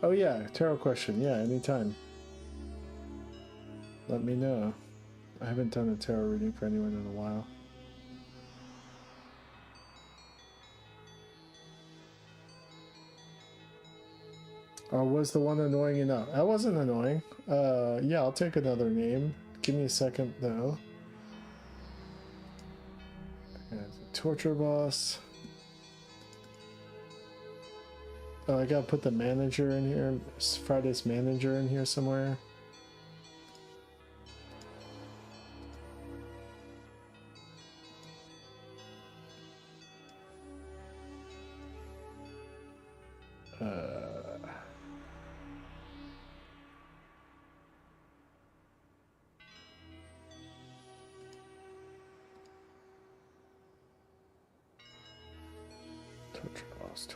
Oh yeah, tarot question. Yeah, anytime. Let me know. I haven't done a tarot reading for anyone in a while. Or was the one annoying enough? That wasn't annoying. Yeah, I'll take another name. Give me a second though. And a torture boss. Oh, I gotta put the manager in here. Friday's manager in here somewhere. Torture boss.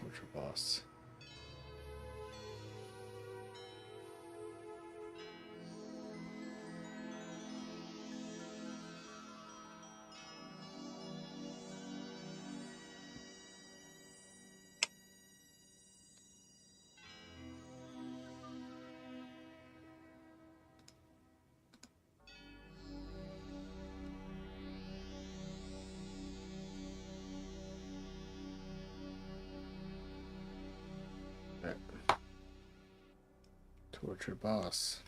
Torture boss.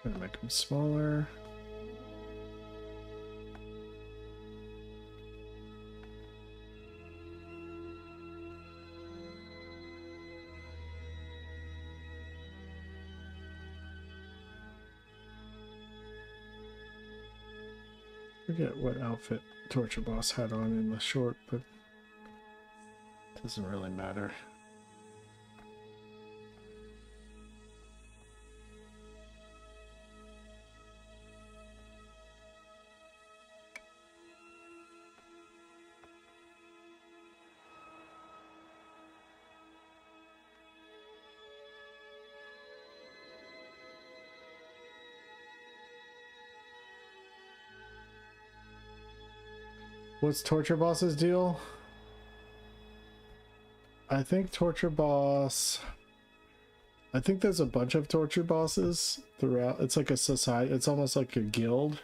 Gonna make them smaller. Forget what outfit Torture Boss had on in the short, but it doesn't really matter. What's Torture Boss's deal? I think Torture Boss I think there's a bunch of torture bosses throughout. It's like a society. It's almost like a guild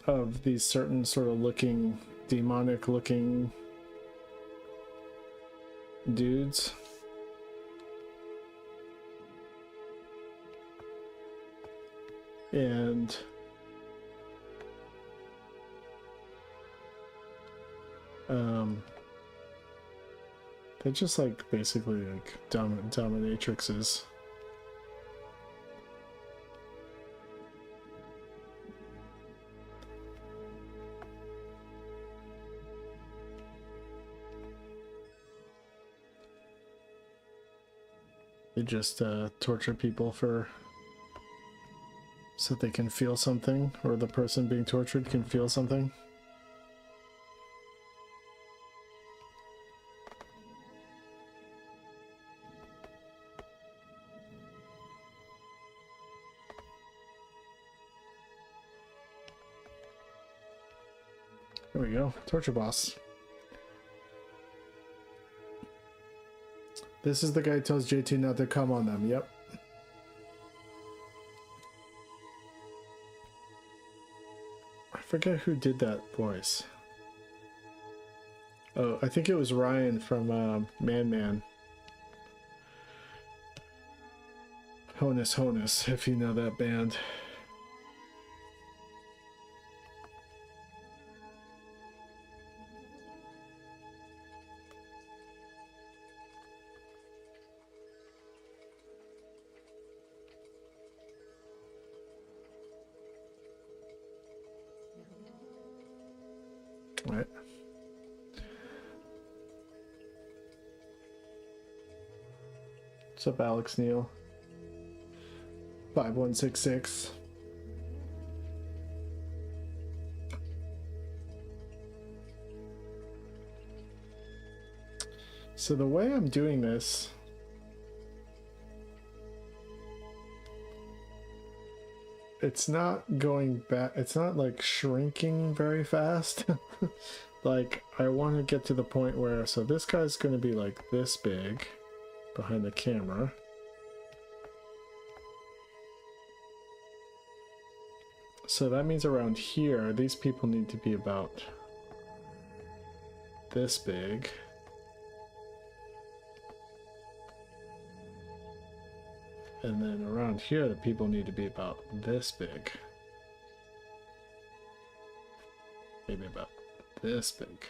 of these certain sort of looking, demonic looking dudes. And they're just like basically like dominatrixes. They just torture people for so they can feel something, or the person being tortured can feel something. There we go, torture boss. This is the guy who tells J2 not to come on them, yep. I forget who did that voice. Oh, I think it was Ryan from Man Man. Honus Honus, if you know that band. Right. What's up, Alex Neal? 5166. So the way I'm doing this, it's not going back, it's not like shrinking very fast. Like I want to get to the point where, so this guy's going to be like this big behind the camera. So that means around here, these people need to be about this big. And then around here, the people need to be about this big. Maybe about this big.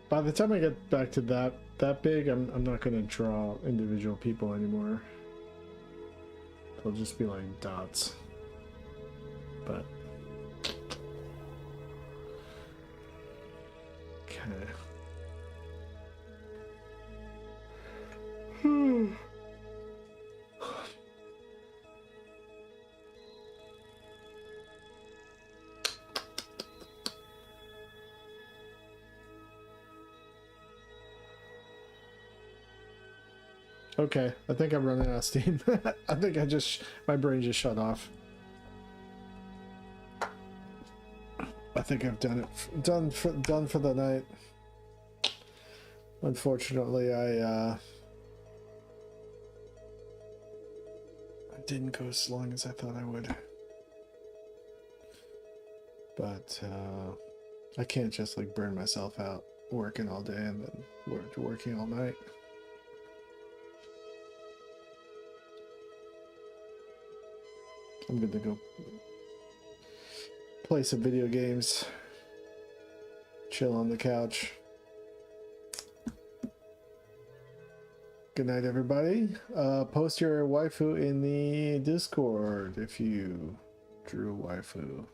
By the time I get back to that big, I'm not going to draw individual people anymore. They'll just be like dots. But okay. Okay, I think I'm running out of steam. I think my brain just shut off. I think I've done it, done for the night. Unfortunately, I didn't go as long as I thought I would. But I can't just like burn myself out working all day and then working all night. I'm good to go play some video games, chill on the couch. Good night, everybody. Post your waifu in the Discord if you drew a waifu.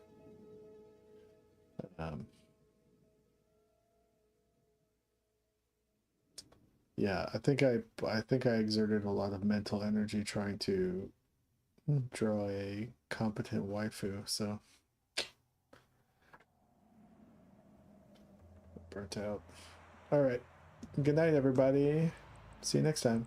Yeah, I think I exerted a lot of mental energy trying to draw a competent waifu, so burnt out. All right, good night, everybody. See you next time.